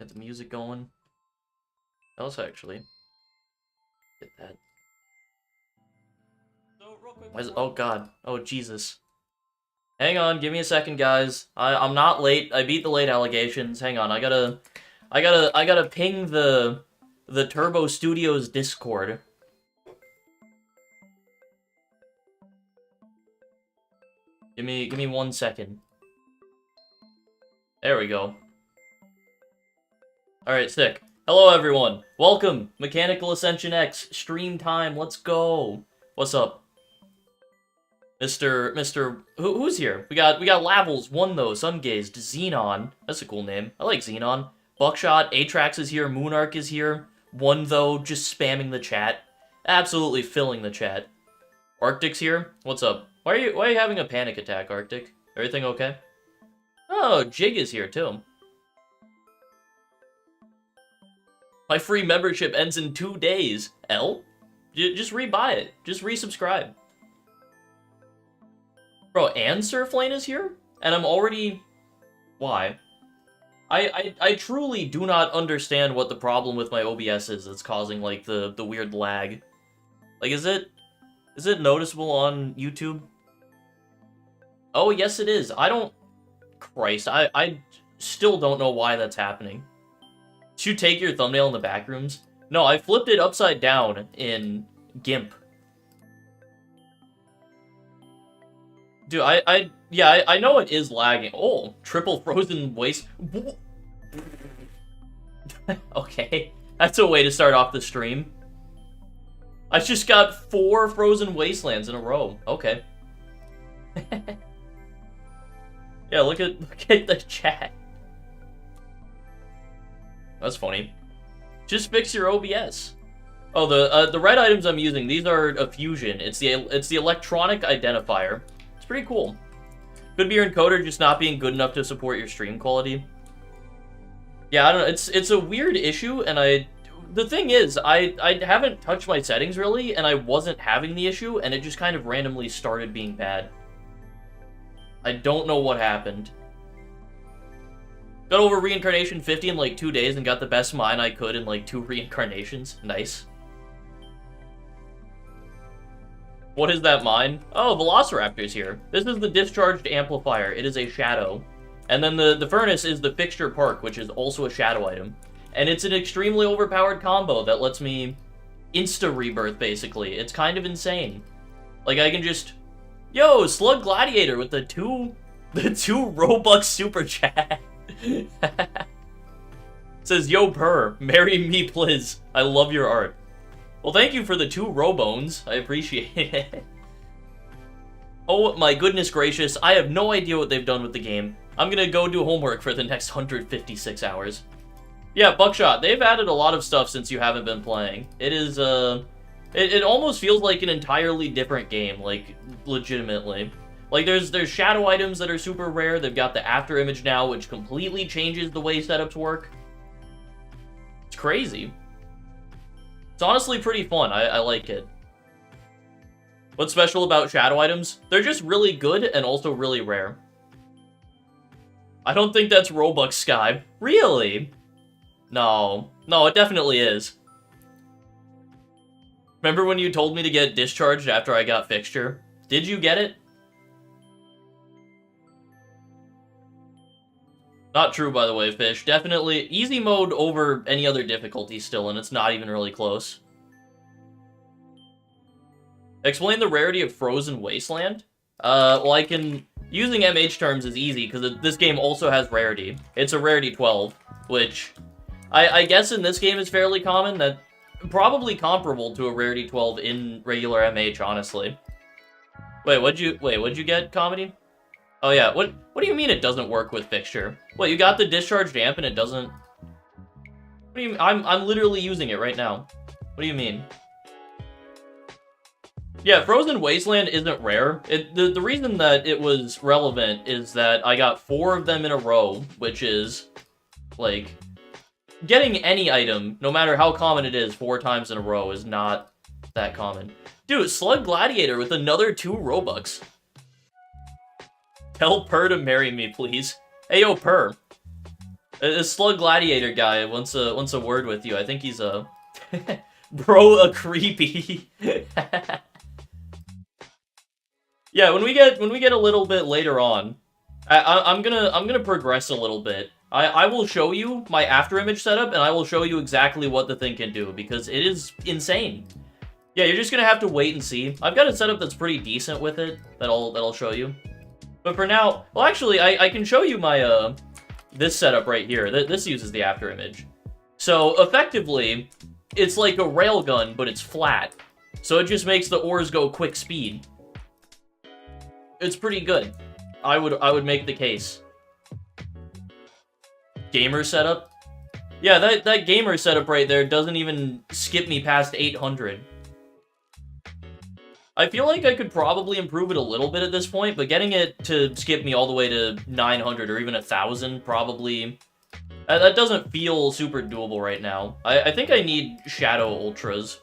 Get the music going. Else actually. Get that. So, real quick, Oh god. Oh Jesus. Hang on, give me a second, guys. I'm not late. I beat the late allegations. Hang on, I gotta ping the Turbo Studios Discord. Give me 1 second. There we go. Alright, sick. Hello everyone. Welcome. Mechanical Ascension X. Stream time. Let's go. What's up? Who's here? We got Lavels, One though, Sungazed, Xenon. That's a cool name. I like Xenon. Buckshot, Atrax is here, Moonarch is here. One though, just spamming the chat. Absolutely filling the chat. Arctic's here. What's up? Why are you having a panic attack, Arctic? Everything okay? Oh, Jig is here too. My free membership ends in 2 days. L? Just rebuy it. Just resubscribe. Bro, and Surflane is here? And I'm already... Why? I truly do not understand what the problem with my OBS is that's causing, like, the weird lag. Like, is it noticeable on YouTube? Oh, yes it is. I don't... Christ, I still don't know why that's happening. Did you take your thumbnail in the back rooms? No, I flipped it upside down in GIMP. Dude, I know it is lagging. Oh, triple frozen waste. Okay, that's a way to start off the stream. I just got 4 frozen wastelands in a row. Okay. Yeah, look at the chat. That's funny. Just fix your OBS. Oh, the red items I'm using, these are a fusion. It's the electronic identifier. It's pretty cool. Could be your encoder just not being good enough to support your stream quality. Yeah, I don't know. It's a weird issue, and the thing is, I haven't touched my settings really, and I wasn't having the issue, and it just kind of randomly started being bad. I don't know what happened. Got over Reincarnation 50 in like 2 days and got the best mine I could in like 2 reincarnations. Nice. What is that mine? Oh, Velociraptor's here. This is the discharged amplifier. It is a shadow. And then the furnace is the fixture park, which is also a shadow item. And it's an extremely overpowered combo that lets me insta-rebirth, basically. It's kind of insane. Like, I can just... Yo, Slug Gladiator with the two Robux super chat. Says, yo, purr, marry me, please. I love your art. Well, thank you for the 2 Robones. I appreciate it. Oh my goodness gracious, I have no idea what they've done with the game. I'm gonna go do homework for the next 156 hours. Yeah, Buckshot, they've added a lot of stuff since you haven't been playing. It is, it almost feels like an entirely different game, like, legitimately. Like, there's shadow items that are super rare. They've got the after image now, which completely changes the way setups work. It's crazy. It's honestly pretty fun. I like it. What's special about shadow items? They're just really good and also really rare. I don't think that's Robux Sky. Really? No. No, it definitely is. Remember when you told me to get discharged after I got fixture? Did you get it? Not true, by the way, Fish. Definitely easy mode over any other difficulty still, and it's not even really close. Explain the rarity of Frozen Wasteland? Well, I can... Using MH terms is easy, because this game also has rarity. It's a rarity 12, which... I guess in this game is fairly common. That probably comparable to a rarity 12 in regular MH, honestly. What'd you get, Comedy? Oh yeah, what do you mean it doesn't work with fixture? What, you got the discharged amp and it doesn't... What do you mean? I'm literally using it right now. What do you mean? Yeah, Frozen Wasteland isn't rare. The reason that it was relevant is that I got 4 of them in a row, which is, like... Getting any item, no matter how common it is, 4 times in a row is not that common. Dude, Slug Gladiator with another 2 Robux. Tell Purr to marry me, please. Hey, yo, Purr. A Slug Gladiator guy wants a word with you. I think he's a... Bro, a creepy. Yeah, when we get a little bit later on, I'm gonna progress a little bit. I will show you my after image setup, and I will show you exactly what the thing can do, because it is insane. Yeah, you're just gonna have to wait and see. I've got a setup that's pretty decent with it that I'll show you. But for now, well, actually, I can show you my this setup right here. This uses the after image. So effectively, it's like a railgun, but it's flat. So it just makes the ores go quick speed. It's pretty good. I would make the case. Gamer setup? Yeah, that gamer setup right there doesn't even skip me past 800. I feel like I could probably improve it a little bit at this point, but getting it to skip me all the way to 900 or even 1,000 probably... That doesn't feel super doable right now. I think I need Shadow Ultras.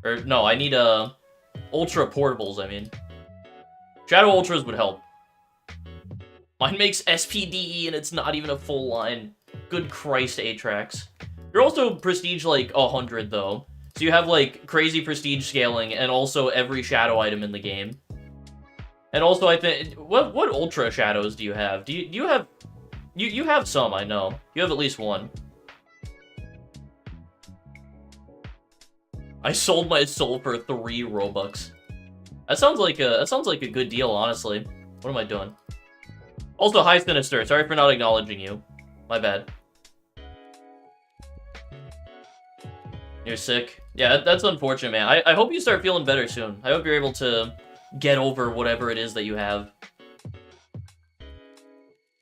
Or, no, I need, Ultra Portables, I mean. Shadow Ultras would help. Mine makes SPDE and it's not even a full line. Good Christ, Atrax. You're also prestige like 100 though. So you have like crazy prestige scaling and also every shadow item in the game. And also I think what ultra shadows do you have? Do you have you have some, I know. You have at least one. I sold my soul for 3 Robux. That sounds like a good deal, honestly. What am I doing? Also, hi Sinister. Sorry for not acknowledging you. My bad. You're sick. Yeah, that's unfortunate, man. I hope you start feeling better soon. I hope you're able to get over whatever it is that you have.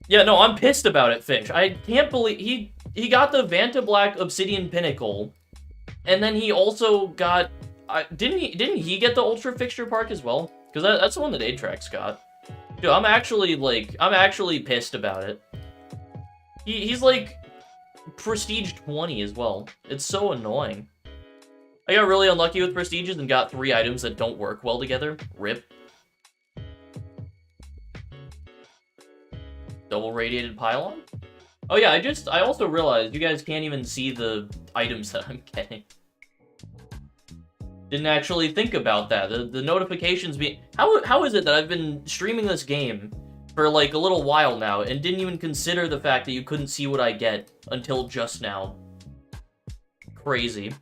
Yeah, no, I'm pissed about it, Fish. I can't believe he got the Vanta Black Obsidian Pinnacle, and then he also got didn't he get the Ultra Fixture Park as well? Because that's the one that Atrax got. Dude, I'm actually pissed about it. He's like Prestige 20 as well. It's so annoying. I got really unlucky with Prestiges and got 3 items that don't work well together. RIP. Double Radiated Pylon? Oh yeah, I also realized you guys can't even see the items that I'm getting. Didn't actually think about that. The notifications being... How is it that I've been streaming this game for like a little while now and didn't even consider the fact that you couldn't see what I get until just now? Crazy.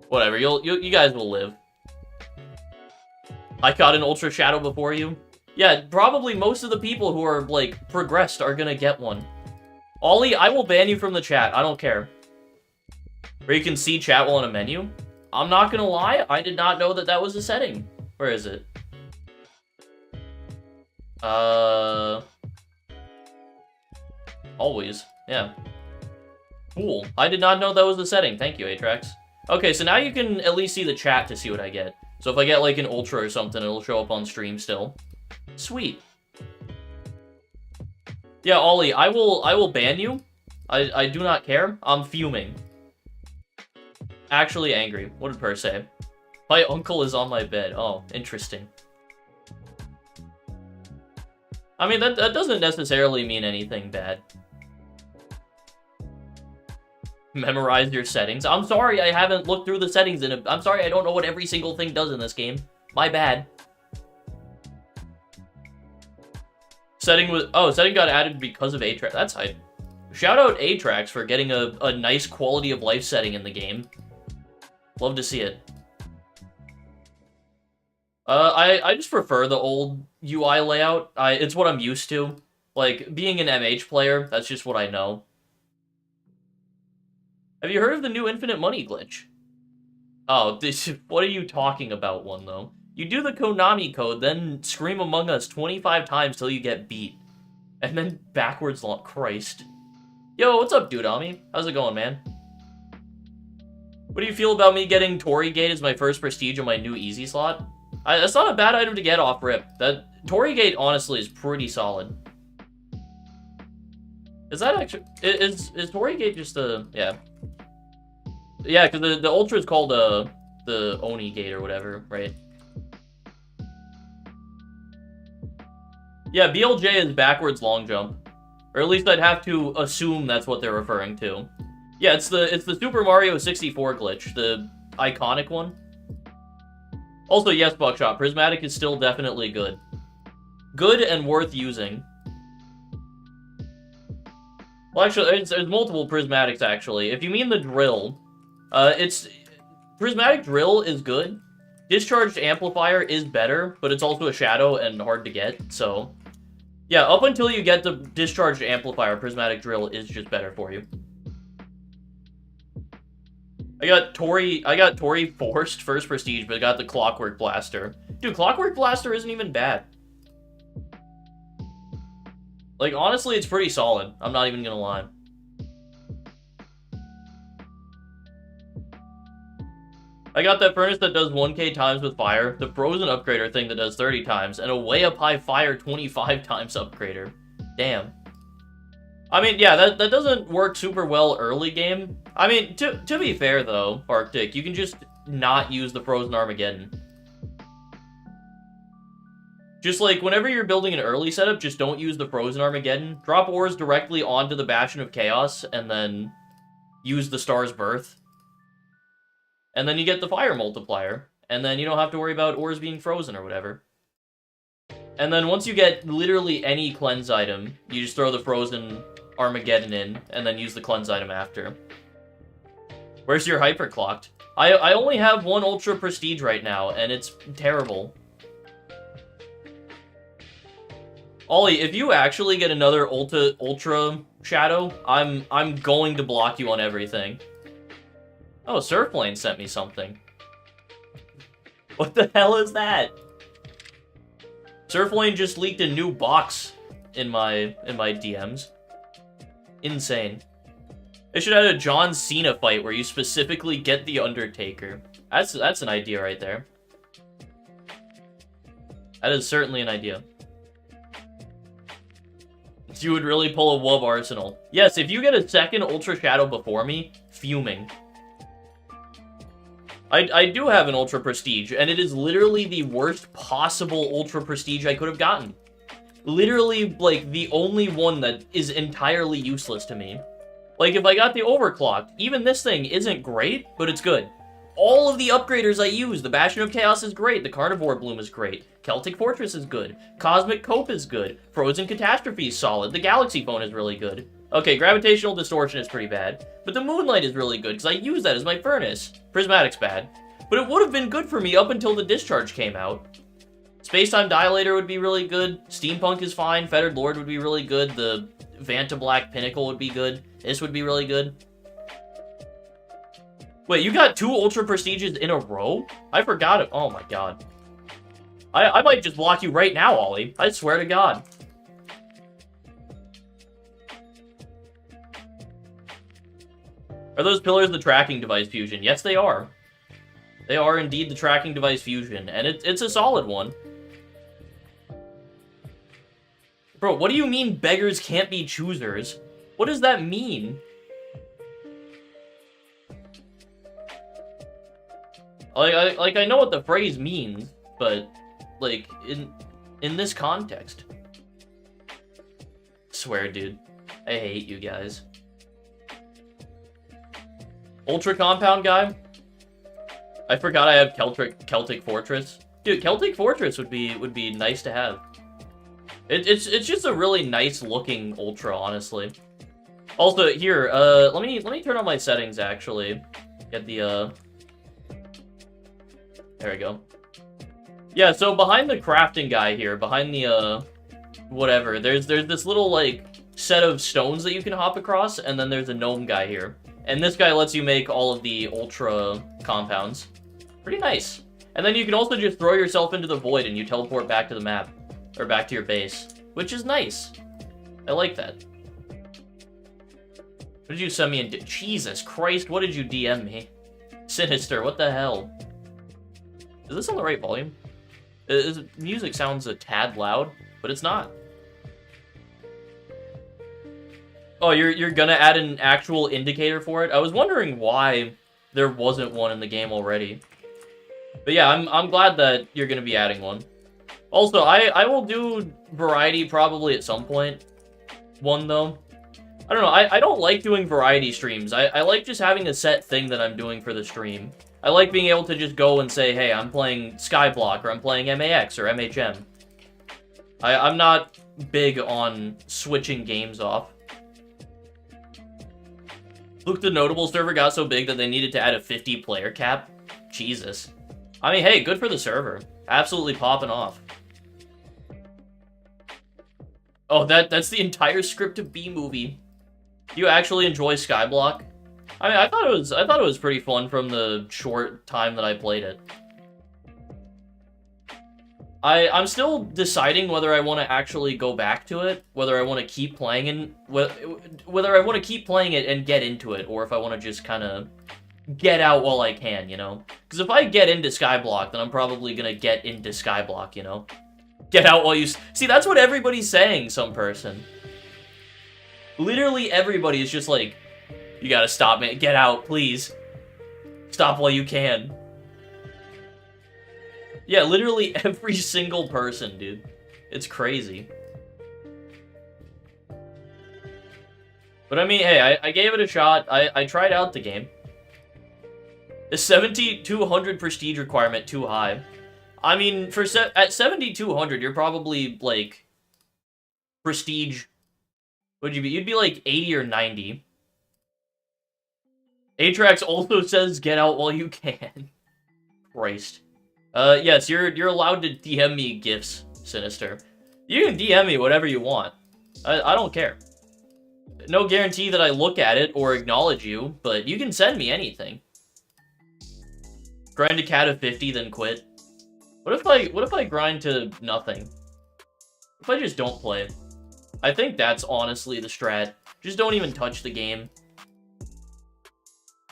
Whatever, you guys will live. I got an Ultra Shadow before you. Yeah, probably most of the people who are, like, progressed are gonna get one. Ollie, I will ban you from the chat. I don't care. Or you can see chat while in a menu. I'm not gonna lie, I did not know that that was a setting. Where is it? Always. Yeah. Cool. I did not know that was the setting. Thank you, Atrax. Okay, so now you can at least see the chat to see what I get. So if I get, like, an Ultra or something, it'll show up on stream still. Sweet. Yeah, Ollie, I will ban you. I do not care. I'm fuming. Actually angry. What did Per say? My uncle is on my bed. Oh, interesting. I mean, that doesn't necessarily mean anything bad. Memorize your settings. I'm sorry I haven't looked through the settings in it. I'm sorry I don't know what every single thing does in this game. My bad. Setting got added because of Atrax. That's hype. Shout out Atrax for getting a nice quality of life setting in the game. Love to see it. I just prefer the old UI layout. It's what I'm used to. Like, being an MH player, that's just what I know. Have you heard of the new infinite money glitch? Oh, what are you talking about one, though? You do the Konami code, then scream Among Us 25 times till you get beat. And then backwards long... Christ. Yo, what's up, Dudami? How's it going, man? What do you feel about me getting Torii Gate as my first prestige on my new easy slot? That's not a bad item to get off rip. Torii Gate, honestly, is pretty solid. Is that actually... Is Torii Gate just a... Yeah. Yeah, because the Ultra is called the Oni Gate or whatever, right? Yeah, BLJ is backwards long jump. Or at least I'd have to assume that's what they're referring to. Yeah, it's the Super Mario 64 glitch, the iconic one. Also, yes, Buckshot, Prismatic is still definitely good. Good and worth using. Well, actually, there's multiple Prismatics, actually. If you mean the drill, Prismatic Drill is good. Discharged Amplifier is better, but it's also a shadow and hard to get, so... Yeah, up until you get the Discharged Amplifier, Prismatic Drill is just better for you. I got Tori forced first prestige, but I got the Clockwork Blaster. Dude, Clockwork Blaster isn't even bad. Like, honestly, it's pretty solid. I'm not even gonna lie. I got that furnace that does 1k times with fire, the frozen upgrader thing that does 30 times, and a way up high fire 25 times upgrader. Damn. I mean, yeah, that doesn't work super well early game. I mean, to be fair, though, Arctic, you can just not use the Frozen Armageddon. Just, like, whenever you're building an early setup, just don't use the Frozen Armageddon. Drop ores directly onto the Bastion of Chaos, and then use the Star's Birth. And then you get the Fire Multiplier. And then you don't have to worry about ores being frozen or whatever. And then once you get literally any cleanse item, you just throw the Frozen Armageddon in, and then use the cleanse item after. Where's your hyperclocked? I only have one Ultra Prestige right now, and it's terrible. Ollie, if you actually get another Ultra Shadow, I'm going to block you on everything. Oh, Surflane sent me something. What the hell is that? Surflane just leaked a new box in my DMs. Insane. They should have a John Cena fight where you specifically get the Undertaker. That's an idea right there. That is certainly an idea. You would really pull a Wub Arsenal. Yes, if you get a second Ultra Shadow before me, fuming. I do have an Ultra Prestige, and it is literally the worst possible Ultra Prestige I could have gotten. Literally, like, the only one that is entirely useless to me. Like, if I got the Overclocked, even this thing isn't great, but it's good. All of the upgraders I use, the Bastion of Chaos is great, the Carnivore Bloom is great, Celtic Fortress is good, Cosmic Cope is good, Frozen Catastrophe is solid, the Galaxy Phone is really good. Okay, Gravitational Distortion is pretty bad, but the Moonlight is really good, because I use that as my furnace. Prismatic's bad. But it would have been good for me up until the Discharge came out. Spacetime Dilator would be really good, Steampunk is fine, Fettered Lord would be really good, the Vanta Black Pinnacle would be good, this would be really good. Wait, you got 2 Ultra Prestiges in a row? I forgot it. Oh my god. I might just block you right now, Ollie. I swear to god. Are those pillars the tracking device fusion? Yes, they are. They are indeed the tracking device fusion, and it's a solid one. Bro, what do you mean beggars can't be choosers? What does that mean? Like, I know what the phrase means, but, like, in this context. Swear, dude. I hate you guys. Ultra Compound guy? I forgot I have Celtic Fortress. Dude, Celtic Fortress would be nice to have. It's just a really nice looking Ultra, honestly. Also, here, let me turn on my settings, actually. Get the, there we go. Yeah, so behind the crafting guy here, behind the, whatever, there's this little, like, set of stones that you can hop across, and then there's a gnome guy here. And this guy lets you make all of the Ultra compounds. Pretty nice. And then you can also just throw yourself into the void and you teleport back to the map. Or back to your base. Which is nice. I like that. What did you send me in? Jesus Christ, what did you DM me? Sinister, what the hell? Is this on the right volume? Music sounds a tad loud, but it's not. Oh, you're gonna add an actual indicator for it? I was wondering why there wasn't one in the game already. But yeah, I'm glad that you're gonna be adding one. Also, I will do variety probably at some point. one, though. I don't know, I don't like doing variety streams. I like just having a set thing that I'm doing for the stream. I like being able to just go and say, hey, I'm playing Skyblock, or I'm playing MAX, or MHM. I'm not big on switching games off. Look, the Notable server got so big that they needed to add a 50-player cap. Jesus. I mean, hey, good for the server. Absolutely popping off. Oh, that's the entire script of B-movie. Do you actually enjoy Skyblock? I mean, I thought it was pretty fun from the short time that I played it. I'm still deciding whether I want to actually go back to it, whether I want to keep playing and whether I want to keep playing it and get into it, or if I want to just kind of get out while I can, you know? Because if I get into Skyblock, then I'm probably gonna get into Skyblock, you know? Get out while you... See, that's what everybody's saying, some person. Literally everybody is just like, you gotta stop, man. Get out, please. Stop while you can. Yeah, literally every single person, dude. It's crazy. But I mean, hey, I gave it a shot. I tried out the game. Is 7,200 prestige requirement too high? I mean, at 7,200, you're probably, like, prestige... What'd you be? You'd be, like, 80 or 90. Atrax also says, get out while you can. Christ. Yes, you're allowed to DM me gifts, Sinister. You can DM me whatever you want. I don't care. No guarantee that I look at it or acknowledge you, but you can send me anything. Grind a cat of 50, then quit. What if I grind to nothing? If I just don't play? I think that's honestly the strat. Just don't even touch the game.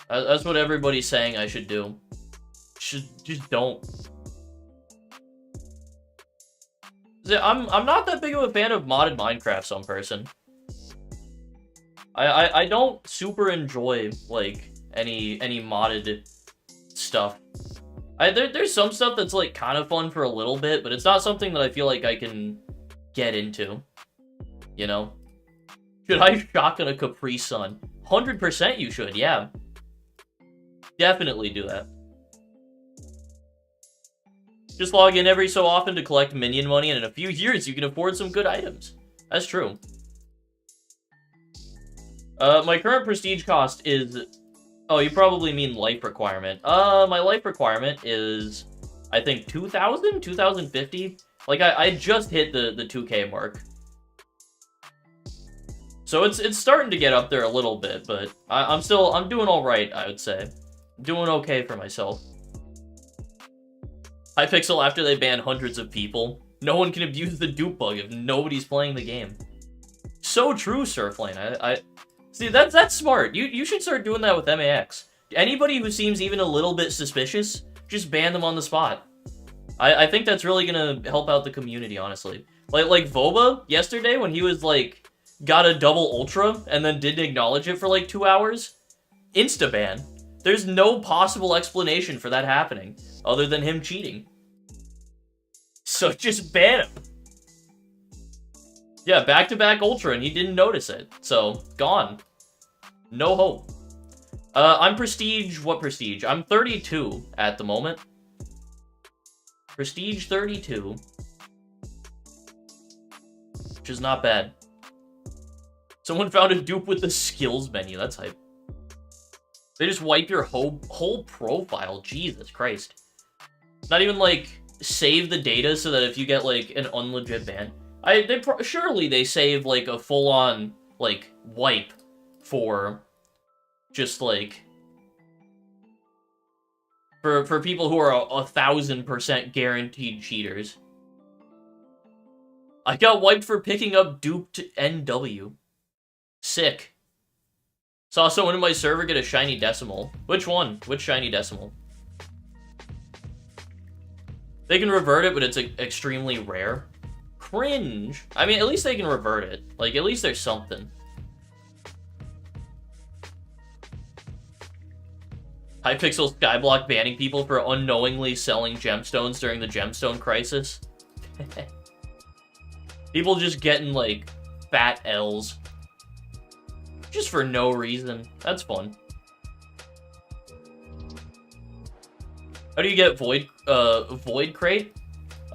That's what everybody's saying I should do. Just don't. I'm not that big of a fan of modded Minecraft, some person. I don't super enjoy, like, any modded stuff. There's some stuff that's, like, kind of fun for a little bit, but it's not something that I feel like I can get into. You know? Should I shotgun a Capri Sun? 100% you should, yeah. Definitely do that. Just log in every so often to collect minion money, and in a few years you can afford some good items. That's true. My current prestige cost is... Oh, you probably mean life requirement. My life requirement is, I think, 2,000? 2,050? Like, I just hit the 2K mark. So it's starting to get up there a little bit, but I'm doing alright, I would say. Doing okay for myself. Hypixel after they ban hundreds of people. No one can abuse the dupe bug if nobody's playing the game. So true, Surflane. I see, that's smart. You should start doing that with MAX. Anybody who seems even a little bit suspicious, just ban them on the spot. I think that's really gonna help out the community, honestly. Like Voba yesterday when he was like got a double ultra and then didn't acknowledge it for like 2 hours. Insta-ban. There's no possible explanation for that happening other than him cheating. So just ban him. Yeah, back-to-back ultra and he didn't notice it. So, gone. No hope. I'm prestige... What prestige? I'm 32 at the moment. Prestige 32. Which is not bad. Someone found a dupe with the skills menu. That's hype. They just wipe your whole profile. Jesus Christ. Not even, like, save the data so that if you get, like, an unlegit ban. Surely they save, like, a full-on, like, wipe for just, like... For people who are 1,000% guaranteed cheaters. I got wiped for picking up duped NW. Sick. Saw someone in my server get a shiny decimal. Which one? Which shiny decimal? They can revert it, but it's extremely rare. Cringe. I mean, at least they can revert it. Like, at least there's something. Hypixel Skyblock banning people for unknowingly selling gemstones during the gemstone crisis. People just getting, like, fat L's. Just for no reason. That's fun. How do you get Void Crate?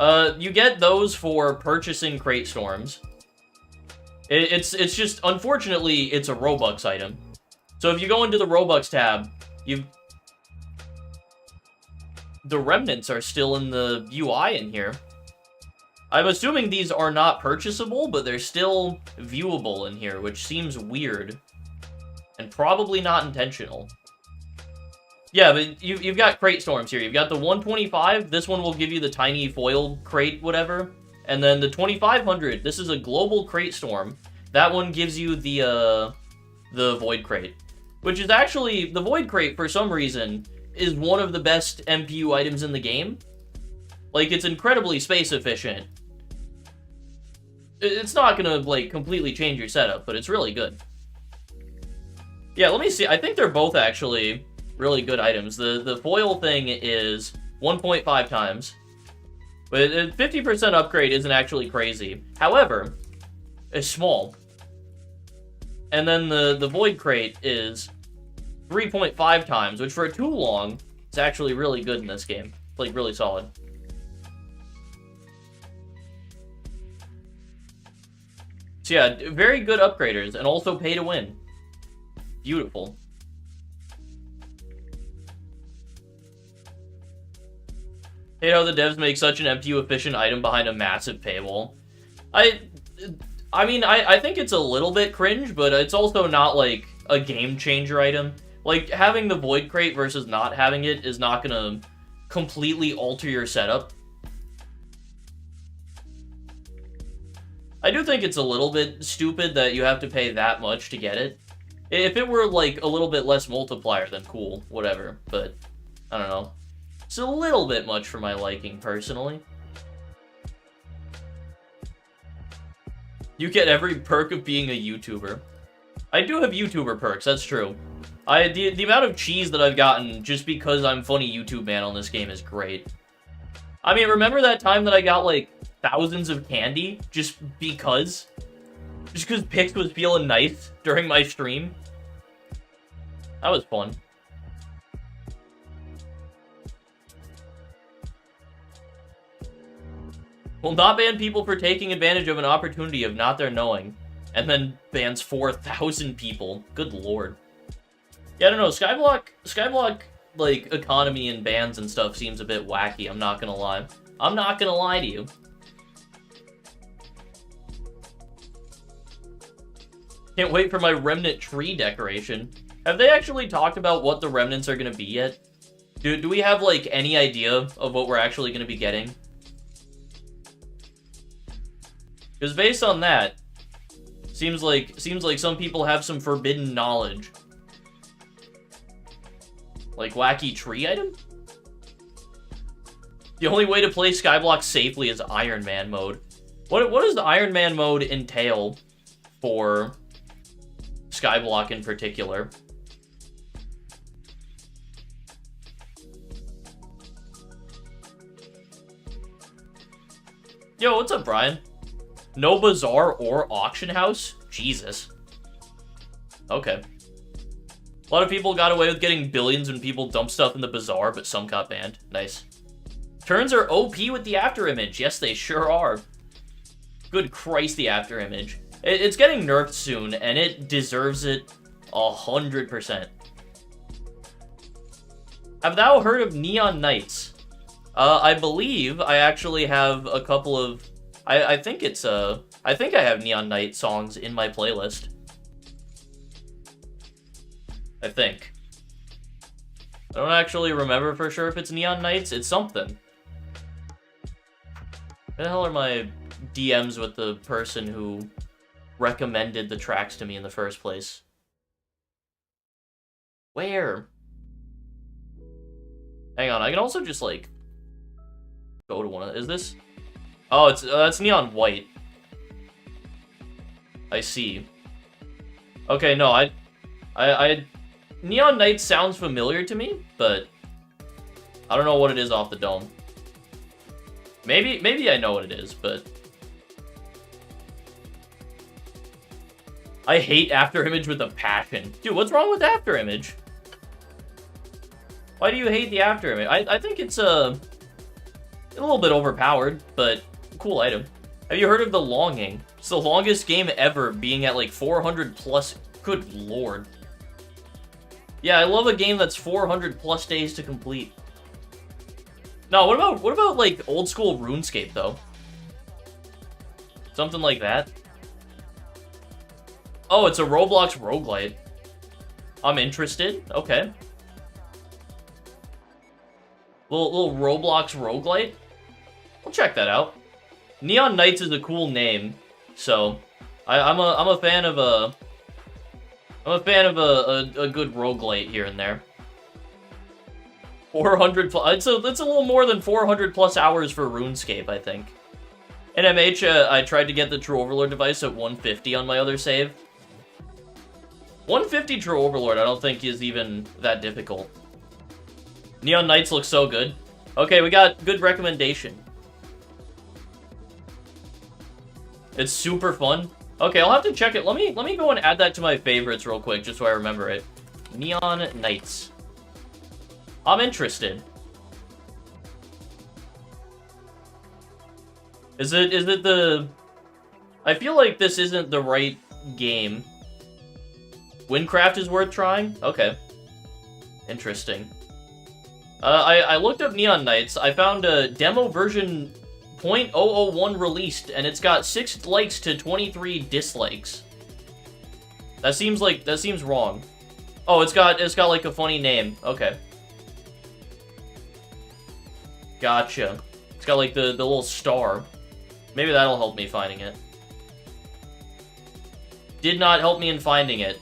You get those for purchasing crate storms. It's just, unfortunately, it's a Robux item. So if you go into the Robux tab, the remnants are still in the UI in here. I'm assuming these are not purchasable, but they're still viewable in here, which seems weird. And probably not intentional. Yeah, but you've got crate storms here. You've got the 125. This one will give you the tiny foil crate, whatever. And then the 2500. This is a global crate storm. That one gives you the void crate, which is actually the void crate for some reason is one of the best MPU items in the game. Like, it's incredibly space efficient. It's not gonna like completely change your setup, but it's really good. Yeah, let me see. I think they're both actually really good items. The foil thing is 1.5 times. But 50% upgrade isn't actually crazy. However, it's small. And then the void crate is 3.5 times, which for a too long, it's actually really good in this game. Like, really solid. So yeah, very good upgraders, and also pay to win. Beautiful. Hate how the devs make such an MPU-efficient item behind a massive paywall. I mean, I think it's a little bit cringe, but it's also not, like, a game-changer item. Like, having the Void Crate versus not having it is not gonna completely alter your setup. I do think it's a little bit stupid that you have to pay that much to get it. If it were, like, a little bit less multiplier, then cool, whatever. But, I don't know. It's a little bit much for my liking, personally. You get every perk of being a YouTuber. I do have YouTuber perks, that's true. The amount of cheese that I've gotten just because I'm funny YouTube man on this game is great. I mean, remember that time that I got, like, thousands of candy just because? Just because Pix was feeling nice during my stream? That was fun. Will not ban people for taking advantage of an opportunity of not their knowing. And then bans 4,000 people. Good lord. Yeah, I don't know. Skyblock, like, economy and bans and stuff seems a bit wacky, I'm not gonna lie. I'm not gonna lie to you. Can't wait for my remnant tree decoration. Have they actually talked about what the remnants are gonna be yet? Do we have, like, any idea of what we're actually gonna be getting? Because based on that, seems like some people have some forbidden knowledge. Like, wacky tree item? The only way to play Skyblock safely is Iron Man mode. What does the Iron Man mode entail for Skyblock in particular? Yo, what's up, Brian? No bazaar or auction house? Jesus. Okay. A lot of people got away with getting billions when people dump stuff in the bazaar, but some got banned. Nice. Turns are OP with the after image. Yes, they sure are. Good Christ, the after image. It's getting nerfed soon, and it deserves it 100%. Have thou heard of Neon Knights? I believe I actually have a couple of... I think I have Neon Knight songs in my playlist. I think. I don't actually remember for sure if it's Neon Knights. It's something. Where the hell are my DMs with the person who recommended the tracks to me in the first place? Where? Hang on, I can also just, like, go to one of... Is this? Oh, that's Neon White. I see. Okay, no, I Neon Knight sounds familiar to me, but I don't know what it is off the dome. Maybe I know what it is, but I hate Afterimage with a passion. Dude, what's wrong with Afterimage? Why do you hate the Afterimage? I think it's a little bit overpowered, but cool item. Have you heard of the Longing? It's the longest game ever, being at like 400 plus. Good lord. Yeah, I love a game that's 400 plus days to complete. No, what about like old school RuneScape though? Something like that. Oh, it's a Roblox roguelite. I'm interested. Okay. Little Roblox roguelite. I'll check that out. Neon Knights is a cool name, so I'm a fan of a good roguelite here and there. 400 plus, it's a little more than 400 plus hours for RuneScape, I think. In MH, I tried to get the True Overlord device at 150 on my other save. 150 True Overlord I don't think is even that difficult. Neon Knights looks so good. Okay, we got good recommendation. It's super fun. Okay, I'll have to check it. Let me go and add that to my favorites real quick, just so I remember it. Neon Knights. I'm interested. Is it the... I feel like this isn't the right game. Windcraft is worth trying? Okay. Interesting. I looked up Neon Knights. I found a demo version 0.001 released, and it's got 6 likes to 23 dislikes. That seems wrong. Oh, it's got like a funny name. Okay. Gotcha. It's got like the little star. Maybe that'll help me finding it. Did not help me in finding it.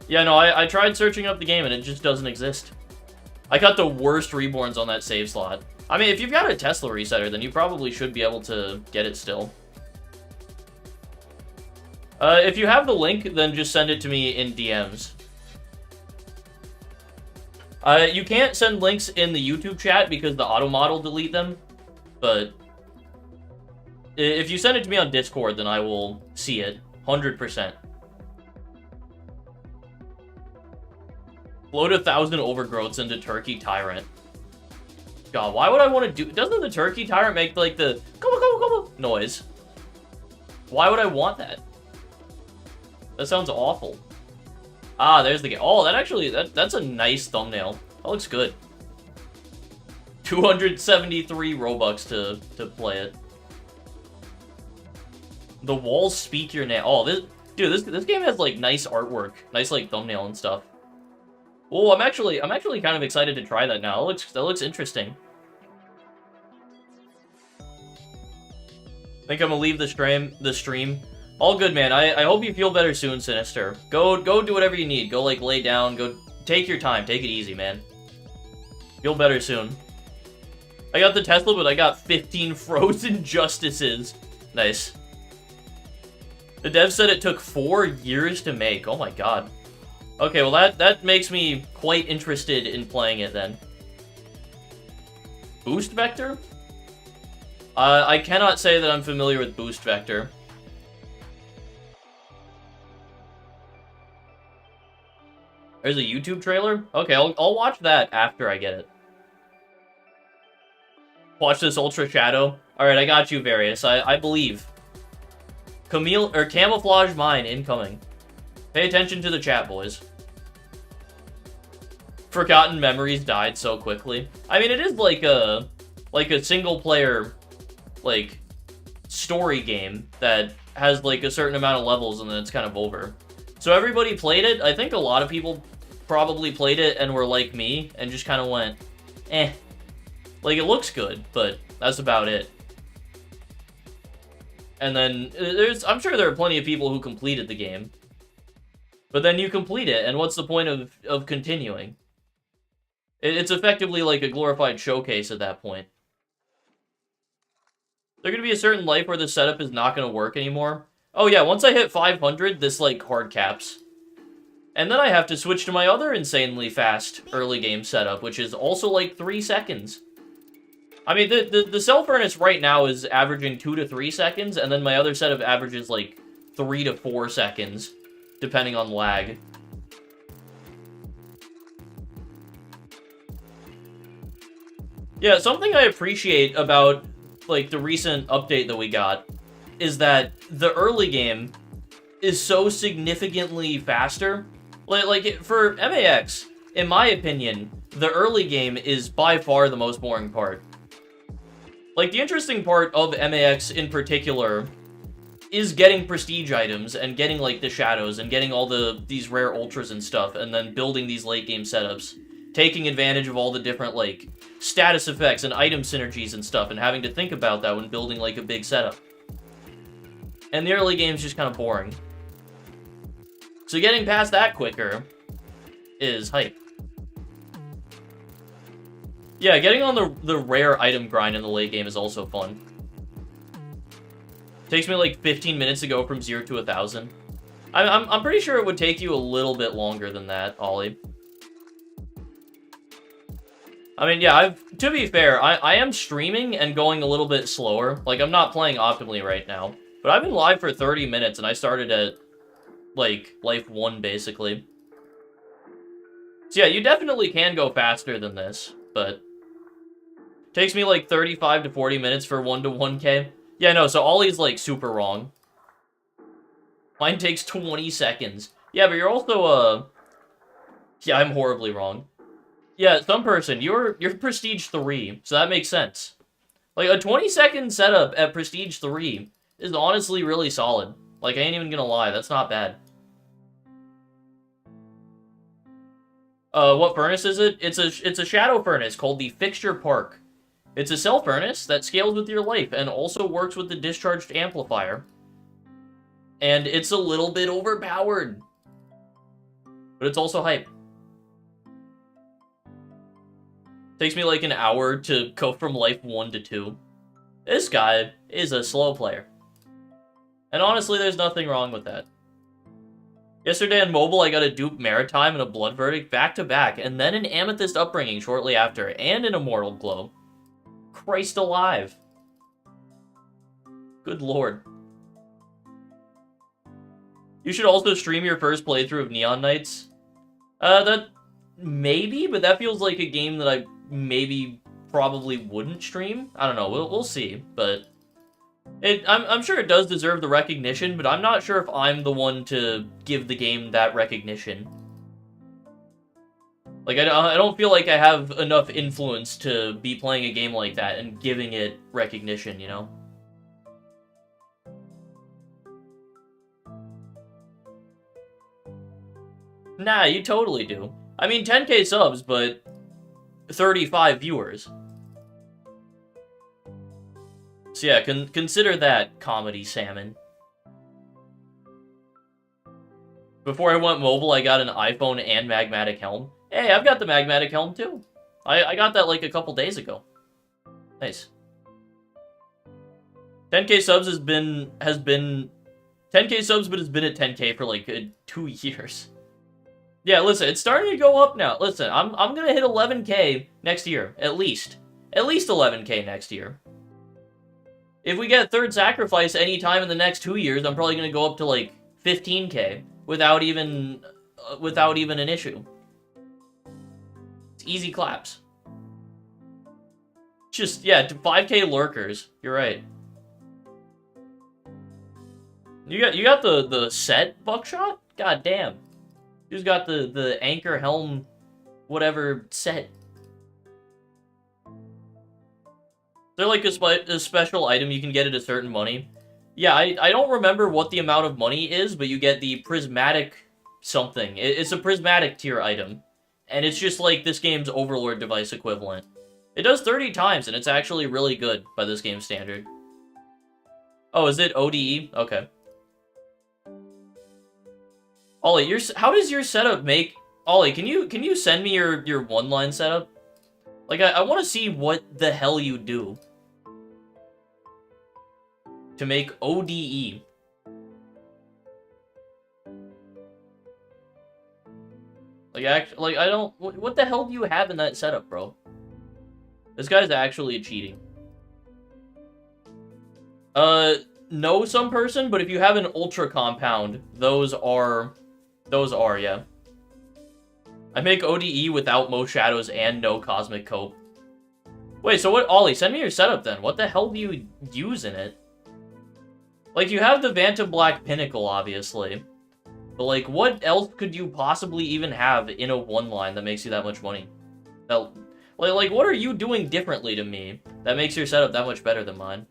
Yeah, no, I tried searching up the game and it just doesn't exist. I got the worst reborns on that save slot. I mean, if you've got a Tesla resetter, then you probably should be able to get it still. If you have the link, then just send it to me in DMs. You can't send links in the YouTube chat because the automod will delete them, but if you send it to me on Discord, then I will see it, 100%. Load 1,000 overgrowths into Turkey Tyrant. God, why would I want to do... Doesn't the Turkey Tyrant make, like, the... Come noise? Why would I want that? That sounds awful. Ah, there's the game. Oh, that actually... That's a nice thumbnail. That looks good. 273 Robux to play it. The walls speak your name. Oh, this game has, like, nice artwork. Nice, like, thumbnail and stuff. Oh, I'm actually kind of excited to try that now. That looks interesting. Think I'm gonna leave the stream. All good, man. I hope you feel better soon, Sinister. Go do whatever you need. Go like lay down. Go take your time. Take it easy, man. Feel better soon. I got the Tesla, but I got 15 frozen justices. Nice. The dev said it took 4 years to make. Oh my god. Okay, well that makes me quite interested in playing it then. Boost Vector? I cannot say that I'm familiar with Boost Vector. There's a YouTube trailer? Okay, I'll watch that after I get it. Watch this Ultra Shadow. Alright, I got you, Various. I believe. Camouflage Mine incoming. Pay attention to the chat, boys. Forgotten Memories died so quickly. I mean, it is like a single-player, like, story game that has, like, a certain amount of levels and then it's kind of over. So everybody played it. I think a lot of people probably played it and were like me and just kind of went, eh. Like, it looks good, but that's about it. And then, I'm sure there are plenty of people who completed the game. But then you complete it, and what's the point of continuing? It's effectively like a glorified showcase at that point. There's gonna be a certain life where the setup is not gonna work anymore. Oh yeah, once I hit 500, this like hard caps. And then I have to switch to my other insanely fast early game setup, which is also like 3 seconds. I mean, the cell furnace right now is averaging 2 to 3 seconds, and then my other setup averages, like, 3 to 4 seconds, depending on lag. Yeah, something I appreciate about, like, the recent update that we got is that the early game is so significantly faster. Like, for MAX, in my opinion, the early game is by far the most boring part. Like, the interesting part of MAX in particular is getting prestige items and getting, like, the shadows and getting all these rare ultras and stuff, and then building these late game setups. Taking advantage of all the different, like, status effects and item synergies and stuff, and having to think about that when building, like, a big setup. And the early game's just kind of boring. So getting past that quicker is hype. Yeah, getting on the rare item grind in the late game is also fun. Takes me like 15 minutes to go from 0 to 1,000. I'm pretty sure it would take you a little bit longer than that, Ollie. I mean, yeah, to be fair, I am streaming and going a little bit slower. Like, I'm not playing optimally right now. But I've been live for 30 minutes, and I started at, like, Life 1, basically. So yeah, you definitely can go faster than this, but... Takes me, like, 35 to 40 minutes for 1 to 1k. Yeah, no, so Ollie's, like, super wrong. Mine takes 20 seconds. Yeah, but you're also, Yeah, I'm horribly wrong. Yeah, some person, you're Prestige 3, so that makes sense. Like, a 20-second setup at Prestige 3 is honestly really solid. Like, I ain't even gonna lie, that's not bad. What furnace is it? It's a shadow furnace called the Fixture Park. It's a cell furnace that scales with your life and also works with the discharged amplifier. And it's a little bit overpowered. But it's also hype. Takes me like an hour to go from life 1 to 2. This guy is a slow player. And honestly, there's nothing wrong with that. Yesterday on mobile, I got a dupe Maritime and a Blood Verdict back-to-back, and then an Amethyst Upbringing shortly after, and an Immortal Glow. Christ alive. Good lord. You should also stream your first playthrough of Neon Knights. That... maybe, but that feels like a game that I probably wouldn't stream. I don't know, we'll see, but... I'm sure it does deserve the recognition, but I'm not sure if I'm the one to give the game that recognition. Like, I don't feel like I have enough influence to be playing a game like that and giving it recognition, you know? Nah, you totally do. I mean, 10k subs, but 35 viewers. So yeah, consider that comedy salmon. Before I went mobile, I got an iPhone and Magmatic Helm. Hey, I've got the Magmatic Helm too. I got that like a couple days ago. Nice. 10k subs has been 10k subs, but it's been at 10k for like 2 years. Yeah, listen, it's starting to go up now. Listen, I'm gonna hit 11k next year, at least 11k next year. If we get Third Sacrifice anytime in the next 2 years, I'm probably gonna go up to like 15k without even an issue. It's easy claps. Just yeah, to 5k lurkers. You're right. You got the set buckshot? God damn. Who's got the anchor helm whatever set? Is there like a special item you can get at a certain money? Yeah, I don't remember what the amount of money is, but you get the prismatic something. It's a prismatic tier item. And it's just like this game's Overlord device equivalent. It does 30 times, and it's actually really good by this game's standard. Oh, is it ODE? Okay. Ollie, how does your setup make... Ollie, can you send me your one-line setup? Like, I want to see what the hell you do to make ODE. Like, I don't... What the hell do you have in that setup, bro? This guy's actually cheating. No, some person, but if you have an ultra compound, those are, yeah. I make ODE without most shadows and no cosmic cope. Wait, so what, Ollie, send me your setup then. What the hell do you use in it? Like, you have the Vanta Black Pinnacle, obviously. But, like, what else could you possibly even have in a one-line that makes you that much money? That, like, what are you doing differently to me that makes your setup that much better than mine?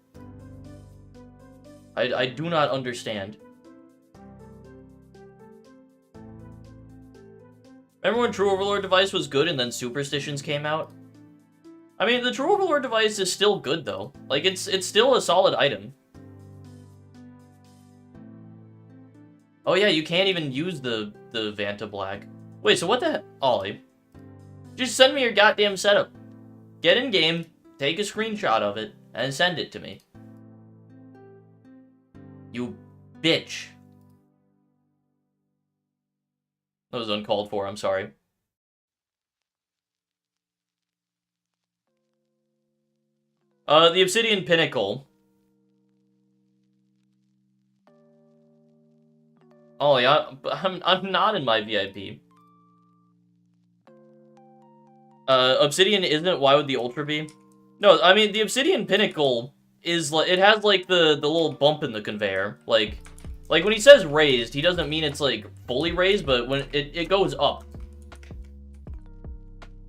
I do not understand. Remember when True Overlord device was good and then Superstitions came out? I mean, the True Overlord device is still good, though. Like, it's still a solid item. Oh yeah, you can't even use the Vanta Black. Wait, so what the Ollie? Just send me your goddamn setup. Get in game, take a screenshot of it, and send it to me. You bitch. That was uncalled for, I'm sorry. The Obsidian Pinnacle. Oh yeah, I'm not in my VIP. Obsidian isn't, why would the Ultra be? No, I mean, the Obsidian Pinnacle is, like, it has, like, the little bump in the conveyor. Like, when he says raised, he doesn't mean it's, like, fully raised, but when it goes up.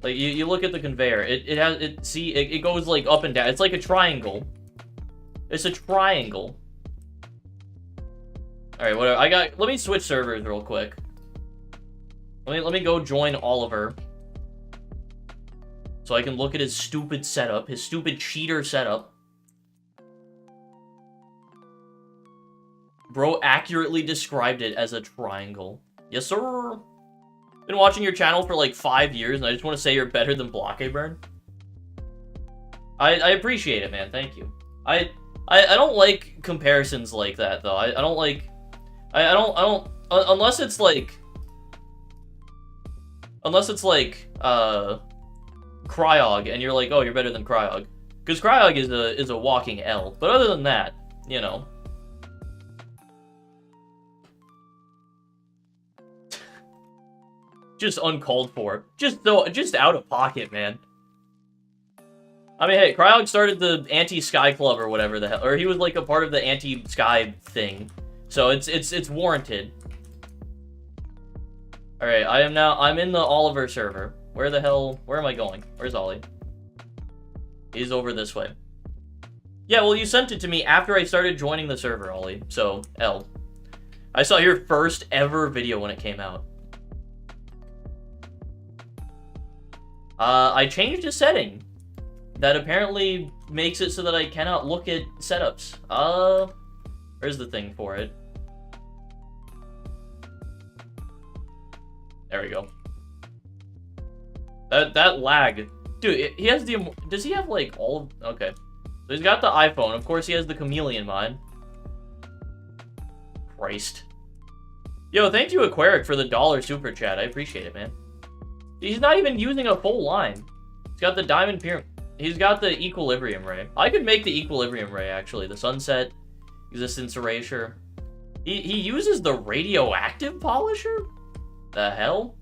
Like, you look at the conveyor, it goes, like, up and down. It's like a triangle. It's a triangle. Alright, whatever. Let me switch servers real quick. Let me go join Oliver. So I can look at his stupid setup, his stupid cheater setup. Bro accurately described it as a triangle. Yes, sir. Been watching your channel for like 5 years, and I just want to say you're better than Blockaburn. I appreciate it, man. Thank you. I don't like comparisons like that, though. I don't like... I don't... Unless it's like... Cryog, and you're like, oh, you're better than Cryog. Because Cryog is a walking L. But other than that, you know... Just uncalled for. Just out of pocket, man. I mean, hey, Cryog started the anti-Sky Club or whatever the hell, or he was like a part of the anti-Sky thing. So it's warranted. Alright, I'm in the Oliver server. Where am I going? Where's Ollie? He's over this way. Yeah, well, you sent it to me after I started joining the server, Ollie. So, L. I saw your first ever video when it came out. I changed a setting that apparently makes it so that I cannot look at setups. Where's the thing for it? There we go. That lag. Dude, he has the... Does he have, like, all of... Okay. So he's got the iPhone. Of course, he has the chameleon mod. Christ. Yo, thank you, Aquaric, for the $1 super chat. I appreciate it, man. He's not even using a full line. He's got the diamond pyramid. He's got the equilibrium ray. I could make the equilibrium ray, actually. The sunset, existence erasure. He uses the radioactive polisher? The hell?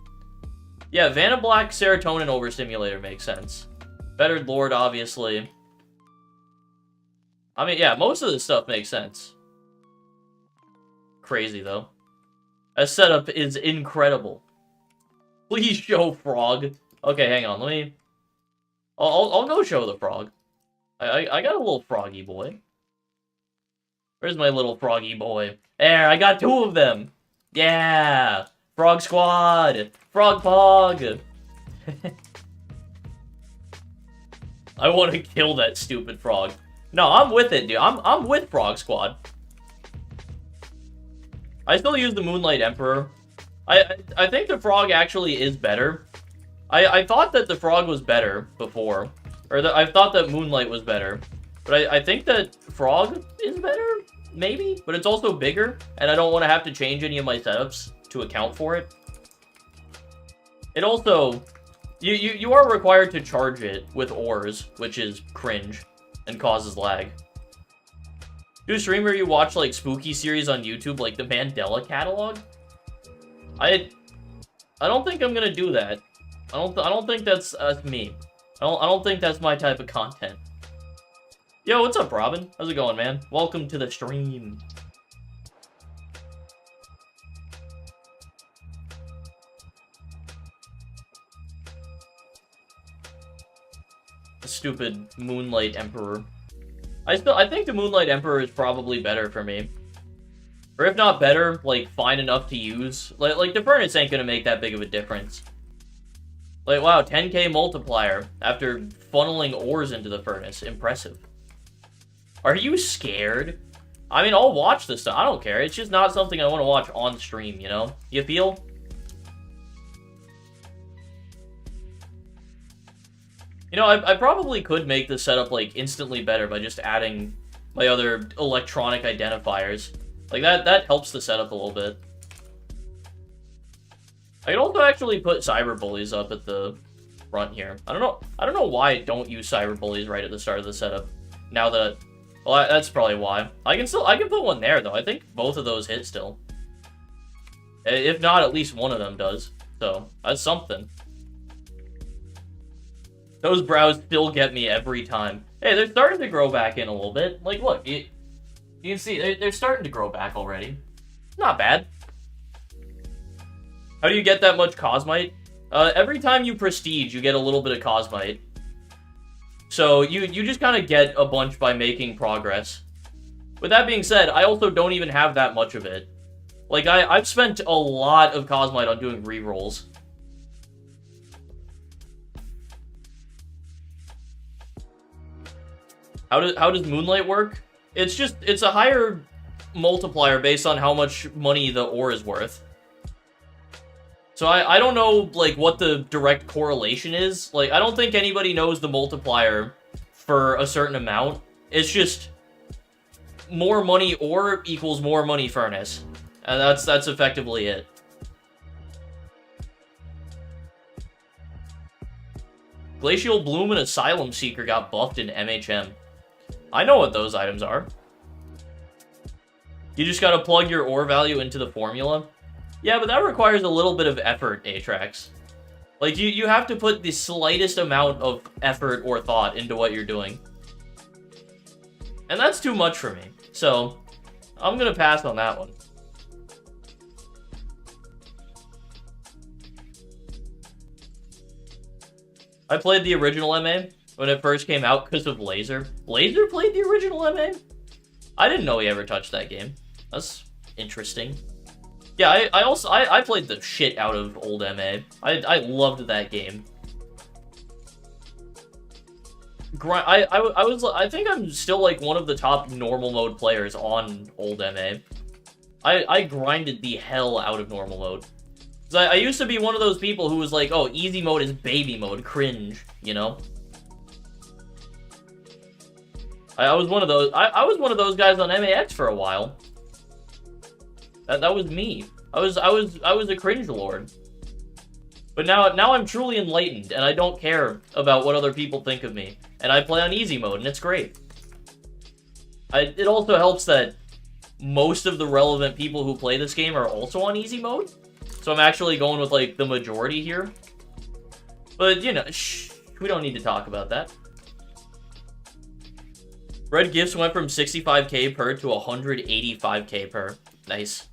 Yeah, Vanta Black serotonin overstimulator makes sense. Bettered Lord, obviously. I mean, yeah, most of this stuff makes sense. Crazy, though. That setup is incredible. Please show frog. Okay, hang on. Let me... I'll go show the frog. I got a little froggy boy. Where's my little froggy boy? There, I got 2 of them. Yeah! Frog squad! Frog pog! I want to kill that stupid frog. No, I'm with it, dude. I'm with Frog Squad. I still use the Moonlight Emperor. I think the frog actually is better. I thought that the frog was better before. Or I thought that Moonlight was better. But I think that frog is better? Maybe? But it's also bigger. And I don't want to have to change any of my setups to account for it. It also... You are required to charge it with ores, which is cringe and causes lag. Do a stream where you watch like spooky series on YouTube, like the Mandela Catalog. I don't think I'm gonna do that. I don't think that's me. I don't think that's my type of content. Yo, what's up, Robin? How's it going, man? Welcome to the stream. The stupid Moonlight Emperor. I think the Moonlight Emperor is probably better for me. Or if not better, like, fine enough to use. Like the furnace ain't gonna make that big of a difference. Like, wow, 10k multiplier after funneling ores into the furnace. Impressive. Are you scared? I mean, I'll watch this stuff. I don't care. It's just not something I want to watch on stream, you know? You feel? You know, I probably could make this setup, like, instantly better by just adding my other electronic identifiers. Like, that helps the setup a little bit. I could also actually put cyberbullies up at the front here. I don't know why I don't use cyberbullies right at the start of the setup. Now that... Well, that's probably why. I can put one there, though. I think both of those hit still. If not, at least one of them does. So, that's something. Those brows still get me every time. Hey, they're starting to grow back in a little bit. Like, look, you can see, they're starting to grow back already. Not bad. How do you get that much Cosmite? Every time you prestige, you get a little bit of Cosmite. So, you just kind of get a bunch by making progress. With that being said, I also don't even have that much of it. Like, I've spent a lot of Cosmite on doing rerolls. How does Moonlight work? It's a higher multiplier based on how much money the ore is worth. So I don't know, like, what the direct correlation is. Like, I don't think anybody knows the multiplier for a certain amount. It's just more money ore equals more money furnace. And that's effectively it. Glacial Bloom and Asylum Seeker got buffed in MHM. I know what those items are. You just gotta plug your ore value into the formula. Yeah, but that requires a little bit of effort, Atrax. Like, you have to put the slightest amount of effort or thought into what you're doing. And that's too much for me. So, I'm gonna pass on that one. I played the original MA when it first came out because of Laser. Laser played the original MA? I didn't know he ever touched that game. That's interesting. Yeah, I played the shit out of old MA. I loved that game. I think I'm still like one of the top normal mode players on old MA. I grinded the hell out of normal mode. I used to be one of those people who was like, oh, easy mode is baby mode, cringe, you know? I was one of those. I was one of those guys on MAX for a while. That was me. I was a cringe lord. But now I'm truly enlightened, and I don't care about what other people think of me. And I play on easy mode, and it's great. It also helps that most of the relevant people who play this game are also on easy mode. So I'm actually going with, like, the majority here. But, you know, shh, we don't need to talk about that. Red Gifts went from 65k per to 185k per. Nice.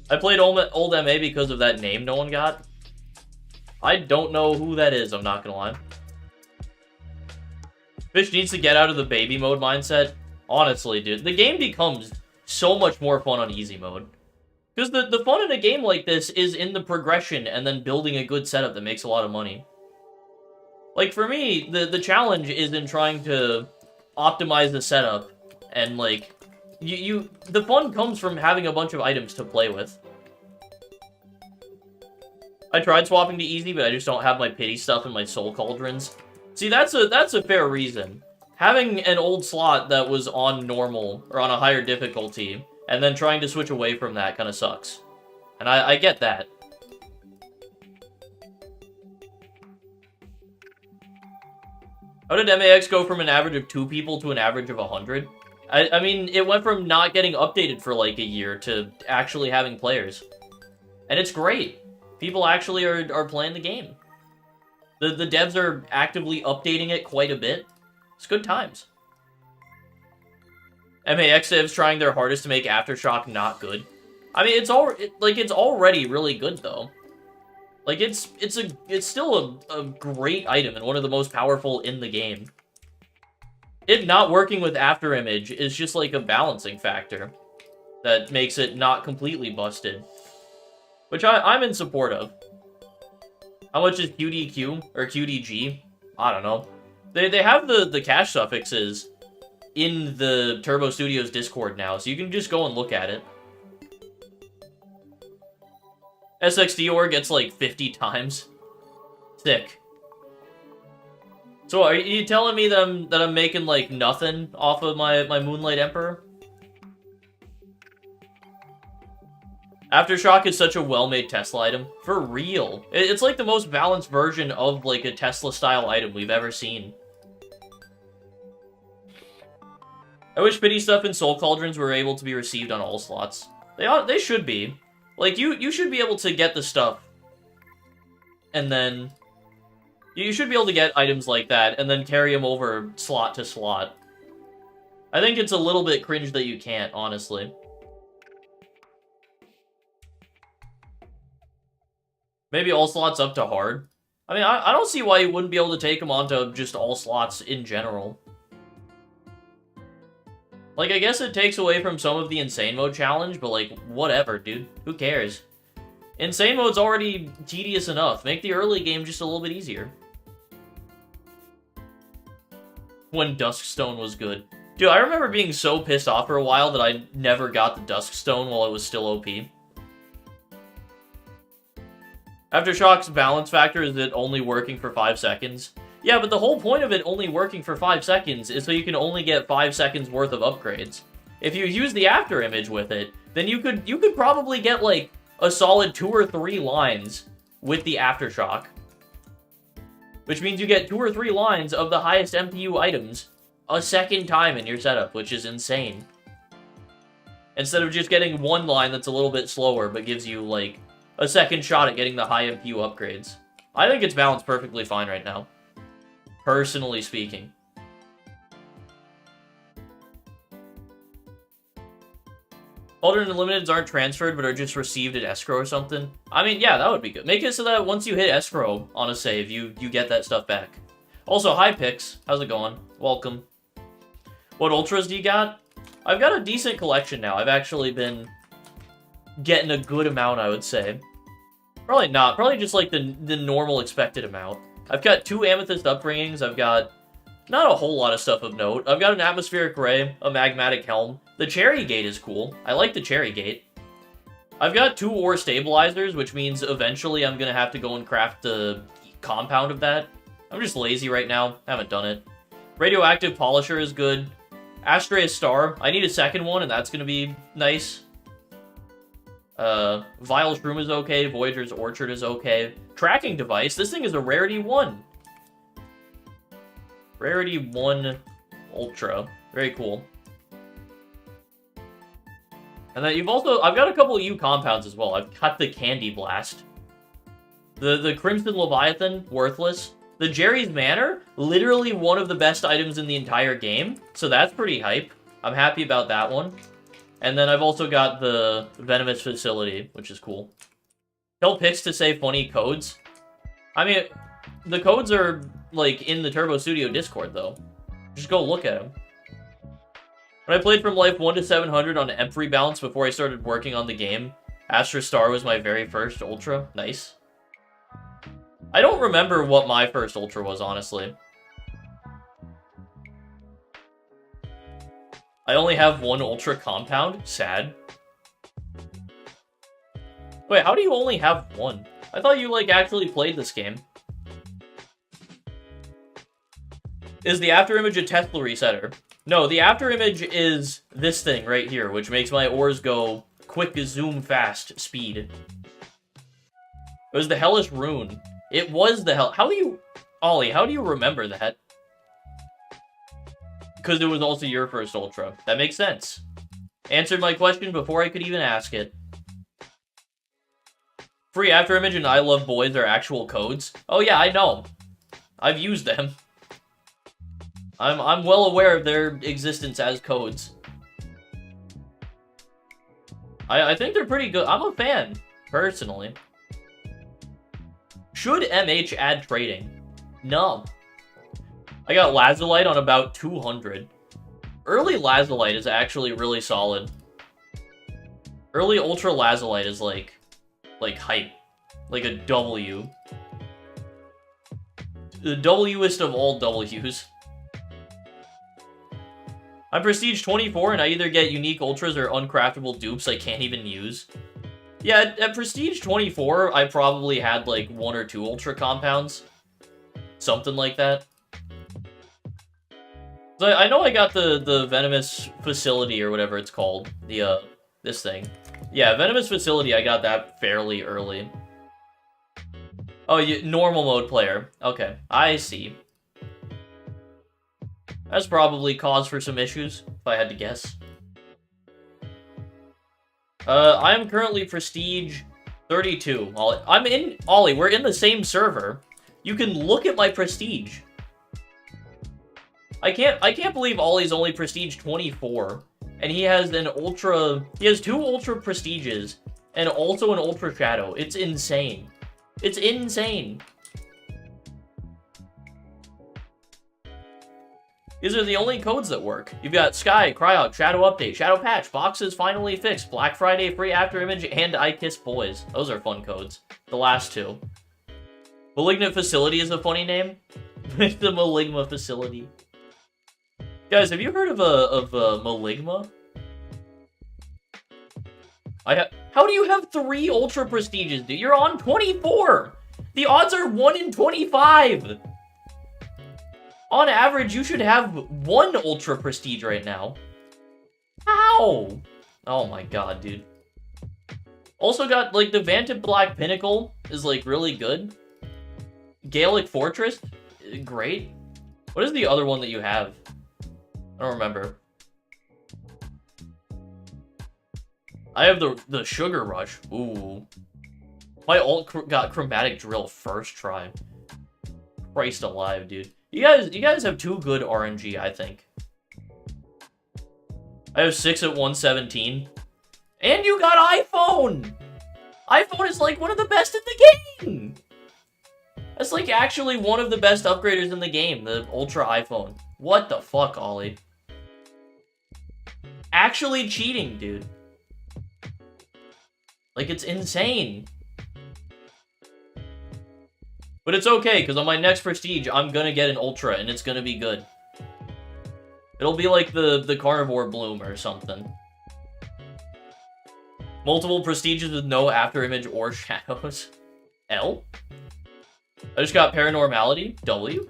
I played old MA because of that name no one got. I don't know who that is, I'm not gonna lie. Fish needs to get out of the baby mode mindset. Honestly, dude, the game becomes so much more fun on easy mode. Because the fun in a game like this is in the progression and then building a good setup that makes a lot of money. Like, for me, the challenge is in trying to optimize the setup, and, like, the fun comes from having a bunch of items to play with. I tried swapping to easy, but I just don't have my pity stuff and my soul cauldrons. See, that's a fair reason. Having an old slot that was on normal, or on a higher difficulty, and then trying to switch away from that kind of sucks. And I get that. How did MAX go from an average of 2 people to an average of 100? I mean, it went from not getting updated for like a year to actually having players. And it's great. People actually are playing the game. The devs are actively updating it quite a bit. It's good times. MAX devs trying their hardest to make Aftershock not good. I mean, it's already really good though. Like it's still a great item and one of the most powerful in the game. It not working with Afterimage is just like a balancing factor that makes it not completely busted. Which I'm in support of. How much is QDQ or QDG? I don't know. They have the cache suffixes in the Turbo Studios Discord now, so you can just go and look at it. SXDOR gets like 50 times. Sick. So are you telling me that I'm making like nothing off of my Moonlight Emperor? Aftershock is such a well-made Tesla item. For real. It's like the most balanced version of like a Tesla-style item we've ever seen. I wish pity stuff and soul cauldrons were able to be received on all slots. They should be. Like, you should be able to get the stuff. And then... You should be able to get items like that, and then carry them over slot to slot. I think it's a little bit cringe that you can't, honestly. Maybe all slots up to hard. I mean, I don't see why you wouldn't be able to take them onto just all slots in general. Like, I guess it takes away from some of the Insane Mode challenge, but like, whatever, dude. Who cares? Insane Mode's already tedious enough. Make the early game just a little bit easier. When Duskstone was good. Dude, I remember being so pissed off for a while that I never got the Duskstone while it was still OP. Aftershock's balance factor is it only working for 5 seconds. Yeah, but the whole point of it only working for 5 seconds is so you can only get 5 seconds worth of upgrades. If you use the after image with it, then you could probably get like a solid 2 or 3 lines with the Aftershock. Which means you get 2 or 3 lines of the highest MPU items a second time in your setup, which is insane. Instead of just getting 1 line that's a little bit slower, but gives you, like, a second shot at getting the high MPU upgrades. I think it's balanced perfectly fine right now. Personally speaking. Cauldron and Limiteds aren't transferred, but are just received at escrow or something. I mean, yeah, that would be good. Make it so that once you hit escrow on a save, you get that stuff back. Also, hi, Pix. How's it going? Welcome. What ultras do you got? I've got a decent collection now. I've actually been getting a good amount, I would say. Probably not. Probably just like the normal expected amount. I've got 2 Amethyst Upbringings. I've got not a whole lot of stuff of note. I've got an Atmospheric Ray, a Magmatic Helm. The Cherry Gate is cool. I like the Cherry Gate. I've got 2 Ore Stabilizers, which means eventually I'm going to have to go and craft the compound of that. I'm just lazy right now. Haven't done it. Radioactive Polisher is good. Astrea Star. I need a second one, and that's going to be nice. Vile's Room is okay. Voyager's Orchard is okay. Tracking Device. This thing is a Rarity 1. Rarity 1 Ultra. Very cool. And then you've also... I've got a couple of U compounds as well. I've got the Candy Blast. The Crimson Leviathan, worthless. The Jerry's Manor, literally one of the best items in the entire game. So that's pretty hype. I'm happy about that one. And then I've also got the Venomous Facility, which is cool. Tell Pix to say funny codes. I mean, the codes are, like, in the Turbo Studio Discord, though. Just go look at them. When I played from Life 1 to 700 on Emp Rebalance before I started working on the game, Astra Star was my very first Ultra. Nice. I don't remember what my first Ultra was, honestly. I only have 1 Ultra compound? Sad. Wait, how do you only have 1? I thought you, like, actually played this game. Is the afterimage a Tesla resetter? No, the afterimage is this thing right here, which makes my ores go quick zoom fast speed. It was the Hellish Rune. It was the Hell... How do you... Ollie, how do you remember that? because it was also your first Ultra. That makes sense. Answered my question before I could even ask it. Free Afterimage and I Love Boys are actual codes. Oh yeah, I know. I've used them. I'm well aware of their existence as codes. I think they're pretty good. I'm a fan, personally. Should MH add trading? No. I got Lazulite on about 200. Early Lazulite is actually really solid. Early Ultra Lazulite is like hype. Like a W. The West of all W's. I'm Prestige 24 and I either get unique Ultras or uncraftable dupes I can't even use. Yeah, at Prestige 24, I probably had like 1 or 2 Ultra compounds. Something like that. So I know I got the Venomous Facility or whatever it's called. The, this thing. Yeah, Venomous Facility, I got that fairly early. Oh, normal mode player. Okay, I see. That's probably cause for some issues, if I had to guess. I am currently Prestige 32. Ollie, we're in the same server. You can look at my Prestige. I can't believe Ollie's only Prestige 24. And he has an Ultra... He has 2 Ultra Prestiges, and also an Ultra Shadow. It's insane. It's insane. These are the only codes that work. You've got Sky, Cryok, Shadow Update, Shadow Patch, Boxes Finally Fixed, Black Friday Free Afterimage, and I Kiss Boys. Those are fun codes. The last 2. Malignant Facility is a funny name. The Maligma Facility. Guys, have you heard of a Maligma? How do you have 3 Ultra Prestiges, dude? You're on 24! The odds are 1 in 25! On average, you should have 1 Ultra Prestige right now. How? Oh my god, dude. Also got, like, the Vantive Black Pinnacle is, like, really good. Gaelic Fortress, great. What is the other one that you have? I don't remember. I have the Sugar Rush. Ooh. My ult got Chromatic Drill first try. Christ alive, dude. You guys have 2 good RNG, I think. I have 6 at 117. And you got iPhone! iPhone is like one of the best in the game! That's like actually one of the best upgraders in the game, the Ultra iPhone. What the fuck, Ollie? Actually cheating, dude. Like, it's insane. But it's okay, because on my next Prestige, I'm gonna get an Ultra, and it's gonna be good. It'll be like the Carnivore Bloom or something. Multiple Prestiges with no Afterimage or Shadows. L? I just got Paranormality. W?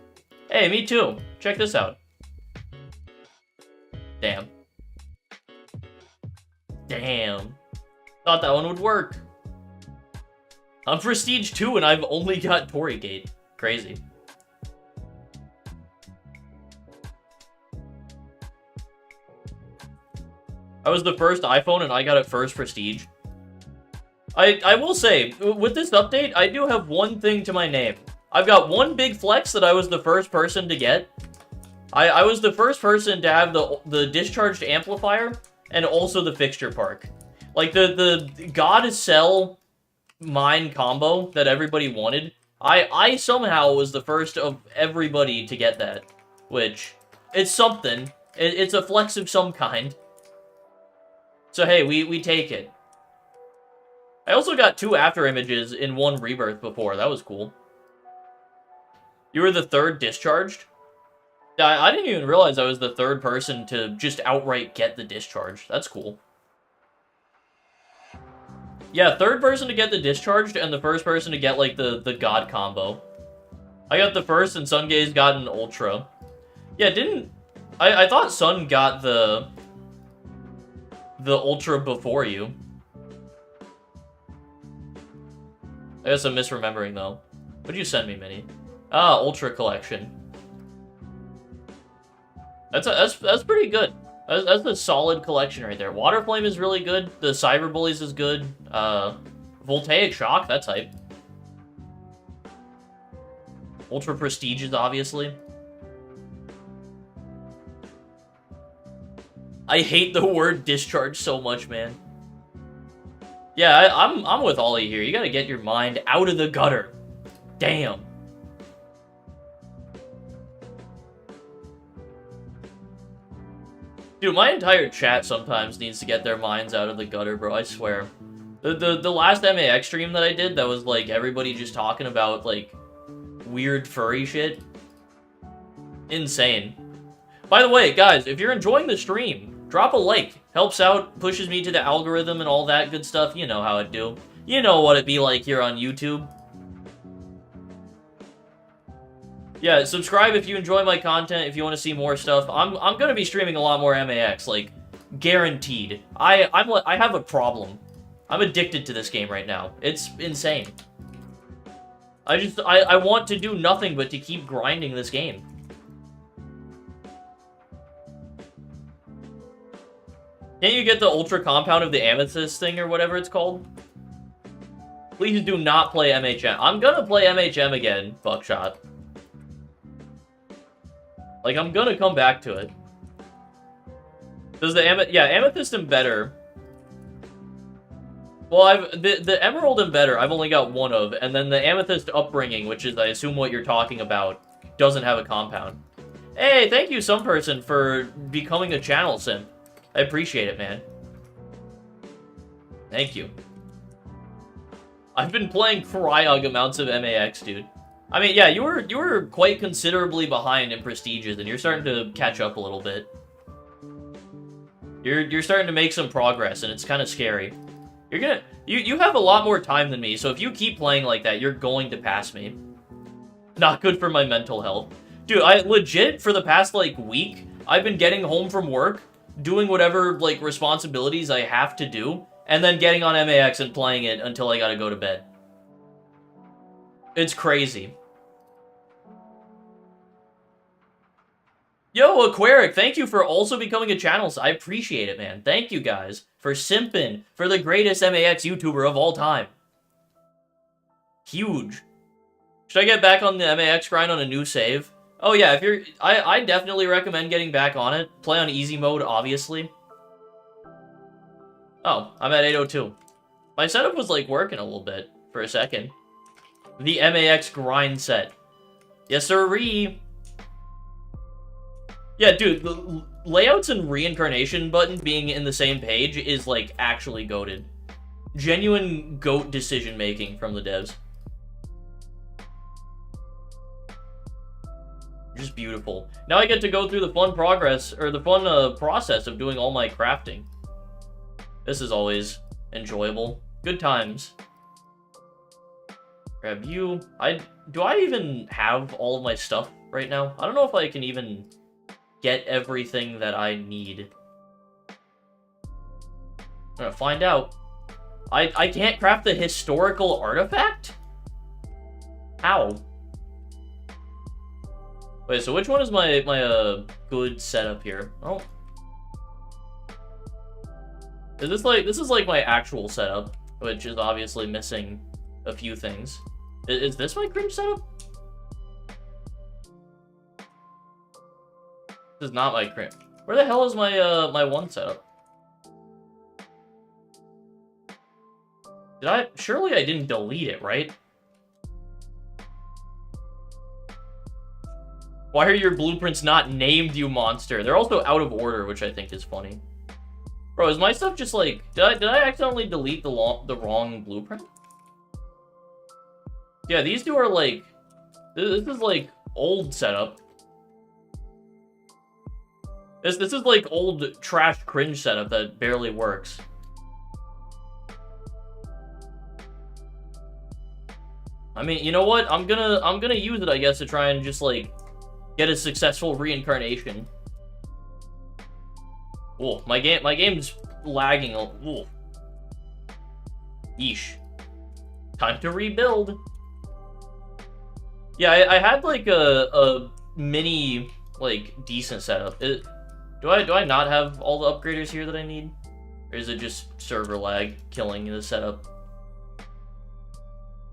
Hey, me too. Check this out. Damn. Damn. Thought that one would work. I'm Prestige 2 and I've only got Torrygate. Crazy. I was the first iPhone and I got it first Prestige. I will say, with this update, I do have one thing to my name. I've got one big flex that I was the first person to get. I was the first person to have the discharged amplifier and also the fixture park. Like, the God Cell mine combo that everybody wanted, I somehow was the first of everybody to get that. Which, it's something. It's a flex of some kind. So hey, we take it. I also got 2 Afterimages in 1 Rebirth before. That was cool. You were the 3rd discharged? I didn't even realize I was the 3rd person to just outright get the discharge. That's cool. Yeah, 3rd person to get the discharged and the 1st person to get, like, the God combo. I got the 1st and Sungaze got an Ultra. Yeah, I thought Sun got the Ultra before you. I guess I'm misremembering, though. What'd you send me, Minnie? Ah, Ultra Collection. That's pretty good. That's a solid collection right there. Water Flame is really good. The Cyber Bullies is good. Voltaic Shock, that's hype. Ultra Prestigious, obviously. I hate the word discharge so much, man. Yeah, I'm with Ollie here. You gotta get your mind out of the gutter. Damn. Dude, my entire chat sometimes needs to get their minds out of the gutter, bro, I swear. The last MAX stream that I did, that was, like, everybody just talking about, like, weird furry shit. Insane. By the way, guys, if you're enjoying the stream, drop a like. Helps out, pushes me to the algorithm and all that good stuff. You know how it do. You know what it be like here on YouTube. Yeah, subscribe if you enjoy my content, if you want to see more stuff. I'm gonna be streaming a lot more MAX, like, guaranteed. I have a problem. I'm addicted to this game right now. It's insane. I want to do nothing but to keep grinding this game. Can't you get the Ultra Compound of the Amethyst thing or whatever it's called? Please do not play MHM. I'm gonna play MHM again, Buckshot. Like, I'm gonna come back to it. Does the Amethyst and better. Well, the Emerald and better, I've only got one of, and then the Amethyst Upbringing, which is, I assume, what you're talking about, doesn't have a compound. Hey, thank you, some person, for becoming a channel simp. I appreciate it, man. Thank you. I've been playing Cryog amounts of MAX, dude. I mean, yeah, you were quite considerably behind in prestiges, and you're starting to catch up a little bit. You're starting to make some progress, and it's kind of scary. You have a lot more time than me, so if you keep playing like that, you're going to pass me. Not good for my mental health. Dude, I legit, for the past, like, week, I've been getting home from work, doing whatever, like, responsibilities I have to do, and then getting on MAX and playing it until I gotta go to bed. It's crazy. Yo, Aquaric, thank you for also becoming a channel. I appreciate it, man. Thank you, guys, for simping for the greatest MAX YouTuber of all time. Huge. Should I get back on the MAX grind on a new save? Oh, yeah, if you're... I definitely recommend getting back on it. Play on easy mode, obviously. Oh, I'm at 802. My setup was, like, working a little bit for a second. The MAX grind set. Yes, sirree. Yeah, dude, the layouts and reincarnation button being in the same page is, like, actually goated. Genuine goat decision-making from the devs. Just beautiful. Now I get to go through the fun progress, or the fun process of doing all my crafting. This is always enjoyable. Good times. Grab you. Do I even have all of my stuff right now? I don't know if I can even get everything that I need. I'm gonna find out. I can't craft the historical artifact? How? Wait, so which one is my good setup here? Oh. This is like my actual setup, which is obviously missing a few things. Is this my cringe setup? This is not my cringe. Where the hell is my my one setup? Surely I didn't delete it, right? Why are your blueprints not named, you monster? They're also out of order, which I think is funny. Bro, is my stuff just like... Did I accidentally delete the wrong blueprint? Yeah, these two are like... This is like old setup. This is like old trash cringe setup that barely works. I mean, you know what? I'm gonna use it, I guess, to try and just like get a successful reincarnation. Oh, my game's lagging. Oh. Yeesh. Time to rebuild. Yeah, I had like a mini like, decent setup. Do I not have all the upgraders here that I need? Or is it just server lag killing the setup?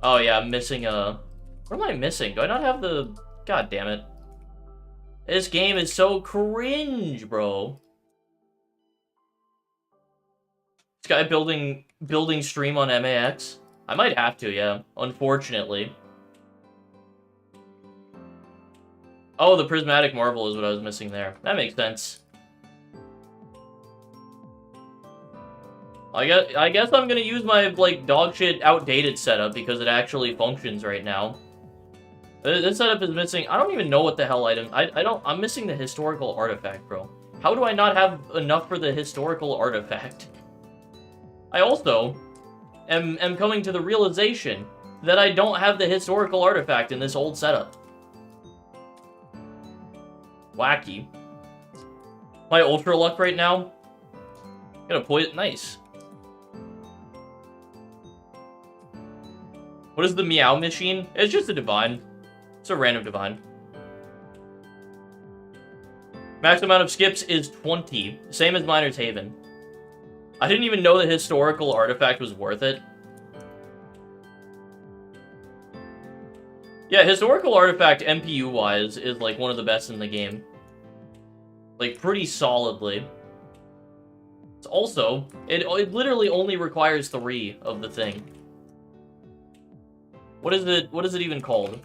Oh yeah, I'm missing a... What am I missing? Do I not have the... God damn it. This game is so cringe, bro. This guy building stream on MAX? I might have to, yeah. Unfortunately. Oh, the prismatic marble is what I was missing there. That makes sense. I guess I'm gonna use my, like, dogshit outdated setup because it actually functions right now. This setup is missing... I don't even know what the hell item... I'm missing the historical artifact, bro. How do I not have enough for the historical artifact? I also am coming to the realization that I don't have the historical artifact in this old setup. Wacky. My ultra luck right now. Got a poison. Nice. What is the meow machine? It's just a divine. It's a random divine. Max amount of skips is 20. Same as Miner's Haven. I didn't even know the historical artifact was worth it. Yeah, historical artifact, MPU-wise, is, like, one of the best in the game. Like, pretty solidly. It's also, it literally only requires 3 of the thing. What is it even called?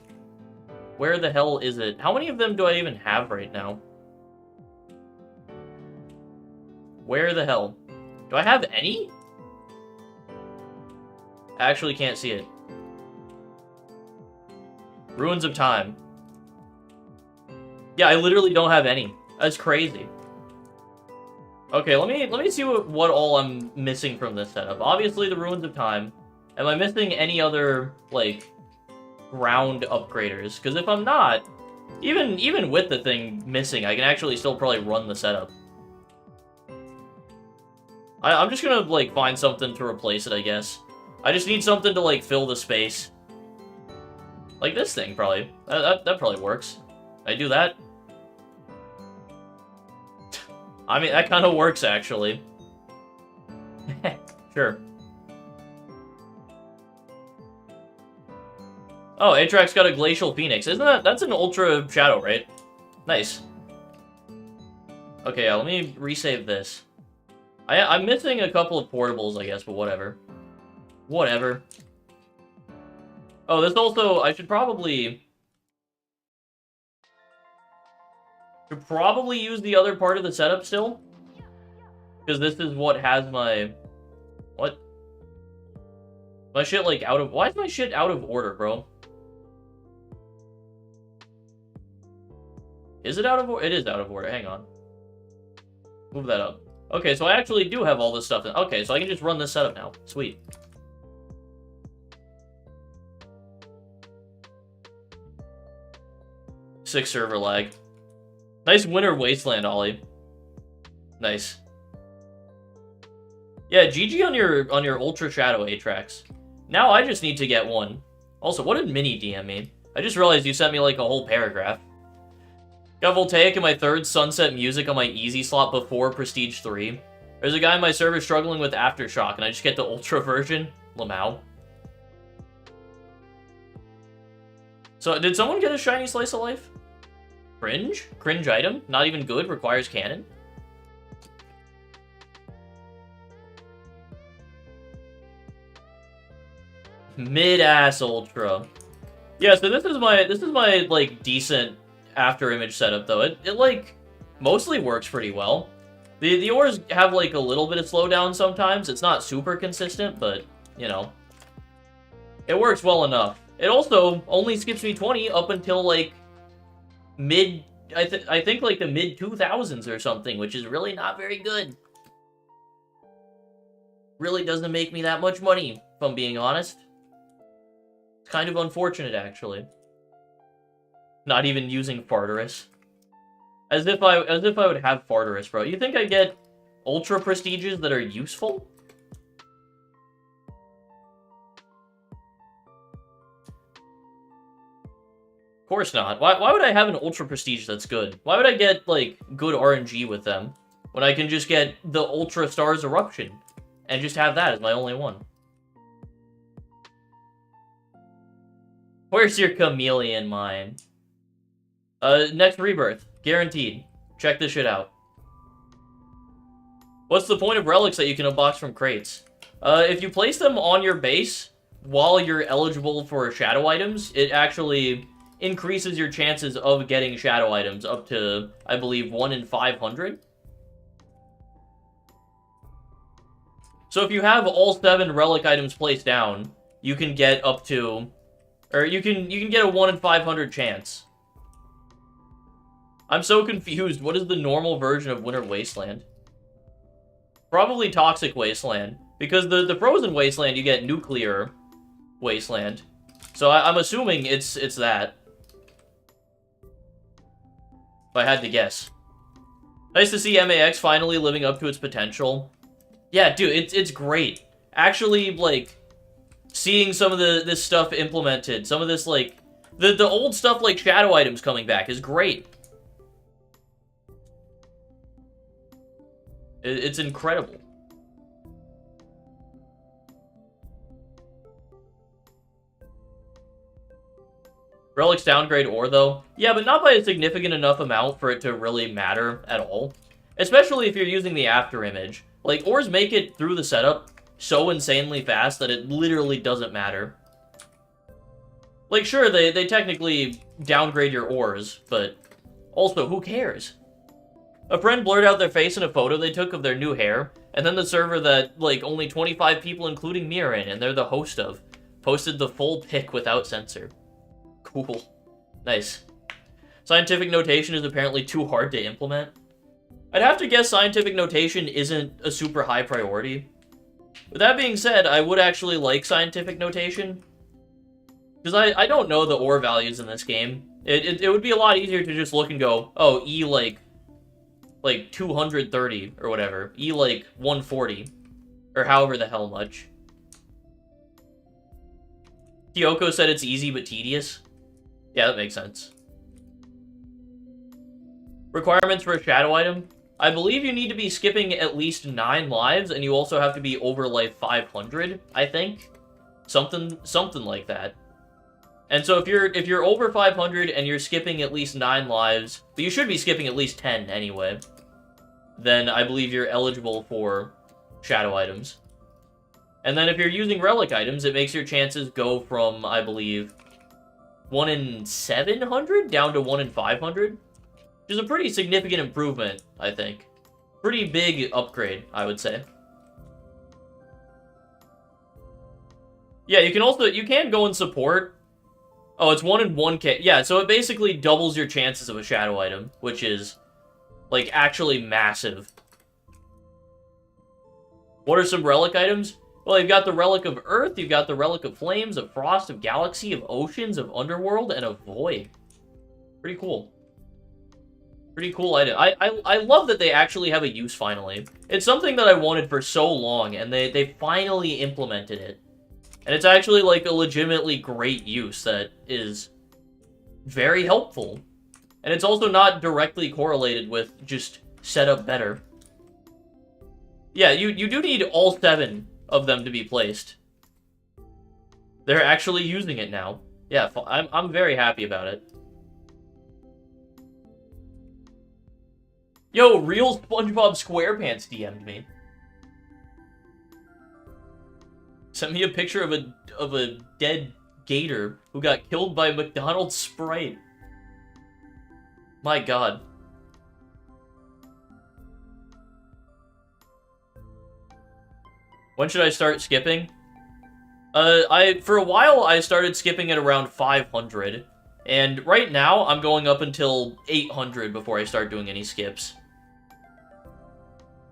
Where the hell is it? How many of them do I even have right now? Where the hell? Do I have any? I actually can't see it. Ruins of Time. Yeah, I literally don't have any. That's crazy. Okay, let me see what all I'm missing from this setup. Obviously, the Ruins of Time. Am I missing any other, like, ground upgraders? Because if I'm not, even with the thing missing, I can actually still probably run the setup. I'm just gonna, like, find something to replace it, I guess. I just need something to, like, fill the space. Like this thing, probably. That probably works. I do that. I mean, that kind of works, actually. Sure. Oh, Atrax got a Glacial Phoenix. That's an Ultra Shadow, right? Nice. Okay, yeah, let me resave this. I'm missing a couple of portables, I guess, but whatever. Whatever. Oh, this also... I should probably use the other part of the setup still. Because this is what has my... What? My shit, like, out of... Why is my shit out of order, bro? Is it out of order? It is out of order. Hang on. Move that up. Okay, so I actually do have all this stuff. Okay, so I can just run this setup now. Sweet. Six server lag. Nice Winter Wasteland, Ollie. Nice. Yeah, GG on your Ultra Shadow Atrax. Now I just need to get one. Also, what did Mini DM me? I just realized you sent me like a whole paragraph. Got Voltaic in my 3rd Sunset Music on my easy slot before Prestige 3. There's a guy in my server struggling with Aftershock, and I just get the Ultra version. Lamau. So, did someone get a shiny Slice of Life? Cringe? Cringe item? Not even good? Requires cannon? Mid-ass Ultra. Yeah, so this is my like decent after image setup though. It like mostly works pretty well. The ores have like a little bit of slowdown sometimes. It's not super consistent, but you know, it works well enough. It also only skips me 20 up until like mid. I think like the mid 2000s or something, which is really not very good. Really doesn't make me that much money, if I'm being honest. It's kind of unfortunate, actually. Not even using Farderus. As if I would have Farderus, bro. You think I get ultra prestiges that are useful? Of course not. Why would I have an Ultra Prestige that's good? Why would I get, like, good RNG with them when I can just get the Ultra Stars Eruption and just have that as my only one? Where's your chameleon mine? Next rebirth. Guaranteed. Check this shit out. What's the point of relics that you can unbox from crates? If you place them on your base while you're eligible for shadow items, it actually increases your chances of getting shadow items up to, I believe, 1 in 500. So if you have all 7 relic items placed down, you can get up to, or you can get a 1 in 500 chance. I'm so confused. What is the normal version of Winter Wasteland? Probably Toxic Wasteland, because the Frozen Wasteland, you get Nuclear Wasteland. So I'm assuming it's that. If I had to guess. Nice to see MAX finally living up to its potential. Yeah, dude, it's great. Actually, like, seeing some of this stuff implemented, some of this, like, the old stuff like shadow items coming back is great. It's incredible. Relic's downgrade ore, though. Yeah, but not by a significant enough amount for it to really matter at all. Especially if you're using the after image. Like, ores make it through the setup so insanely fast that it literally doesn't matter. Like, sure, they technically downgrade your ores, but also, who cares? A friend blurred out their face in a photo they took of their new hair, and then the server that, like, only 25 people, including me, are in, and they're the host of, posted the full pic without censor. Cool. Nice. Scientific notation is apparently too hard to implement. I'd have to guess scientific notation isn't a super high priority. With that being said, I would actually like scientific notation. Because I don't know the ore values in this game. It would be a lot easier to just look and go, oh, E like 230 or whatever. E like 140. Or however the hell much. Kyoko said it's easy but tedious. Yeah, that makes sense. Requirements for a shadow item. I believe you need to be skipping at least 9 lives, and you also have to be over life 500, I think. Something like that. And so if you're over 500 and you're skipping at least 9 lives, but you should be skipping at least 10 anyway, then I believe you're eligible for shadow items. And then if you're using relic items, it makes your chances go from, I believe, 1 in 700 down to 1 in 500. Which is a pretty significant improvement, I think. Pretty big upgrade, I would say. Yeah, you can go and support. Oh, it's 1 in 1k. Yeah, so it basically doubles your chances of a shadow item, which is, like, actually massive. What are some relic items? Well, you've got the Relic of Earth, you've got the Relic of Flames, of Frost, of Galaxy, of Oceans, of Underworld, and of Void. Pretty cool. Pretty cool item. I love that they actually have a use finally. It's something that I wanted for so long, and they finally implemented it. And it's actually, like, a legitimately great use that is very helpful. And it's also not directly correlated with just set up better. Yeah, you do need all 7 of them to be placed. They're actually using it now. Yeah, I'm very happy about it. Yo, real SpongeBob SquarePants DM'd me. Sent me a picture of a dead gator who got killed by McDonald's Sprite. My god. When should I start skipping? For a while, I started skipping at around 500. And right now, I'm going up until 800 before I start doing any skips.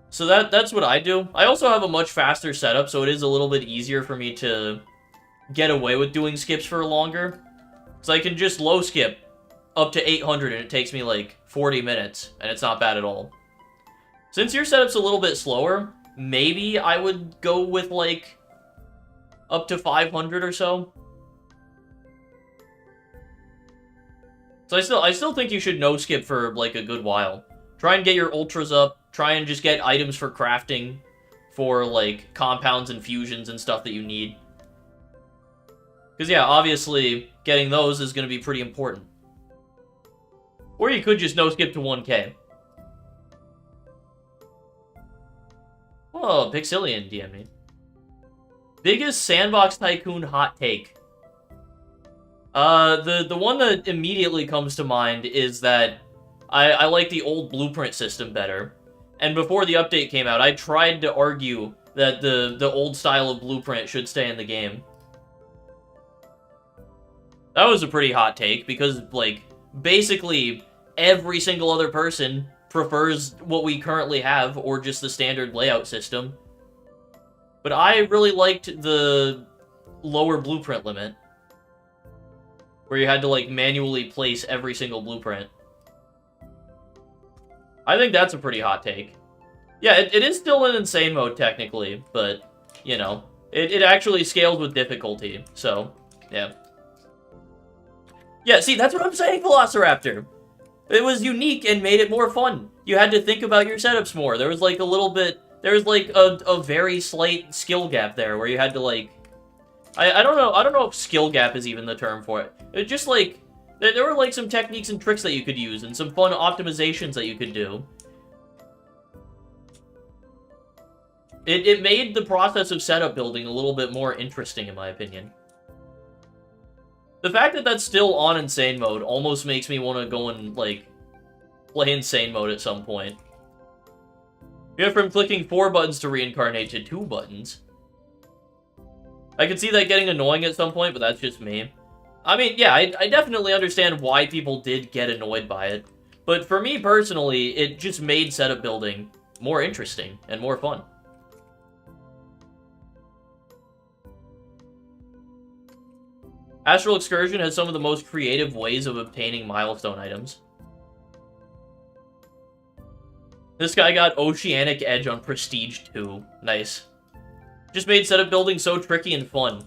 So that's what I do. I also have a much faster setup, so it is a little bit easier for me to get away with doing skips for longer. So I can just low skip up to 800 and it takes me like 40 minutes, and it's not bad at all. Since your setup's a little bit slower, maybe I would go with like up to 500 or so. So I still think you should no skip for like a good while. Try and get your ultras up. Try and just get items for crafting, for like compounds and fusions and stuff that you need. Because yeah, obviously getting those is going to be pretty important. Or you could just no skip to 1K. Oh, Pixilian DM me. Biggest sandbox tycoon hot take. The one that immediately comes to mind is that I like the old blueprint system better. And before the update came out, I tried to argue that the old style of blueprint should stay in the game. That was a pretty hot take, because, like, basically every single other person prefers what we currently have, or just the standard layout system. But I really liked the lower blueprint limit, where you had to, like, manually place every single blueprint. I think that's a pretty hot take. Yeah, it is still in insane mode, technically, but, you know, it actually scales with difficulty, so, yeah. Yeah, see, that's what I'm saying, Velociraptor! It was unique and made it more fun. You had to think about your setups more. There was, like, a little bit... There was, like, a very slight skill gap there, where you had to, like... I don't know if skill gap is even the term for it. It just, like... There were, like, some techniques and tricks that you could use, and some fun optimizations that you could do. It made the process of setup building a little bit more interesting, in my opinion. The fact that that's still on insane mode almost makes me want to go and, like, play insane mode at some point. You went from clicking 4 buttons to reincarnate to 2 buttons. I could see that getting annoying at some point, but that's just me. I mean, yeah, I definitely understand why people did get annoyed by it. But for me personally, it just made setup building more interesting and more fun. Astral Excursion has some of the most creative ways of obtaining milestone items. This guy got Oceanic Edge on Prestige 2. Nice. Just made setup building so tricky and fun.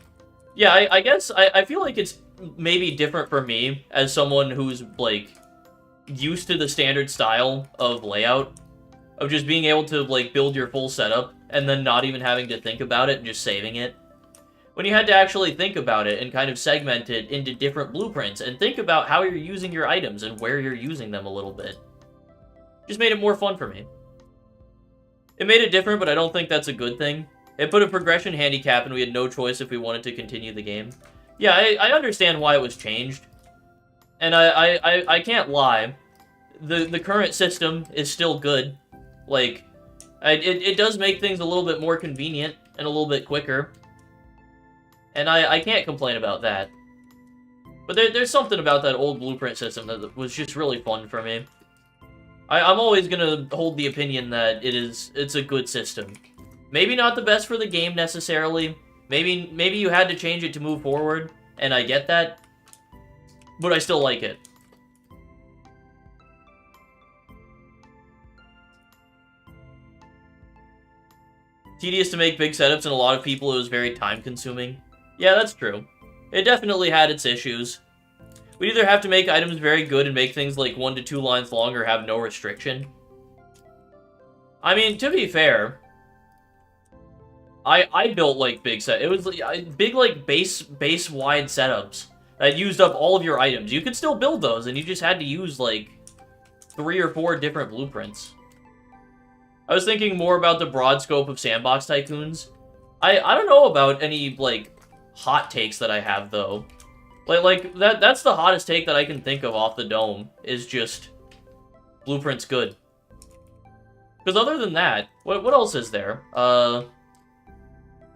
Yeah, I guess, I feel like it's maybe different for me as someone who's, like, used to the standard style of layout. Of just being able to, like, build your full setup and then not even having to think about it and just saving it. When you had to actually think about it and kind of segment it into different blueprints and think about how you're using your items and where you're using them a little bit. Just made it more fun for me. It made it different, but I don't think that's a good thing. It put a progression handicap and we had no choice if we wanted to continue the game. Yeah, I understand why it was changed. And I can't lie. The current system is still good. Like, it does make things a little bit more convenient and a little bit quicker. And I can't complain about that. But there's something about that old blueprint system that was just really fun for me. I'm always gonna hold the opinion that it's a good system. Maybe not the best for the game necessarily. Maybe you had to change it to move forward, and I get that. But I still like it. Tedious to make big setups, and a lot of people it was very time-consuming. Yeah, that's true. It definitely had its issues. We'd either have to make items very good and make things like 1 to 2 lines long or have no restriction. I mean, to be fair, I built, like, big set. It was big, like, base-wide setups that used up all of your items. You could still build those, and you just had to use, like, 3 or 4 different blueprints. I was thinking more about the broad scope of sandbox tycoons. I don't know about any, like, hot takes that I have, though. Like that's the hottest take that I can think of off the dome, is just blueprint's good. Because other than that, what else is there?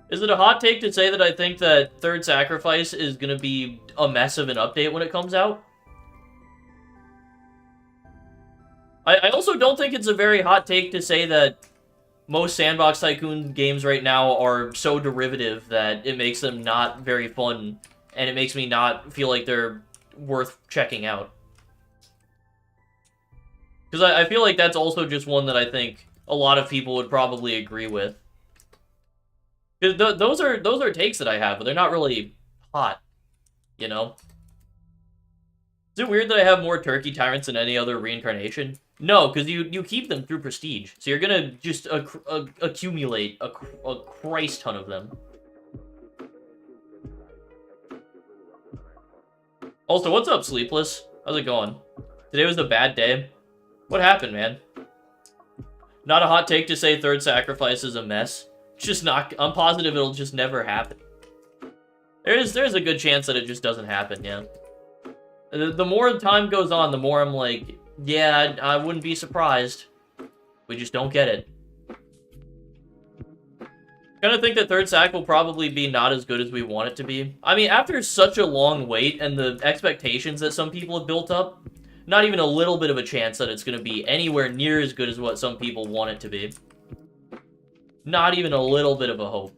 Is it a hot take to say that I think that Third Sacrifice is going to be a mess of an update when it comes out? I also don't think it's a very hot take to say that most Sandbox Tycoon games right now are so derivative that it makes them not very fun, and it makes me not feel like they're worth checking out. Because I feel like that's also just one that I think a lot of people would probably agree with. Because those are takes that I have, but they're not really hot, you know? Is it weird that I have more turkey tyrants than any other reincarnation? No, because you keep them through prestige. So you're gonna just accumulate a Christ ton of them. Also, what's up, Sleepless? How's it going? Today was a bad day. What happened, man? Not a hot take to say third sacrifice is a mess. It's just not... I'm positive it'll just never happen. There's a good chance that it just doesn't happen, yeah. The more time goes on, the more I'm like, yeah, I wouldn't be surprised. We just don't get it. Kind of think that third sack will probably be not as good as we want it to be. I mean, after such a long wait and the expectations that some people have built up, not even a little bit of a chance that it's going to be anywhere near as good as what some people want it to be. Not even a little bit of a hope.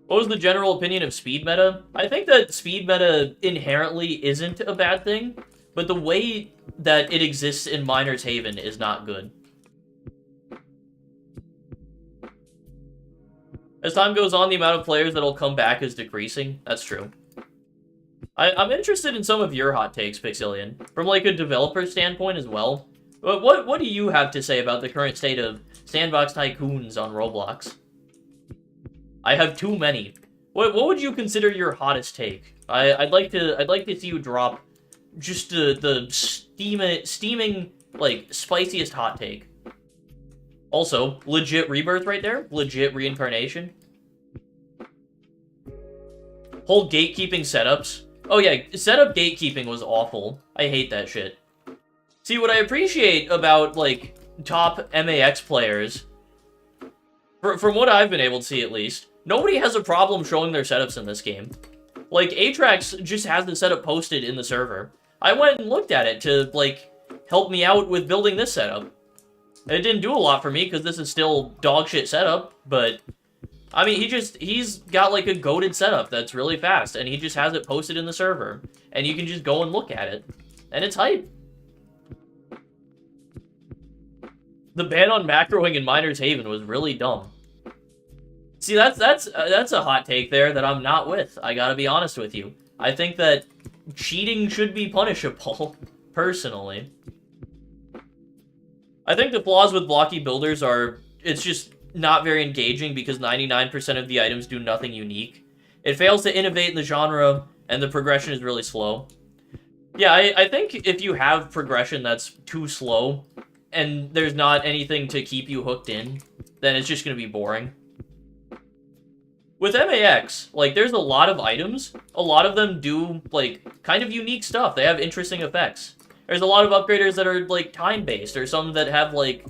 What was the general opinion of speed meta? I think that speed meta inherently isn't a bad thing, but the way that it exists in Miner's Haven is not good. As time goes on, the amount of players that'll come back is decreasing. That's true. I'm interested in some of your hot takes, Pixilian, from like a developer standpoint as well. But what do you have to say about the current state of sandbox tycoons on Roblox? I have too many. What would you consider your hottest take? I'd like to see you drop just the steaming like spiciest hot take. Also, legit rebirth right there. Legit reincarnation. Whole gatekeeping setups. Oh yeah, setup gatekeeping was awful. I hate that shit. See, what I appreciate about, like, top MAX players, from what I've been able to see at least, nobody has a problem showing their setups in this game. Like, Atrax just has the setup posted in the server. I went and looked at it to, like, help me out with building this setup. It didn't do a lot for me, because this is still dog shit setup, but... I mean, he's got, like, a goated setup that's really fast, and he just has it posted in the server. And you can just go and look at it. And it's hype. The ban on macroing in Miner's Haven was really dumb. See, that's a hot take there that I'm not with. I gotta be honest with you. I think that cheating should be punishable, personally. I think the flaws with blocky builders are... It's just... not very engaging because 99% of the items do nothing unique. It fails to innovate in the genre, and the progression is really slow. Yeah, I think if you have progression that's too slow, and there's not anything to keep you hooked in, then it's just going to be boring. With MAX, like, there's a lot of items. A lot of them do, like, kind of unique stuff. They have interesting effects. There's a lot of upgraders that are, like, time-based, or some that have, like,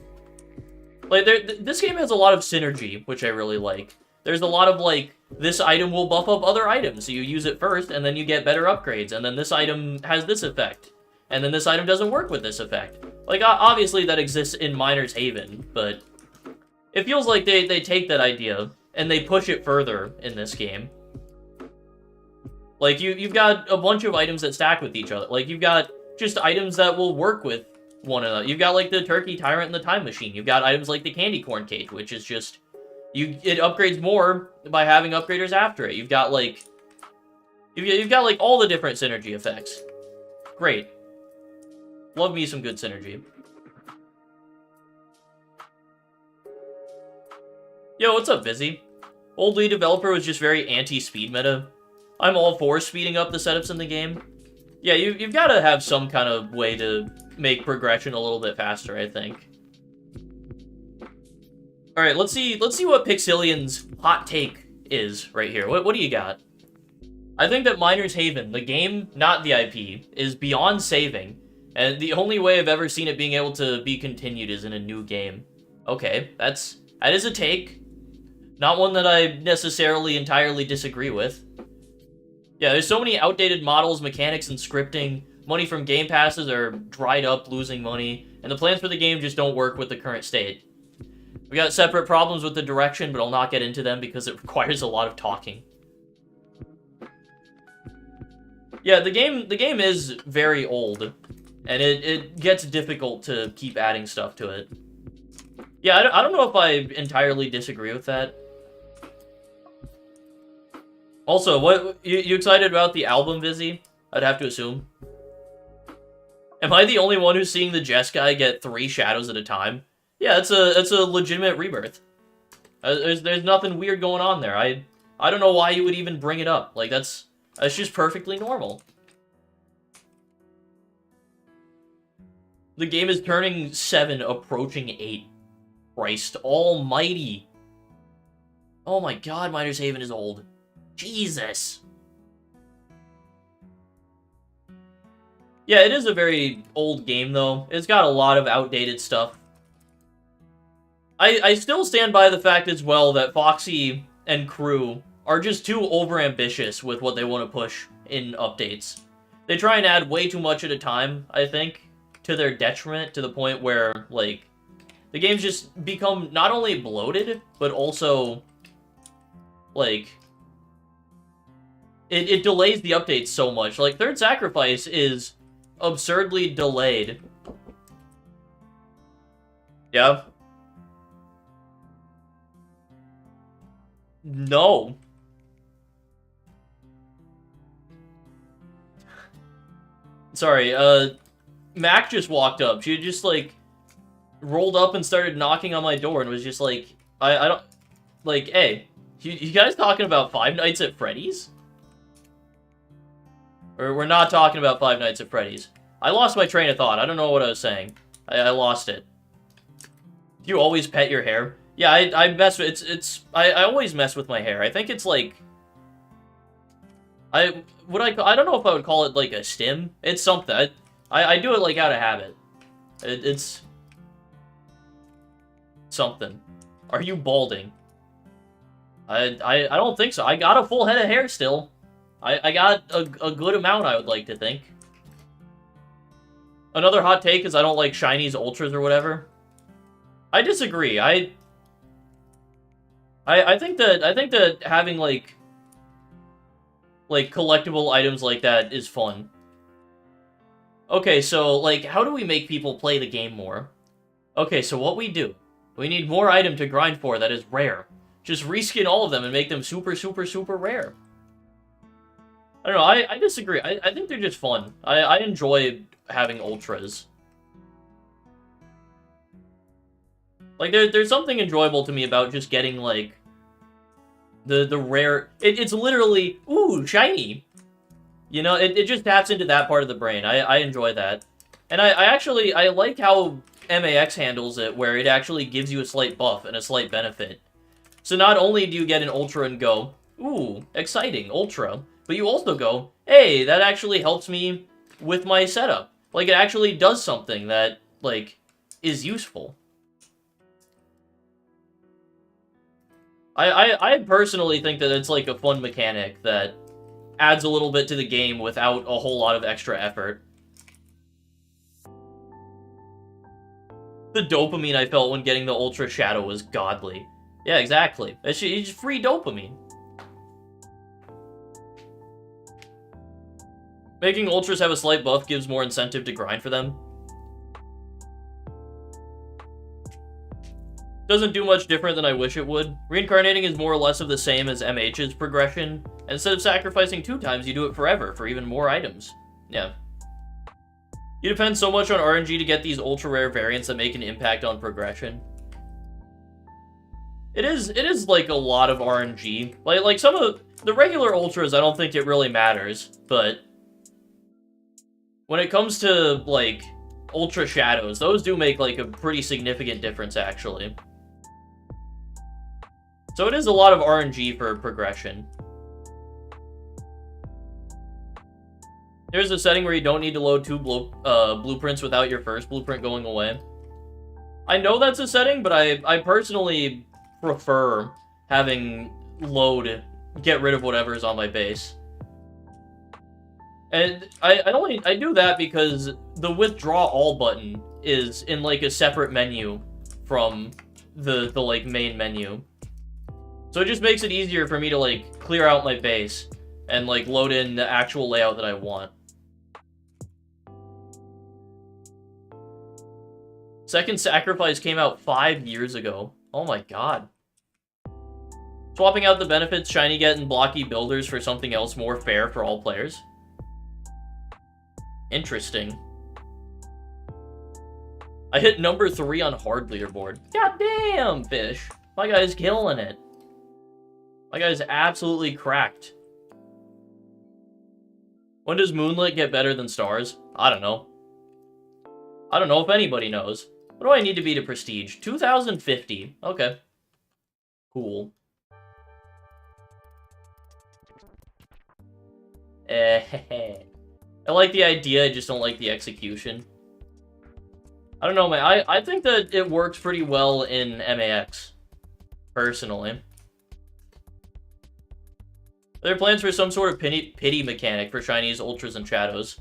this game has a lot of synergy, which I really like. There's a lot of, like, this item will buff up other items, so you use it first, and then you get better upgrades, and then this item has this effect, and then this item doesn't work with this effect. Like, obviously that exists in Miner's Haven, but it feels like they take that idea, and they push it further in this game. Like, you've got a bunch of items that stack with each other. Like, you've got just items that will work with one another. You've got, like, the Turkey Tyrant and the Time Machine. You've got items like the Candy Corn Cage, which is just... It upgrades more by having upgraders after it. You've got, like... You've got, like, all the different synergy effects. Great. Love me some good synergy. Yo, what's up, Busy? Old lead developer was just very anti-speed meta. I'm all for speeding up the setups in the game. Yeah, you've got to have some kind of way to make progression a little bit faster, I think. Alright, let's see what Pixilian's hot take is right here. What do you got? I think that Miner's Haven, the game, not the IP, is beyond saving, and the only way I've ever seen it being able to be continued is in a new game. Okay, that is a take. Not one that I necessarily entirely disagree with. Yeah, there's so many outdated models, mechanics, and scripting. Money from game passes are dried up, losing money, and the plans for the game just don't work with the current state. We got separate problems with the direction, but I'll not get into them because it requires a lot of talking. Yeah, the game is very old, and it gets difficult to keep adding stuff to it. Yeah, I don't know if I entirely disagree with that. Also, what you excited about the album, Vizzy? I'd have to assume. Am I the only one who's seeing the Jess guy get 3 shadows at a time? Yeah, it's a legitimate rebirth. There's nothing weird going on there. I don't know why you would even bring it up. Like that's just perfectly normal. The game is turning 7, approaching 8. Christ almighty. Oh my god, Miner's Haven is old. Jesus. Yeah, it is a very old game, though. It's got a lot of outdated stuff. I still stand by the fact as well that Foxy and crew are just too overambitious with what they want to push in updates. They try and add way too much at a time, I think, to their detriment, to the point where, like, the game's just become not only bloated, but also, like, it delays the updates so much. Like, Third Sacrifice is absurdly delayed. Yeah. No. Sorry, Mac just walked up. She just, like, rolled up and started knocking on my door and was just like, I don't, like, hey, you guys talking about Five Nights at Freddy's? Or we're not talking about Five Nights at Freddy's. I lost my train of thought. I don't know what I was saying. I lost it. Do you always pet your hair? Yeah, I mess with, I always mess with my hair. I think it's like, I don't know if I would call it like a stim. It's something. I do it like out of habit. It's something. Are you balding? I don't think so. I got a full head of hair still. I got a good amount, I would like to think. Another hot take is I don't like shinies, ultras, or whatever. I disagree. I think that having like collectible items like that is fun. Okay, so like how do we make people play the game more? Okay, so what we do, we need more item to grind for that is rare. Just reskin all of them and make them super, super, super rare. I don't know, I disagree. I think they're just fun. I enjoy having ultras. Like, there's something enjoyable to me about just getting, like, the rare... It's literally, ooh, shiny! You know, it just taps into that part of the brain. I enjoy that. And I like how MAX handles it, where it actually gives you a slight buff and a slight benefit. So not only do you get an ultra and go, ooh, exciting, ultra, but you also go, hey, that actually helps me with my setup. Like, it actually does something that, like, is useful. I personally think that it's, like, a fun mechanic that adds a little bit to the game without a whole lot of extra effort. The dopamine I felt when getting the Ultra Shadow was godly. Yeah, exactly. It's free dopamine. Making Ultras have a slight buff gives more incentive to grind for them. Doesn't do much different than I wish it would. Reincarnating is more or less of the same as MH's progression. And instead of sacrificing 2 times, you do it forever for even more items. Yeah. You depend so much on RNG to get these ultra rare variants that make an impact on progression. It is like a lot of RNG. Like some of the regular ultras, I don't think it really matters, but when it comes to like ultra shadows, those do make like a pretty significant difference actually. So it is a lot of RNG for progression. There's a setting where you don't need to load 2 blueprints without your first blueprint going away. I know that's a setting, but I personally prefer having load get rid of whatever is on my base. And I do that because the withdraw all button is in like a separate menu from the like main menu. So it just makes it easier for me to like clear out my base and like load in the actual layout that I want. Second Sacrifice came out 5 years ago. Oh my god. Swapping out the benefits shiny get and blocky builders for something else more fair for all players. Interesting. I hit number 3 on hard leaderboard. God damn, fish. My guy's killing it. My guy's absolutely cracked. When does Moonlit get better than Stars? I don't know. I don't know if anybody knows. What do I need to be to Prestige? 2050. Okay. Cool. I like the idea, I just don't like the execution. I don't know, man. I think that it works pretty well in MAX. Personally. There are plans for some sort of pity mechanic for shinies, ultras, and shadows.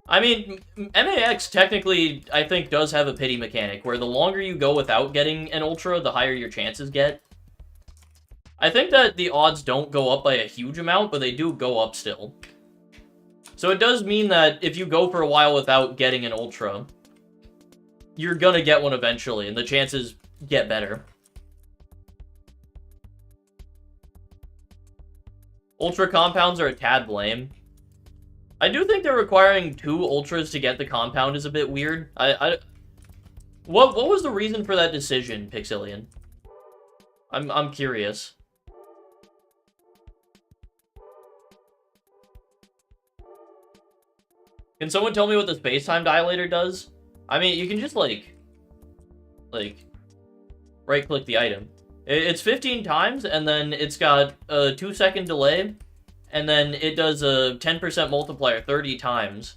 I mean, MAX technically, I think, does have a pity mechanic, where the longer you go without getting an ultra, the higher your chances get. I think that the odds don't go up by a huge amount, but they do go up still. So it does mean that if you go for a while without getting an ultra, you're gonna get one eventually, and the chances get better. Ultra compounds are a tad lame. I do think they're requiring 2 ultras to get the compound is a bit weird. What was the reason for that decision, Pixilian? I'm curious. Can someone tell me what the space-time dilator does? I mean, you can just, like, right-click the item. It's 15 times, and then it's got a 2-second delay, and then it does a 10% multiplier 30 times.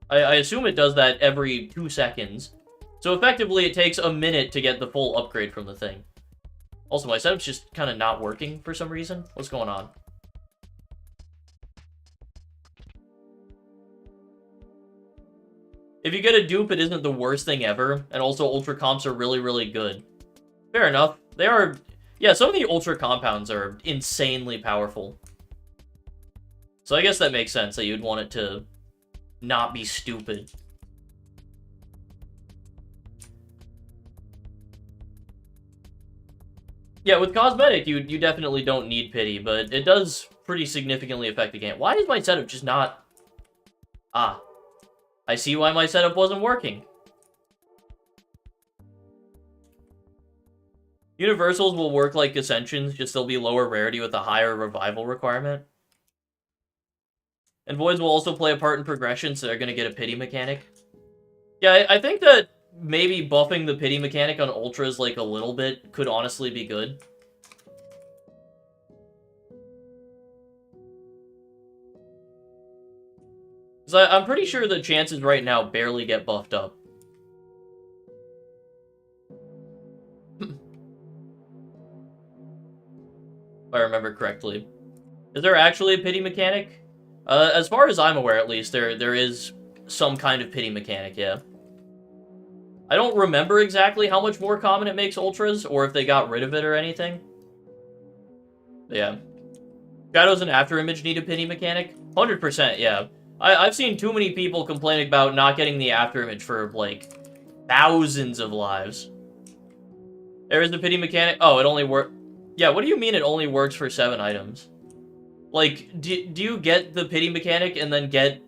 I assume it does that every 2 seconds. So effectively, it takes a minute to get the full upgrade from the thing. Also, my setup's just kind of not working for some reason. What's going on? If you get a dupe, it isn't the worst thing ever, and also ultra comps are really, really good. Fair enough. They are... Yeah, some of the ultra compounds are insanely powerful. So I guess that makes sense, that you'd want it to not be stupid. Yeah, with cosmetic, you definitely don't need pity, but it does pretty significantly affect the game. Why is my setup just not... Ah. I see why my setup wasn't working. Universals will work like Ascensions, just they'll be lower rarity with a higher revival requirement. And Voids will also play a part in progression, so they're going to get a pity mechanic. Yeah, I think that maybe buffing the pity mechanic on Ultras like a little bit could honestly be good. Because I'm pretty sure the chances right now barely get buffed up. If I remember correctly. Is there actually a pity mechanic? As far as I'm aware, at least, there is some kind of pity mechanic, yeah. I don't remember exactly how much more common it makes Ultras, or if they got rid of it or anything. But yeah. Shadows and Afterimage need a pity mechanic? 100%, yeah. I've seen too many people complain about not getting the Afterimage for, like, thousands of lives. There is the pity mechanic. Oh, it only works... Yeah, what do you mean it only works for 7 items? Like, do you get the pity mechanic and then get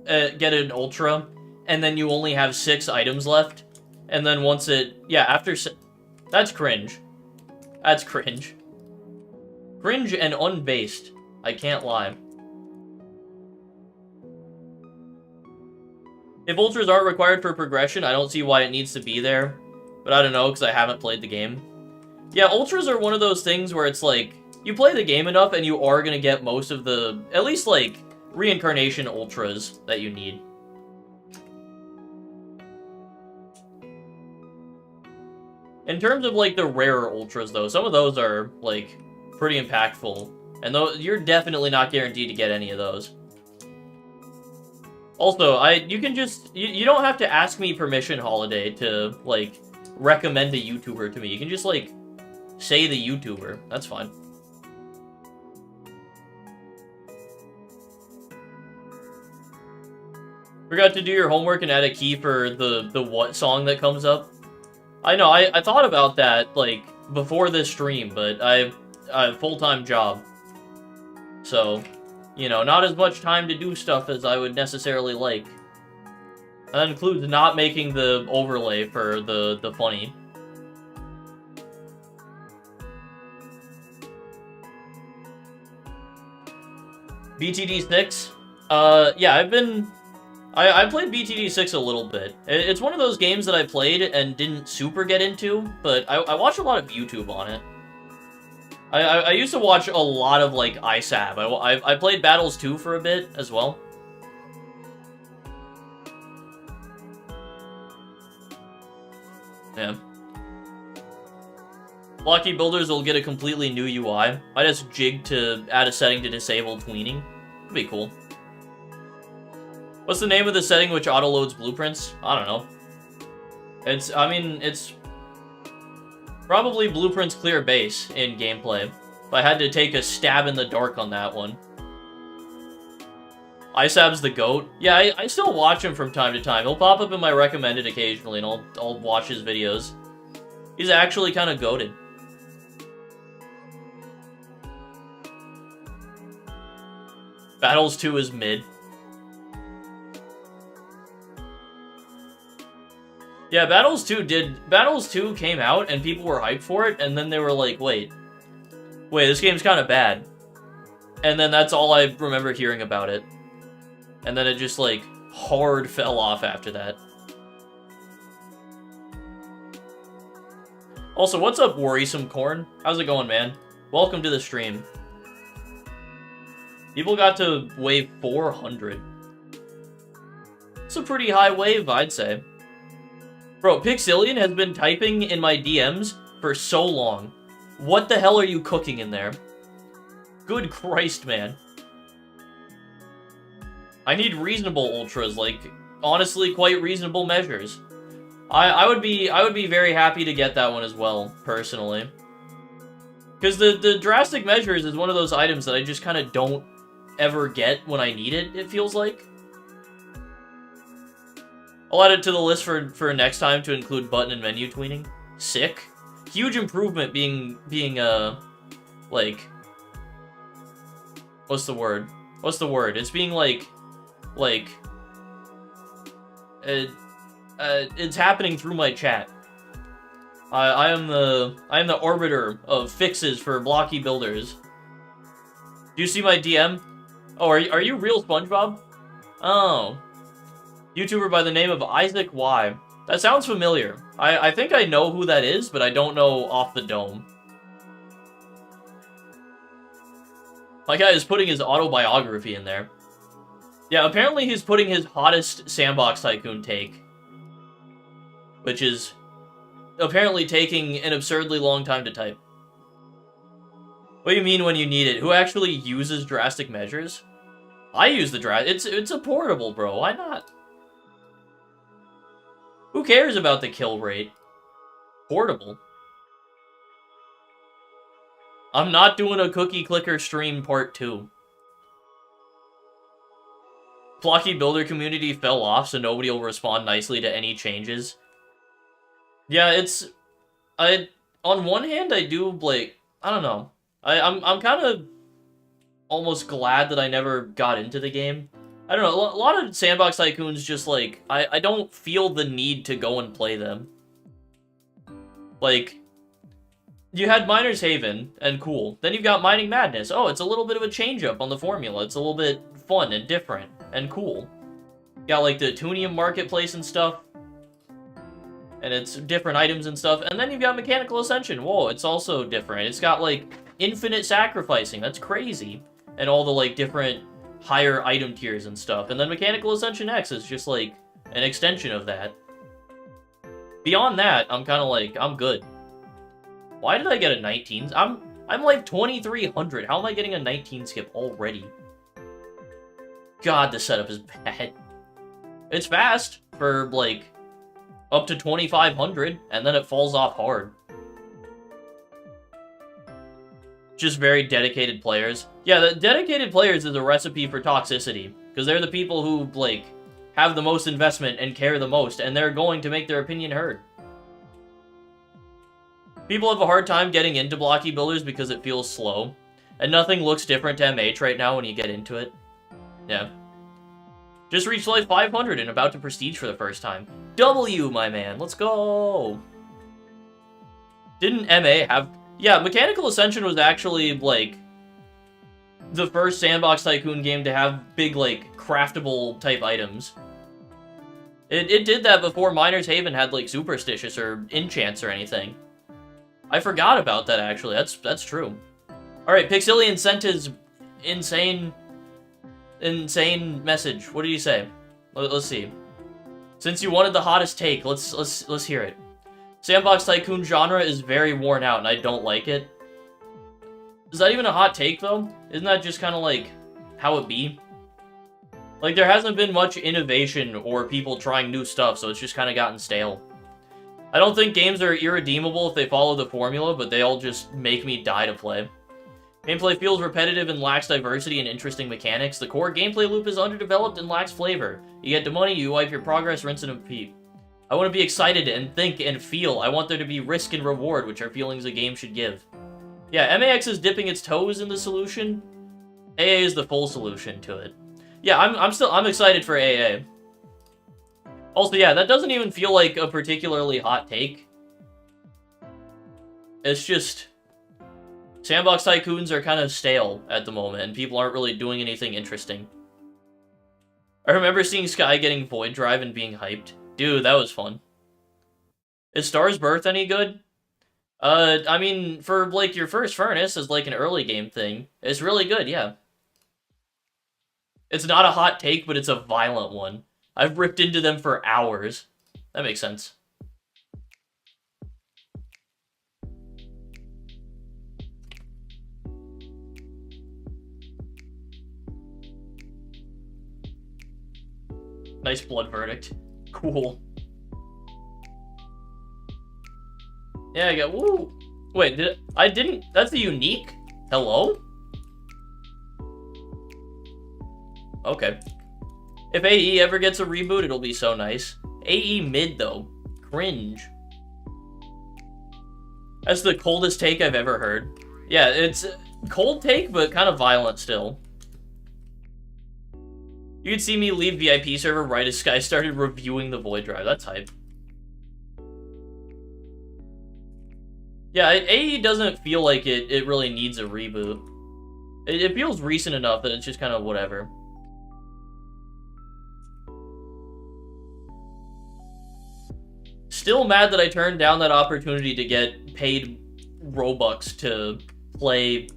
an Ultra, and then you only have 6 items left? And then once it... Yeah, after... That's cringe. That's cringe. Cringe and unbased. I can't lie. If Ultras aren't required for progression, I don't see why it needs to be there. But I don't know, because I haven't played the game. Yeah, Ultras are one of those things where it's like, you play the game enough and you are going to get most of the, at least like, Reincarnation Ultras that you need. In terms of like the rarer Ultras though, some of those are like pretty impactful. And though you're definitely not guaranteed to get any of those. Also, you can just, you don't have to ask me permission, Holiday, to, like, recommend a YouTuber to me. You can just, like, say the YouTuber. That's fine. Forgot to do your homework and add a key for the what song that comes up. I know, I thought about that, like, before this stream, but I have a full-time job. So, you know, not as much time to do stuff as I would necessarily like. That includes not making the overlay for the funny. BTD 6? Yeah, I played BTD 6 a little bit. It's one of those games that I played and didn't super get into, but I watched a lot of YouTube on it. I used to watch a lot of, like, ISAB. I played Battles 2 for a bit, as well. Yeah. Blocky builders will get a completely new UI. I just jig to add a setting to disable tweening. That'd be cool. What's the name of the setting which auto-loads blueprints? I don't know. It's probably blueprints clear base in gameplay. If I had to take a stab in the dark on that one. ISAB's the GOAT. Yeah, I still watch him from time to time. He'll pop up in my recommended occasionally, and I'll watch his videos. He's actually kind of goated. Battles 2 is mid. Yeah, Battles 2 came out, and people were hyped for it, and then they were like, wait, this game's kind of bad. And then that's all I remember hearing about it. And then it just, like, hard fell off after that. Also, what's up, Worrisome Corn? How's it going, man? Welcome to the stream. People got to wave 400. It's a pretty high wave, I'd say. Bro, Pixillion has been typing in my DMs for so long. What the hell are you cooking in there? Good Christ, man. I need reasonable ultras, like, honestly, quite reasonable measures. I would be very happy to get that one as well, personally. Because the drastic measures is one of those items that I just kind of don't ever get when I need it feels like. I'll add it to the list for next time to include button and menu tweening. Sick. Huge improvement being like, what's the word? It's being it's happening through my chat. I am the arbiter of fixes for blocky builders. Do you see my DM? Oh, are you real SpongeBob? Oh. YouTuber by the name of Isaac Y. That sounds familiar. I think I know who that is, but I don't know off the dome. My guy is putting his autobiography in there. Yeah, apparently he's putting his hottest sandbox tycoon take. Which is apparently taking an absurdly long time to type. What do you mean when you need it? Who actually uses drastic measures? I use the it's a portable, bro. Why not? Who cares about the kill rate? Portable. I'm not doing a cookie clicker stream part 2. Blocky builder community fell off, so nobody will respond nicely to any changes. Yeah, on one hand, I do, like, I don't know. I'm kind of almost glad that I never got into the game. I don't know, a lot of sandbox tycoons just, like, I don't feel the need to go and play them. Like, you had Miner's Haven, and cool. Then you've got Mining Madness. Oh, it's a little bit of a change-up on the formula. It's a little bit fun and different and cool. You got, like, the Tunium Marketplace and stuff. And it's different items and stuff. And then you've got Mechanical Ascension. Whoa, it's also different. It's got, like, infinite sacrificing. That's crazy. And all the, like, different higher item tiers and stuff. And then Mechanical Ascension X is just, like, an extension of that. Beyond that, I'm kind of like, I'm good. Why did I get a 19? I'm like 2300. How am I getting a 19 skip already? God, the setup is bad. It's fast for, like, up to 2500, and then it falls off hard. Just very dedicated players. Yeah, the dedicated players is a recipe for toxicity, because they're the people who, like, have the most investment and care the most, and they're going to make their opinion heard. People have a hard time getting into blocky builders because it feels slow. And nothing looks different to MH right now when you get into it. Yeah. Just reached life 500 and about to prestige for the first time. W, my man. Let's go. Didn't MA have... Yeah, Mechanical Ascension was actually, like, the first sandbox tycoon game to have big, like, craftable type items. It did that before Miner's Haven had, like, Superstitious or Enchants or anything. I forgot about that, actually. That's true. Alright, Pixilian sent his insane message. What did you say? Let's see. Since you wanted the hottest take, let's hear it. Sandbox tycoon genre is very worn out, and I don't like it. Is that even a hot take, though? Isn't that just kind of like how it be? Like, there hasn't been much innovation or people trying new stuff, so it's just kind of gotten stale. I don't think games are irredeemable if they follow the formula, but they all just make me die to play. Gameplay feels repetitive and lacks diversity and interesting mechanics. The core gameplay loop is underdeveloped and lacks flavor. You get the money, you wipe your progress, rinse and repeat. I want to be excited and think and feel. I want there to be risk and reward, which are feelings a game should give. Yeah, MAX is dipping its toes in the solution. AA is the full solution to it. Yeah, I'm excited for AA. Also, yeah, that doesn't even feel like a particularly hot take. It's just... Sandbox tycoons are kind of stale at the moment, and people aren't really doing anything interesting. I remember seeing Sky getting Void Drive and being hyped. Dude, that was fun. Is Star's Birth any good? I mean, for, like, your first furnace as, like, an early game thing, it's really good, yeah. It's not a hot take, but it's a violent one. I've ripped into them for hours. That makes sense. Nice blood verdict. Cool. Yeah, I got... Woo! Wait, I didn't... That's a unique? Hello? Okay. If AE ever gets a reboot, it'll be so nice. AE mid, though. Cringe. That's the coldest take I've ever heard. Yeah, it's a cold take, but kind of violent still. You could see me leave VIP server right as Sky started reviewing the Void Drive. That's hype. Yeah, AE doesn't feel like it really needs a reboot. It feels recent enough that it's just kind of whatever. Still mad that I turned down that opportunity to get paid Robux to play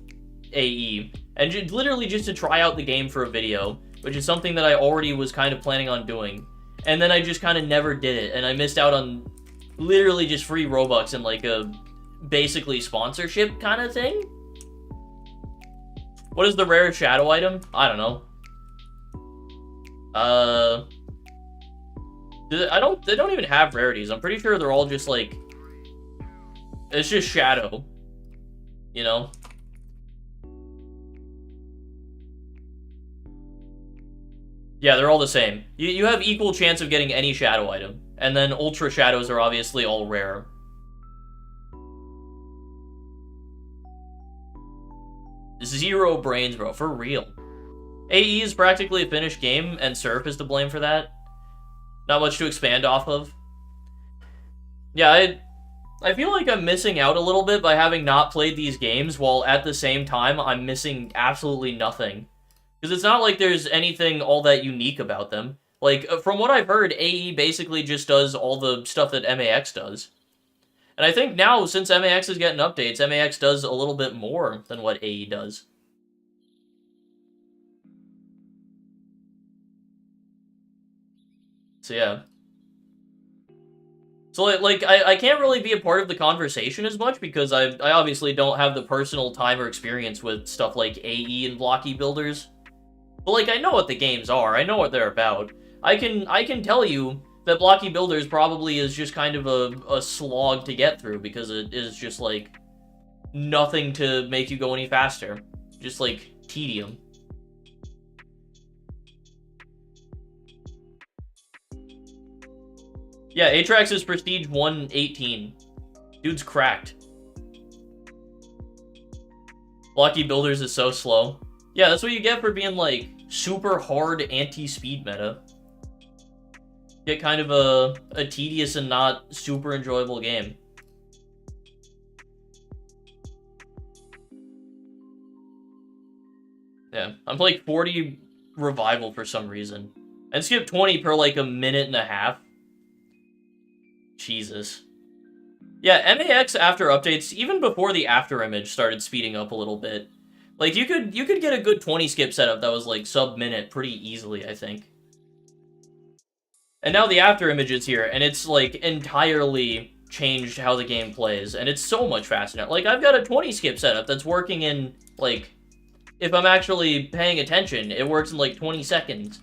AE. And literally just to try out the game for a video, which is something that I already was kind of planning on doing. And then I just kind of never did it, and I missed out on literally just free Robux and like a basically sponsorship kind of thing. What is the rare shadow item? I don't know. They don't even have rarities. I'm pretty sure they're all just like, it's just shadow, you know? Yeah, they're all the same. You have equal chance of getting any shadow item. And then ultra shadows are obviously all rare. Zero brains, bro. For real. AE is practically a finished game, and Surf is to blame for that. Not much to expand off of. Yeah, I feel like I'm missing out a little bit by having not played these games, while at the same time, I'm missing absolutely nothing. Because it's not like there's anything all that unique about them. Like, from what I've heard, AE basically just does all the stuff that MAX does. And I think now, since MAX is getting updates, MAX does a little bit more than what AE does. So yeah. So like I can't really be a part of the conversation as much because I obviously don't have the personal time or experience with stuff like AE and blocky builders. But like I know what the games are, I know what they're about. I can tell you that blocky builders probably is just kind of a slog to get through because it is just like nothing to make you go any faster. Just like tedium. Yeah, Atrax is Prestige 118. Dude's cracked. Blocky Builders is so slow. Yeah, that's what you get for being, like, super hard anti-speed meta. Get kind of a tedious and not super enjoyable game. Yeah, I'm like 40 revival for some reason. And skip 20 per like a minute and a half. Jesus. Yeah, MAX after updates, even before the after image started speeding up a little bit. Like you could get a good 20 skip setup that was like sub-minute pretty easily, I think. And now the after image is here, and it's like entirely changed how the game plays, and it's so much faster now. Like I've got a 20 skip setup that's working in like, if I'm actually paying attention, it works in like 20 seconds.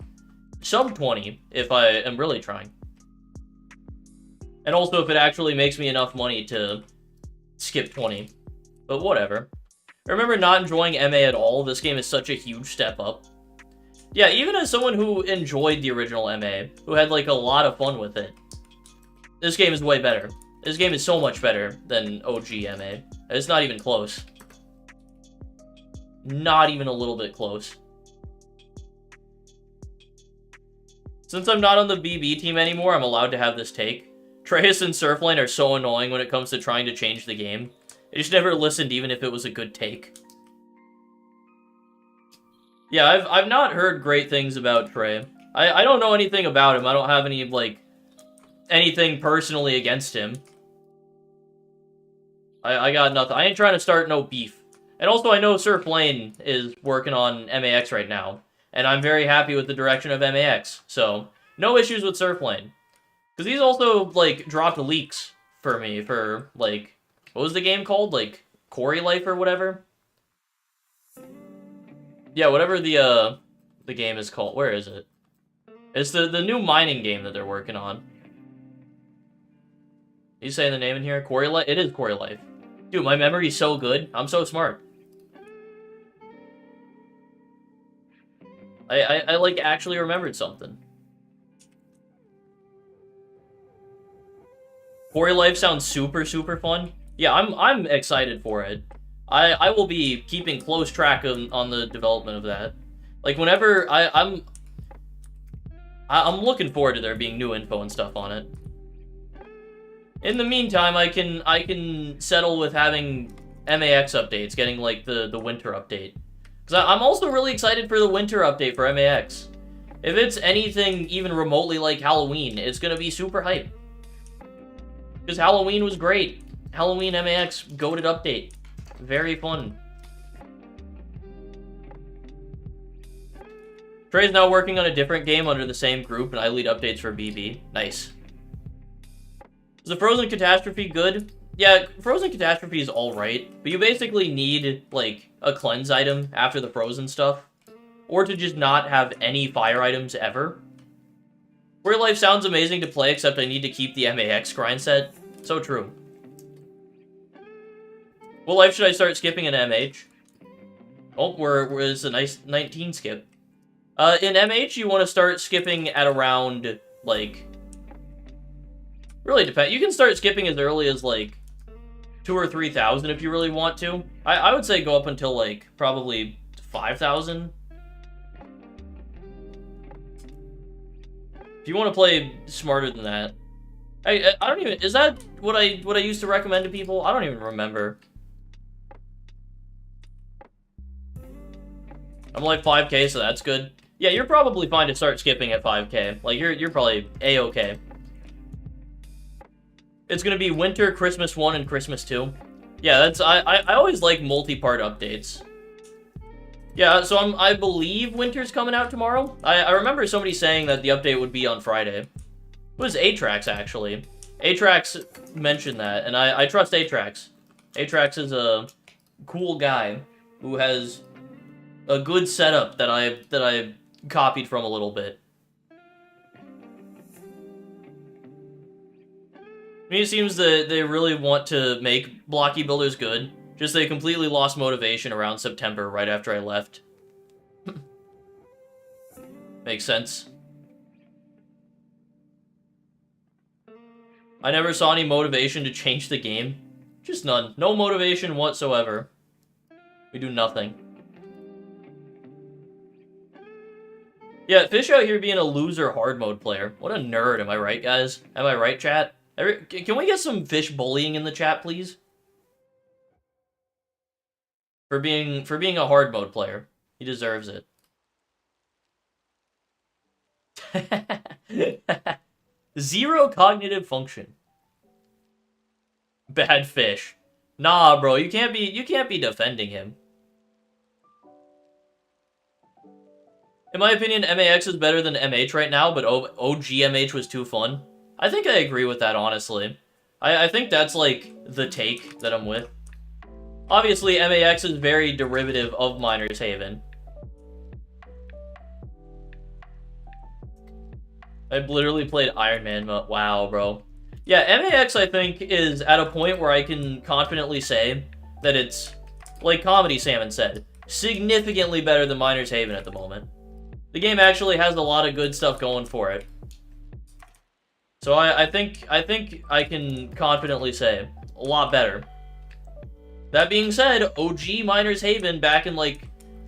Sub 20 if I am really trying. And also if it actually makes me enough money to skip 20. But whatever. I remember not enjoying MA at all. This game is such a huge step up. Yeah, even as someone who enjoyed the original MA, who had like a lot of fun with it, this game is way better. This game is so much better than OG MA. It's not even close. Not even a little bit close. Since I'm not on the BB team anymore, I'm allowed to have this take. Treyas and Surflane are so annoying when it comes to trying to change the game. I just never listened even if it was a good take. Yeah, I've not heard great things about Trey. I don't know anything about him. I don't have any, like, anything personally against him. I got nothing. I ain't trying to start no beef. And also, I know Surflane is working on MAX right now. And I'm very happy with the direction of MAX. So, no issues with Surflane. Because he's also, like, dropped leaks for me for, like, what was the game called? Like, Quarry Life or whatever? Yeah, whatever the game is called. Where is it? It's the new mining game that they're working on. You saying the name in here? Quarry Life? It is Quarry Life. Dude, my memory's so good. I'm so smart. I like, actually remembered something. Quarry Life sounds super, super fun. Yeah, I'm excited for it. I will be keeping close track on the development of that. Like, whenever I'm looking forward to there being new info and stuff on it. In the meantime, I can settle with having MAX updates, getting, like, the winter update. Because I'm also really excited for the winter update for MAX. If it's anything even remotely like Halloween, it's gonna be super hype. Because Halloween was great. Halloween MAX goated update. Very fun. Trey's now working on a different game under the same group, and I lead updates for BB. Nice. Is the Frozen Catastrophe good? Yeah, Frozen Catastrophe is alright, but you basically need, like, a cleanse item after the Frozen stuff. Or to just not have any fire items ever. Real Life sounds amazing to play, except I need to keep the MAX grind set. So true. What life should I start skipping in MH? Oh, where's a nice 19 skip. In MH, you want to start skipping at around, like... Really depends. You can start skipping as early as, like, 2,000 or 3,000 if you really want to. I would say go up until, like, probably 5,000. If you want to play smarter than that. I don't even... Is that what I used to recommend to people? I don't even remember. I'm like 5k, so that's good. Yeah, you're probably fine to start skipping at 5k. Like, you're probably A-okay. It's gonna be Winter, Christmas 1, and Christmas 2. Yeah, that's... I always like multi-part updates. Yeah, so I believe Winter's coming out tomorrow. I remember somebody saying that the update would be on Friday. It was Atrax, actually. Atrax mentioned that, and I trust Atrax. Atrax is a cool guy who has a good setup that I copied from a little bit. I mean, it seems that they really want to make blocky builders good. Just they completely lost motivation around September, right after I left. Makes sense. I never saw any motivation to change the game. Just none. No motivation whatsoever. We do nothing. Yeah, Fish out here being a loser hard mode player. What a nerd, am I right, guys? Am I right, chat? Can we get some Fish bullying in the chat, please? For being a hard mode player. He deserves it. Zero cognitive function. Bad Fish. Nah, bro, you can't be defending him. In my opinion, MAX is better than MH right now, but OG MH was too fun. I think I agree with that, honestly. I think that's, like, the take that I'm with. Obviously, MAX is very derivative of Miner's Haven. I've literally played Iron Man mode. Wow, bro. Yeah, MAX, I think, is at a point where I can confidently say that it's, like Comedy Salmon said, significantly better than Miner's Haven at the moment. The game actually has a lot of good stuff going for it. So I think I can confidently say a lot better. That being said, OG Miner's Haven back in, like,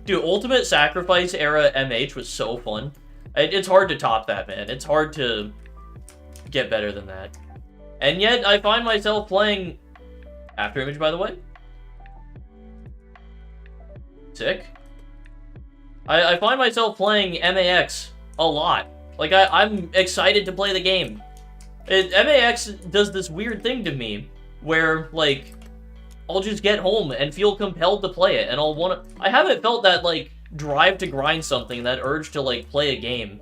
dude, Ultimate Sacrifice era MH was so fun. It's hard to top that, man. It's hard to get better than that. And yet, I find myself playing... After Image, by the way. Sick. I find myself playing MAX a lot. Like, I'm excited to play the game. MAX does this weird thing to me, where, like, I'll just get home and feel compelled to play it, and I'll wanna... I haven't felt that, like, drive to grind something, that urge to, like, play a game.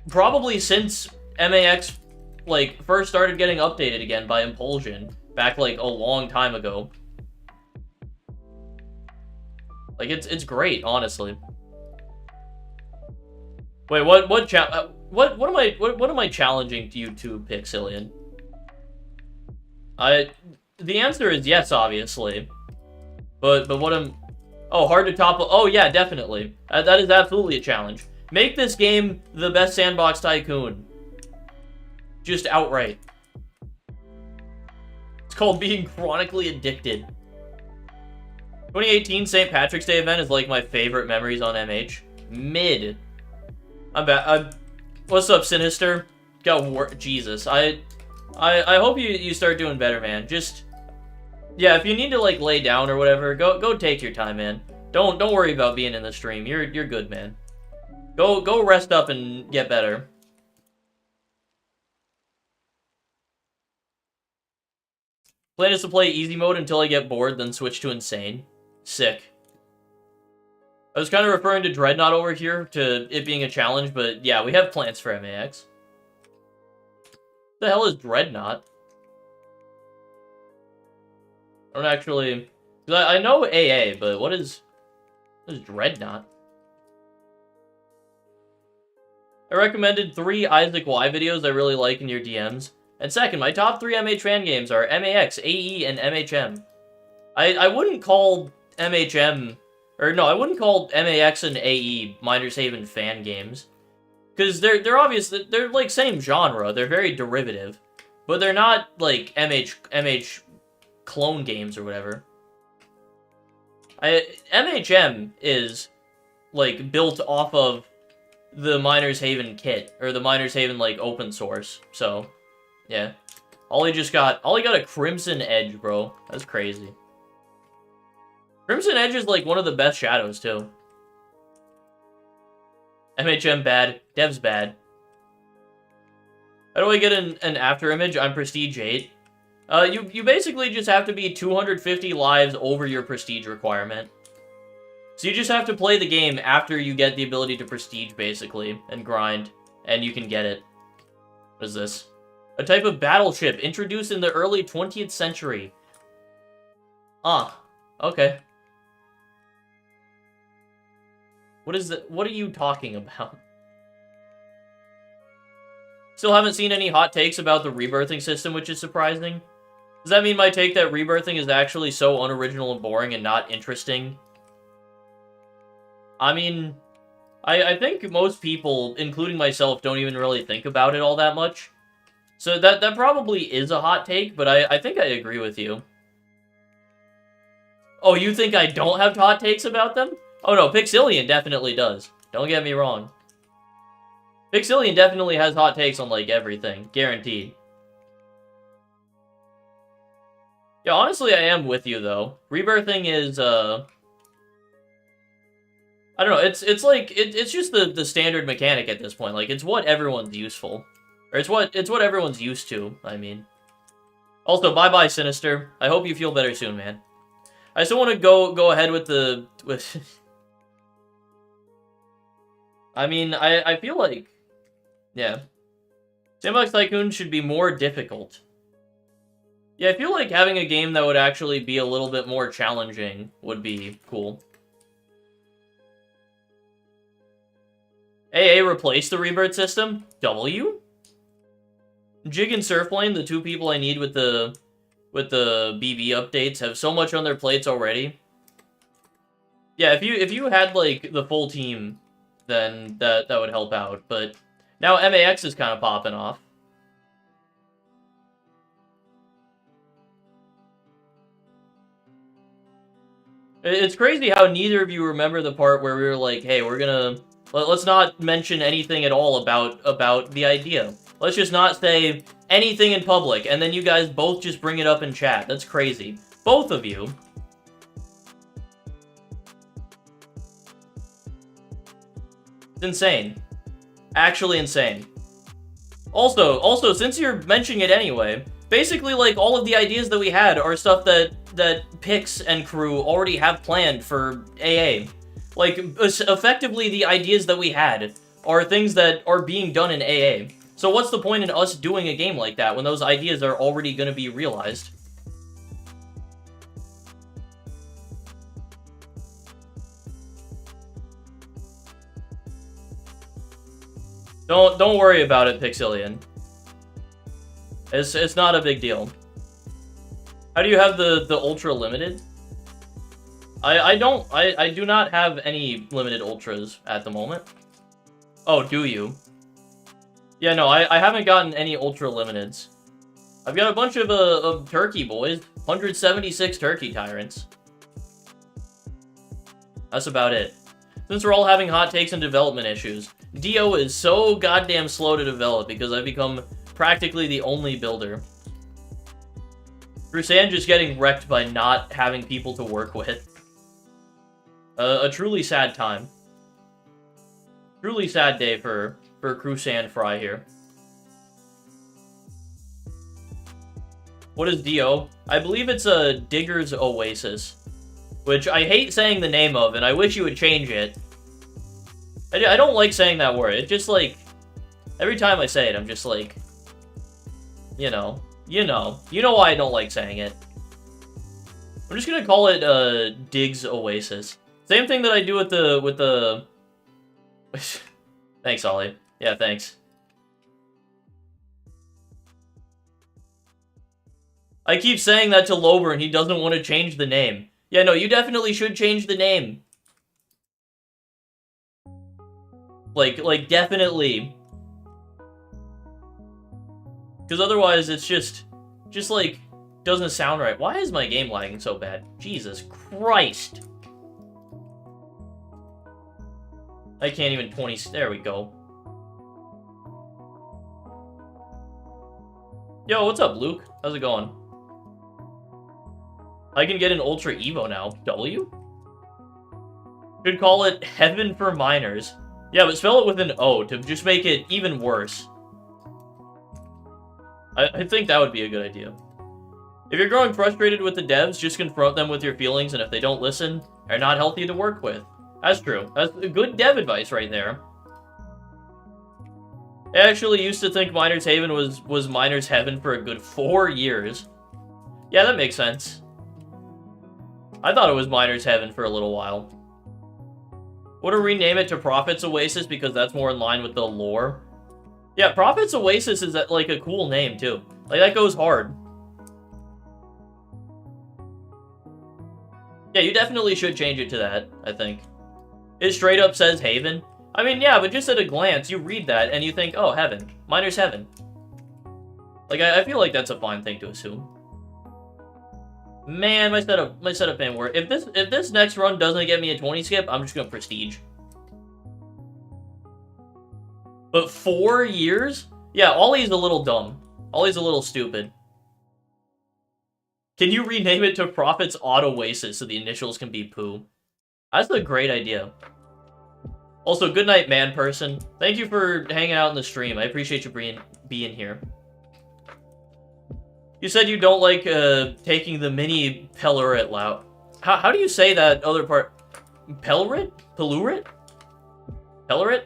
Probably since MAX, like, first started getting updated again by Impulsion, back, like, a long time ago. Like, it's great, honestly. Wait, what am I challenging you to, Pixilian? The answer is yes, obviously. But what I'm... Oh, hard to top... Oh, yeah, definitely. That is absolutely a challenge. Make this game the best sandbox tycoon. Just outright. It's called being chronically addicted. 2018 St. Patrick's Day event is like my favorite memories on MH. Mid. I'm back. What's up, Sinister? Got war... Jesus. I hope you start doing better, man. Just... Yeah, if you need to, like, lay down or whatever, go take your time, man. Don't worry about being in the stream. You're good, man. Go rest up and get better. Plan is to play easy mode until I get bored, then switch to insane. Sick. I was kind of referring to Dreadnought over here, to it being a challenge, but yeah, we have plans for MAX. What the hell is Dreadnought? I don't actually... I know AA, but what is Dreadnought? I recommended 3 Isaac Y videos I really like in your DMs. And second, my top 3 MH fan games are MAX, AE, and MHM. I wouldn't call MHM... Or no, I wouldn't call MAX and AE Miner's Haven fan games. Because they're obvious, they're like same genre, they're very derivative. But they're not like MH clone games or whatever. MHM is like built off of the Miner's Haven kit, or the Miner's Haven like open source, so yeah. Ollie got a Crimson Edge, bro. That's crazy. Crimson Edge is like one of the best shadows too. MHM bad, devs bad. How do I get an after image? I'm Prestige 8. You basically just have to be 250 lives over your Prestige requirement. So you just have to play the game after you get the ability to Prestige, basically, and grind, and you can get it. What is this? A type of battleship introduced in the early 20th century. Ah, okay. What are you talking about? Still haven't seen any hot takes about the rebirthing system, which is surprising. Does that mean my take that rebirthing is actually so unoriginal and boring and not interesting? I mean, I think most people, including myself, don't even really think about it all that much. So that probably is a hot take, but I think I agree with you. Oh, you think I don't have hot takes about them? Oh no, Pixillion definitely does. Don't get me wrong. Pixillion definitely has hot takes on, like, everything. Guaranteed. Yeah, honestly, I am with you, though. Rebirthing is, I don't know, it's like, it's just the standard mechanic at this point. Like, it's what everyone's useful. Or it's what everyone's used to, I mean. Also, bye-bye, Sinister. I hope you feel better soon, man. I still want to go ahead with the... I mean, I feel like... Yeah. Sandbox Tycoon should be more difficult. Yeah, I feel like having a game that would actually be a little bit more challenging would be cool. AA replaced the rebirth system? W? Jig and Surflane, the two people I need with the BB updates, have so much on their plates already. Yeah, if you had, like, the full team, then that would help out, but now MAX is kind of popping off. It's crazy how neither of you remember the part where we were like, hey, let's not mention anything at all about the idea. Let's just not say anything in public, and then you guys both just bring it up in chat. That's crazy. Both of you. It's insane. Actually insane. Also, since you're mentioning it anyway, basically, like, all of the ideas that we had are stuff that Pix and crew already have planned for AA. Like, effectively, the ideas that we had are things that are being done in AA. So what's the point in us doing a game like that when those ideas are already going to be realized? Don't worry about it, Pixillion. It's not a big deal. How do you have the ultra limited? I do not have any limited ultras at the moment. Oh, do you? Yeah, no, I haven't gotten any ultra limiteds. I've got a bunch of turkey boys. 176 turkey tyrants. That's about it. Since we're all having hot takes and development issues, Dio is so goddamn slow to develop because I've become practically the only builder. Crusan just getting wrecked by not having people to work with. A truly sad time. Truly sad day for Crusan Fry here. What is Dio? I believe it's a Digger's Oasis, which I hate saying the name of, and I wish you would change it. I don't like saying that word. It just, like, every time I say it, I'm just like, you know why I don't like saying it. I'm just gonna call it, Diggs Oasis. Same thing that I do with the... Thanks, Ollie. Yeah, thanks. I keep saying that to Lober, and he doesn't want to change the name. Yeah, no, you definitely should change the name. Like, definitely. Because otherwise, it's just, like, doesn't sound right. Why is my game lagging so bad? Jesus Christ. I can't even 20... There we go. Yo, what's up, Luke? How's it going? I can get an Ultra Evo now. W? Should call it Heaven for Miners. Yeah, but spell it with an O to just make it even worse. I think that would be a good idea. If you're growing frustrated with the devs, just confront them with your feelings, and if they don't listen, they're not healthy to work with. That's true. That's good dev advice right there. I actually used to think Miner's Haven was Miner's Heaven for a good 4 years. Yeah, that makes sense. I thought it was Miner's Heaven for a little while. Would have rename it to Prophet's Oasis because that's more in line with the lore. Yeah, Prophet's Oasis is like a cool name too. Like, that goes hard. Yeah, you definitely should change it to that, I think. It straight up says Haven. I mean, yeah, but just at a glance, you read that and you think, oh, Heaven. Miner's Heaven. Like, I feel like that's a fine thing to assume. Man, my setup ain't work. If this next run doesn't get me a 20 skip, I'm just gonna prestige. But 4 years? Yeah, Ollie's a little dumb. Ollie's a little stupid. Can you rename it to Prophet's Oasis so the initials can be Pooh? That's a great idea. Also, good night, man person. Thank you for hanging out in the stream. I appreciate you being here. You said you don't like taking the mini Pellurit route. How do you say that other part? Pellurit? Pellurit? Pellurit?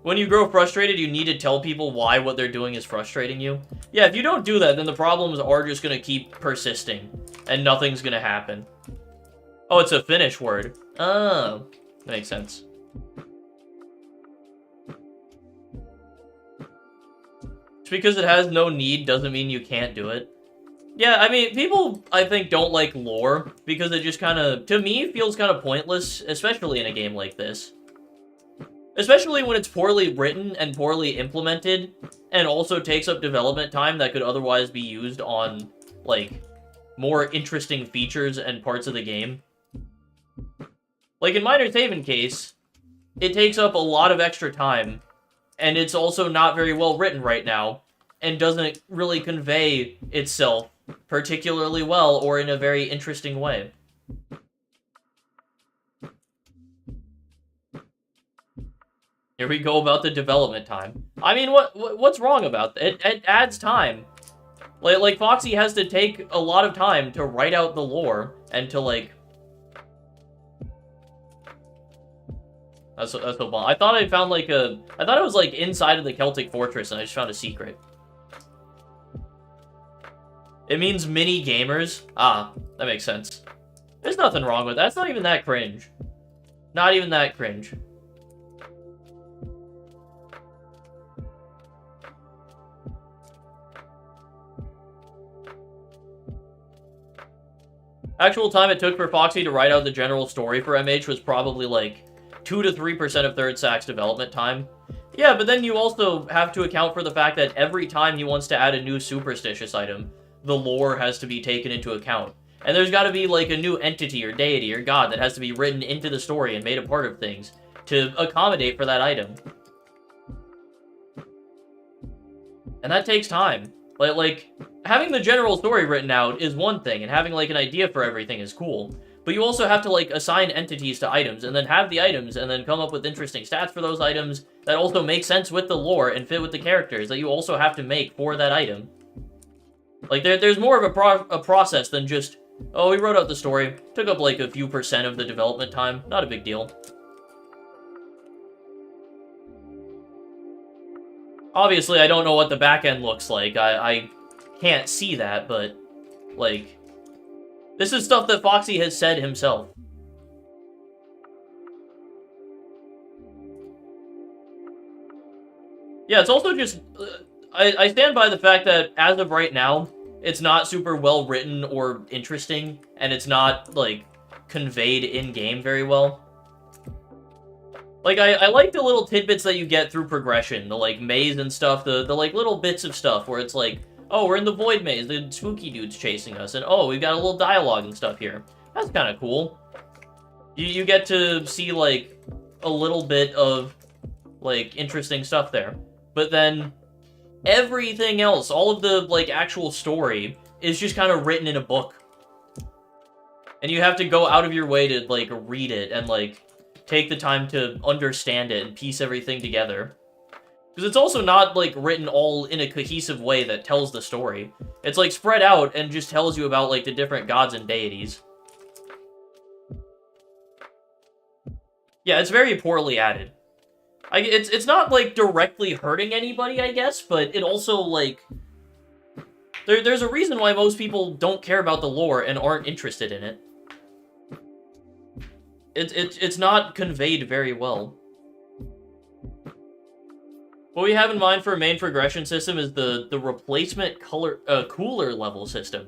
When you grow frustrated, you need to tell people why what they're doing is frustrating you. Yeah, if you don't do that, then the problems are just gonna keep persisting, and nothing's gonna happen. Oh, it's a Finnish word. Oh, that makes sense. Just because it has no need doesn't mean you can't do it. Yeah, I mean, people, I think, don't like lore, because it just kind of, to me, feels kind of pointless, especially in a game like this. Especially when it's poorly written and poorly implemented, and also takes up development time that could otherwise be used on, like, more interesting features and parts of the game. Like, in Miner's Haven case, it takes up a lot of extra time, and it's also not very well written right now, and doesn't really convey itself particularly well or in a very interesting way. Here we go about the development time. I mean, what's wrong about that? It adds time. Like Foxy has to take a lot of time to write out the lore and to like. That's so bomb. I thought I found like I thought it was like inside of the Celtic fortress, and I just found a secret. It means mini gamers. Ah, that makes sense. There's nothing wrong with that. That's not even that cringe. Not even that cringe. Actual time it took for Foxy to write out the general story for MH was probably like 2 to 3% of Third Sack's development time. Yeah, but then you also have to account for the fact that every time he wants to add a new superstitious item, the lore has to be taken into account. And there's got to be like a new entity or deity or god that has to be written into the story and made a part of things to accommodate for that item. And that takes time. Like, having the general story written out is one thing, and having, like, an idea for everything is cool. But you also have to, like, assign entities to items, and then have the items, and then come up with interesting stats for those items that also make sense with the lore and fit with the characters that you also have to make for that item. Like, there's more of a process than just, oh, we wrote out the story, took up, like, a few % of the development time, not a big deal. Obviously, I don't know what the back end looks like. I can't see that, but, like, this is stuff that Foxy has said himself. Yeah, it's also just, I stand by the fact that, as of right now, it's not super well written or interesting, and it's not, like, conveyed in-game very well. Like, I like the little tidbits that you get through progression, the, like, maze and stuff, the like, little bits of stuff where it's like, oh, we're in the void maze, the spooky dude's chasing us, and oh, we've got a little dialogue and stuff here. That's kind of cool. You get to see, like, a little bit of, like, interesting stuff there. But then, everything else, all of the, like, actual story, is just kind of written in a book. And you have to go out of your way to, like, read it and, like, take the time to understand it and piece everything together. Because it's also not, like, written all in a cohesive way that tells the story. It's, like, spread out and just tells you about, like, the different gods and deities. Yeah, it's very poorly added. It's not, like, directly hurting anybody, I guess, but it also, like... There's a reason why most people don't care about the lore and aren't interested in it. It's not conveyed very well. What we have in mind for a main progression system is the replacement cooler level system.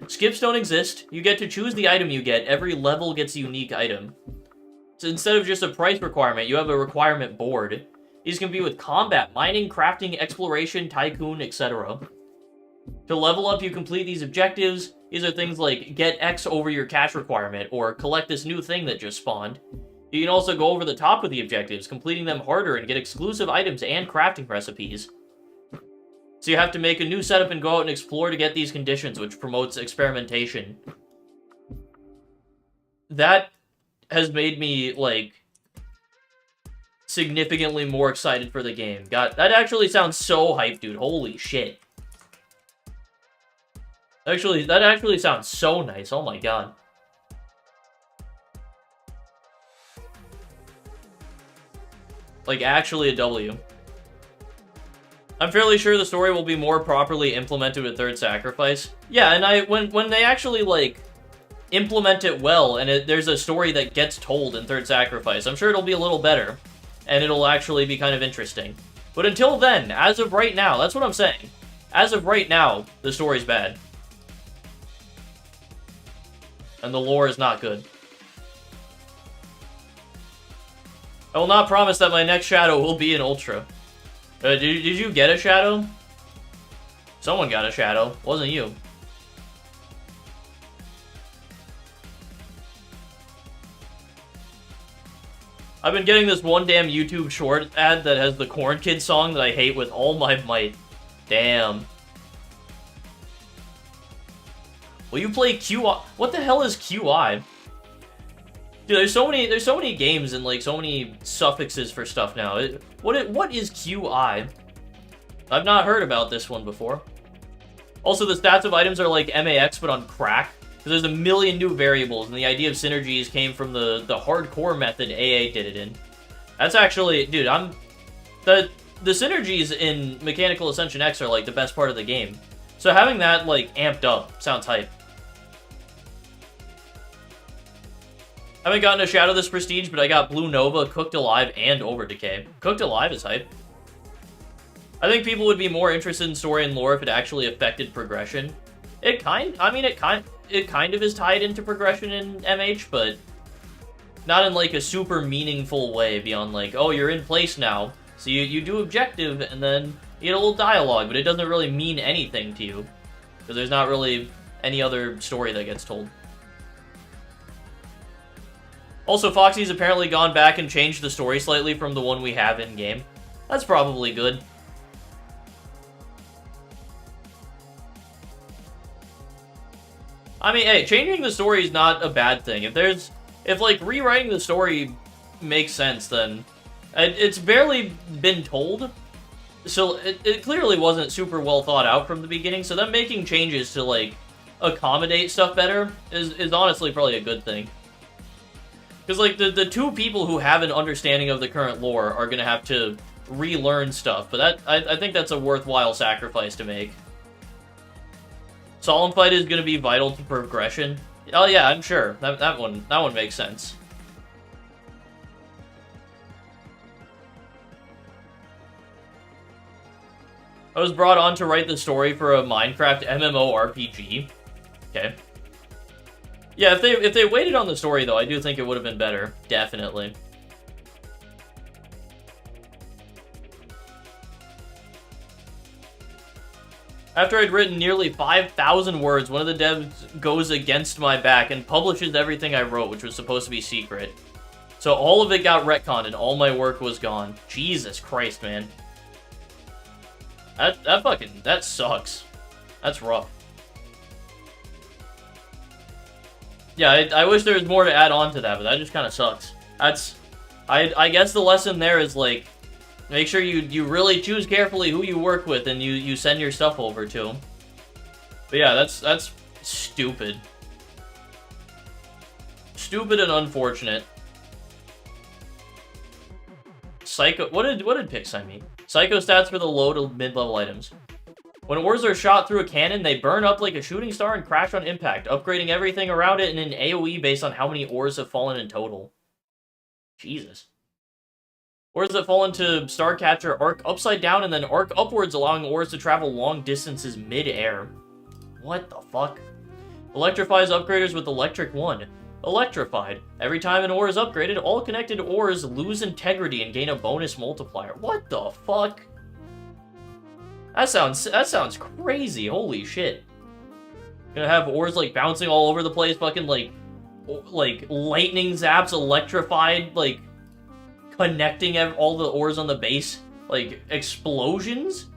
Skips don't exist. You get to choose the item you get. Every level gets a unique item. So instead of just a price requirement, you have a requirement board. These can be with combat, mining, crafting, exploration, tycoon, etc. To level up, you complete these objectives. These are things like get X over your cash requirement, or collect this new thing that just spawned. You can also go over the top with the objectives, completing them harder and get exclusive items and crafting recipes. So you have to make a new setup and go out and explore to get these conditions, which promotes experimentation. That has made me, like, significantly more excited for the game. God, that actually sounds so hype, dude. Holy shit. Actually, that actually sounds so nice. Oh my god. Like, actually a W. I'm fairly sure the story will be more properly implemented with Third Sacrifice. Yeah, and when they actually, like, implement it well, and there's a story that gets told in Third Sacrifice, I'm sure it'll be a little better, and it'll actually be kind of interesting. But until then, as of right now, that's what I'm saying. As of right now, the story's bad. And the lore is not good. I will not promise that my next shadow will be an Ultra. Did you get a shadow? Someone got a shadow. Wasn't you. I've been getting this one damn YouTube short ad that has the Corn Kid song that I hate with all my might. Damn. Will you play QI? What the hell is QI? Dude, there's so many games and like so many suffixes for stuff now. What is QI? I've not heard about this one before. Also, the stats of items are like MAX but on crack. Because there's a million new variables, and the idea of synergies came from the hardcore method AA did it in. That's actually, dude, the synergies in Mechanical Ascension X are like the best part of the game. So having that like amped up sounds hype. I haven't gotten a Shadow this Prestige, but I got Blue Nova, Cooked Alive, and Over Decay. Cooked Alive is hype. I think people would be more interested in story and lore if it actually affected progression. It kind of is tied into progression in MH, but not in like a super meaningful way beyond like, oh, you're in place now, so you do objective and then you get a little dialogue, but it doesn't really mean anything to you because there's not really any other story that gets told. Also, Foxy's apparently gone back and changed the story slightly from the one we have in-game. That's probably good. I mean, hey, changing the story is not a bad thing. If like, rewriting the story makes sense, then it's barely been told. So, it clearly wasn't super well thought out from the beginning, so them making changes to, like, accommodate stuff better is honestly probably a good thing. Because, like, the two people who have an understanding of the current lore are gonna have to relearn stuff, but I think that's a worthwhile sacrifice to make. Solemn Fight is gonna be vital to progression. Oh yeah, I'm sure. That one makes sense. I was brought on to write the story for a Minecraft MMORPG. Okay. Yeah, if they waited on the story, though, I do think it would have been better. Definitely. After I'd written nearly 5,000 words, one of the devs goes against my back and publishes everything I wrote, which was supposed to be secret. So all of it got retconned and all my work was gone. Jesus Christ, man. That sucks. That's rough. Yeah, I wish there was more to add on to that, but that just kind of sucks. I guess the lesson there is, like, make sure you really choose carefully who you work with and you send your stuff over to them. But yeah, that's stupid. Stupid and unfortunate. Psycho, what did Pix send me? Psycho stats for the low to mid-level items. When ores are shot through a cannon, they burn up like a shooting star and crash on impact, upgrading everything around it in an AoE based on how many ores have fallen in total. Jesus. Ores that fall into Starcatcher arc upside down and then arc upwards, allowing ores to travel long distances mid-air. What the fuck? Electrifies upgraders with Electric 1. Electrified. Every time an ore is upgraded, all connected ores lose integrity and gain a bonus multiplier. What the fuck? That sounds crazy. Holy shit. Gonna have ores, like, bouncing all over the place, fucking, like, lightning zaps, electrified, like, connecting all the ores on the base. Like, explosions?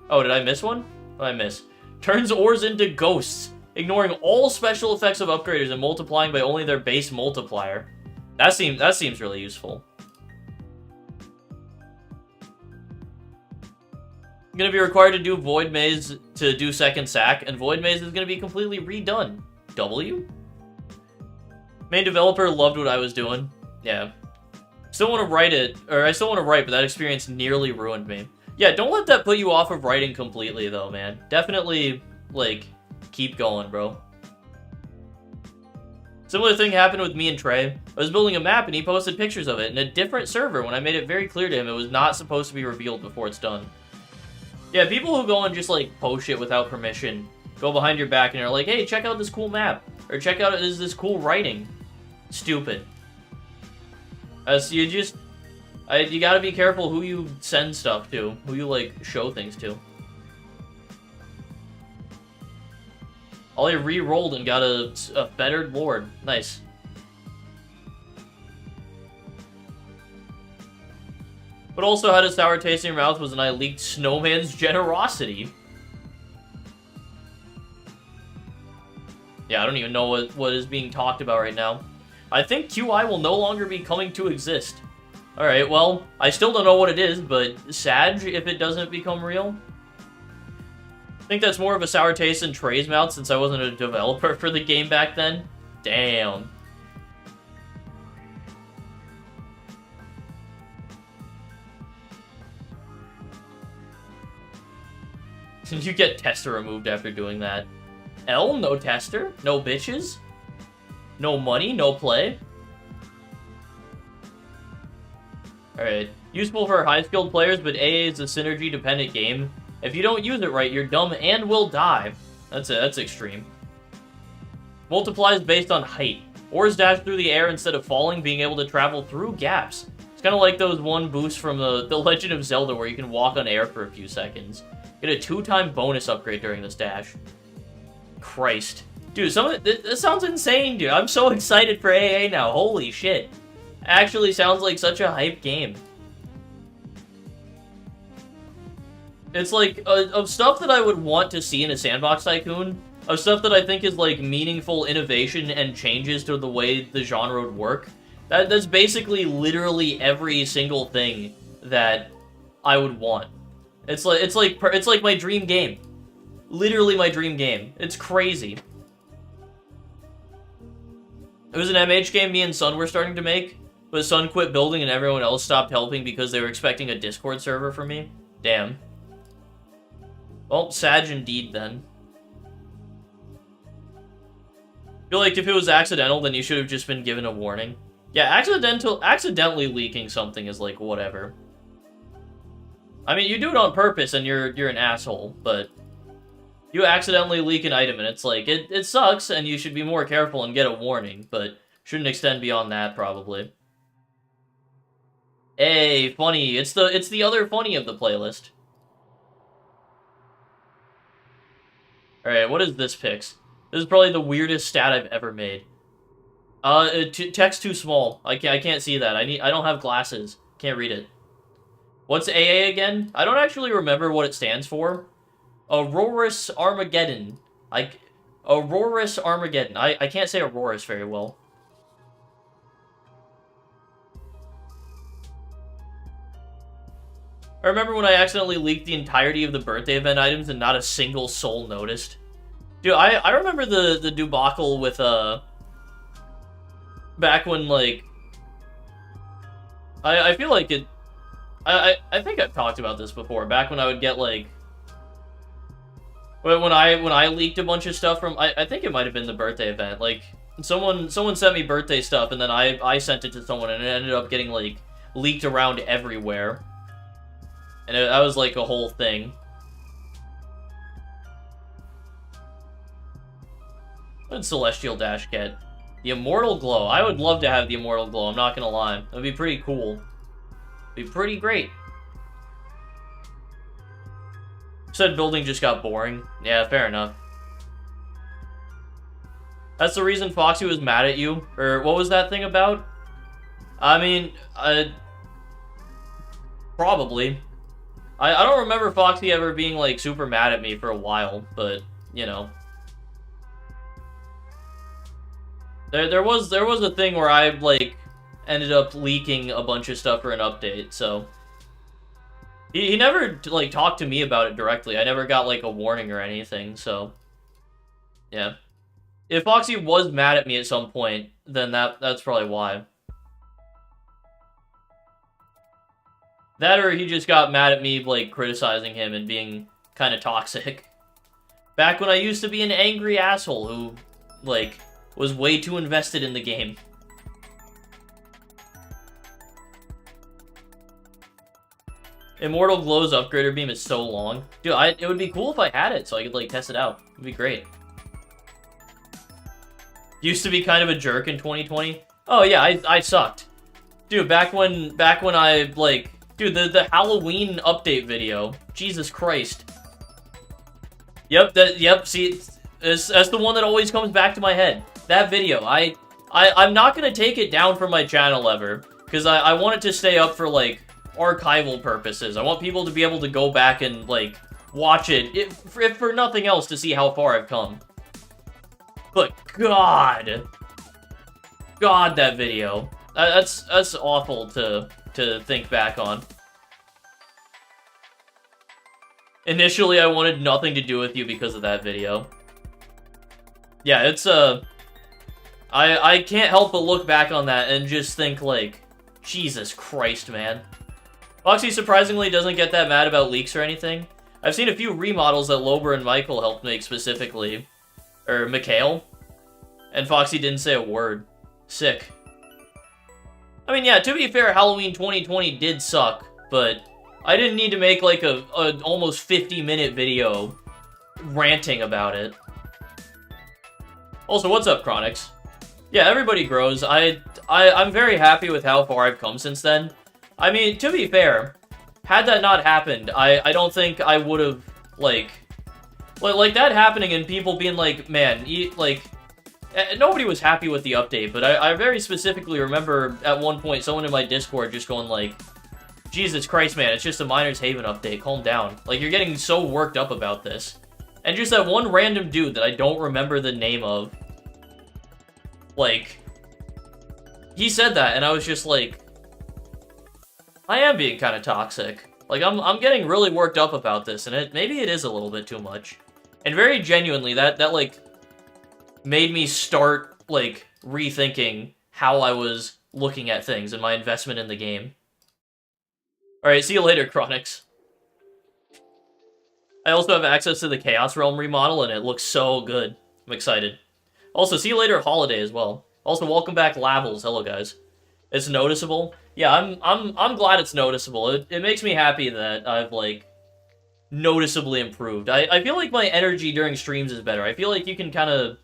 Oh, did I miss one? What did I miss? Turns ores into ghosts, ignoring all special effects of upgraders and multiplying by only their base multiplier. That seems really useful. I'm gonna be required to do Void Maze to do second sack, and Void Maze is gonna be completely redone. W? Main developer loved what I was doing. Yeah. Still want to write it, or I still want to write, but that experience nearly ruined me. Yeah, don't let that put you off of writing completely, though, man. Definitely, like, keep going, bro. Similar thing happened with me and Trey. I was building a map, and he posted pictures of it in a different server when I made it very clear to him it was not supposed to be revealed before it's done. Yeah, people who go and just, like, post shit without permission, go behind your back and are like, hey, check out this cool map, or check out this cool writing. Stupid. You gotta be careful who you send stuff to, who you, like, show things to. Ollie re-rolled and got a bettered lord. Nice. But also had a sour taste in your mouth was when I leaked Snowman's generosity. Yeah, I don't even know what is being talked about right now. I think QI will no longer be coming to exist. Alright, well, I still don't know what it is, but Sag, if it doesn't become real? I think that's more of a sour taste in Trey's mouth since I wasn't a developer for the game back then. Damn. You get tester removed after doing that. L, no tester, no bitches, no money, no play. Alright, useful for high-skilled players, but AA is a synergy-dependent game. If you don't use it right, you're dumb and will die. That's extreme. Multiplies based on height. Ores dash through the air instead of falling, being able to travel through gaps. It's kind of like those one boosts from the Legend of Zelda where you can walk on air for a few seconds. Get a 2-time bonus upgrade during this dash. Christ. Dude, this sounds insane, dude. I'm so excited for AA now. Holy shit. Actually sounds like such a hype game. It's like, of stuff that I would want to see in a sandbox tycoon, of stuff that I think is like meaningful innovation and changes to the way the genre would work, that's basically literally every single thing that I would want. It's like my dream game. Literally my dream game. It's crazy. It was an MH game me and Sun were starting to make, but Sun quit building and everyone else stopped helping because they were expecting a Discord server for me. Damn. Well, Sag indeed then. I feel like if it was accidental, then you should have just been given a warning. Yeah, accidentally leaking something is like, whatever. I mean, you do it on purpose and you're an asshole, but you accidentally leak an item and it's like, it sucks and you should be more careful and get a warning, but shouldn't extend beyond that, probably. Hey, funny. It's the other funny of the playlist. Alright, what is this pix? This is probably the weirdest stat I've ever made. Text too small. I can't see that. I don't have glasses. Can't read it. What's AA again? I don't actually remember what it stands for. Aurorus Armageddon. Aurorus Armageddon. I can't say Aurorus very well. I remember when I accidentally leaked the entirety of the birthday event items and not a single soul noticed. Dude, I remember the debacle with, back when, like... I feel like it... I think I've talked about this before. Back when I would get, like... When I leaked a bunch of stuff from... I think it might have been the birthday event. Like, someone sent me birthday stuff, and then I sent it to someone, and it ended up getting, like, leaked around everywhere. And that was, like, a whole thing. What did Celestial Dash get? The Immortal Glow. I would love to have the Immortal Glow, I'm not gonna lie. That'd be pretty cool. Be pretty great. Said building just got boring. Yeah, fair enough. That's the reason Foxy was mad at you? Or what was that thing about? I mean, probably. I don't remember Foxy ever being, like, super mad at me for a while, but, you know. There was a thing where I, like, ended up leaking a bunch of stuff for an update, so... He never, like, talked to me about it directly. I never got, like, a warning or anything, so... Yeah. If Foxy was mad at me at some point, then that's probably why. That or he just got mad at me, like, criticizing him and being kind of toxic. Back when I used to be an angry asshole who, like, was way too invested in the game. Immortal Glow's upgrader beam is so long. Dude, it would be cool if I had it so I could, like, test it out. It'd be great. Used to be kind of a jerk in 2020. Oh, yeah, I sucked. Dude, back when I, like... Dude, the Halloween update video. Jesus Christ. Yep, see, that's the one that always comes back to my head. That video. I'm not gonna take it down from my channel ever. Because I want it to stay up for, like, archival purposes. I want people to be able to go back and, like, watch it, if for nothing else, to see how far I've come. But God, that video. That's awful to think back on. Initially, I wanted nothing to do with you because of that video. Yeah, it's I can't help but look back on that and just think, like, Jesus Christ, man. Foxy surprisingly doesn't get that mad about leaks or anything. I've seen a few remodels that Lober and Michael helped make specifically. Or Mikhail. And Foxy didn't say a word. Sick. I mean, yeah, to be fair, Halloween 2020 did suck, but I didn't need to make, like, a almost 50-minute video ranting about it. Also, what's up, Chronix? Yeah, everybody grows. I'm very happy with how far I've come since then. I mean, to be fair, had that not happened, I don't think I would have, like that happening and people being like, man, nobody was happy with the update, but I very specifically remember at one point someone in my Discord just going like, Jesus Christ, man, it's just a Miner's Haven update, calm down. Like, you're getting so worked up about this. And just that one random dude that I don't remember the name of, like, he said that, and I was just like, I am being kind of toxic. Like, I'm getting really worked up about this, and maybe it is a little bit too much. And very genuinely, that like, made me start, like, rethinking how I was looking at things and my investment in the game. Alright, see you later, Chronix. I also have access to the Chaos Realm remodel, and it looks so good. I'm excited. Also, see you later, Holiday, as well. Also, welcome back, Lavels. Hello, guys. It's noticeable. Yeah, I'm glad it's noticeable. It makes me happy that I've, like, noticeably improved. I feel like my energy during streams is better. I feel like you can kind of...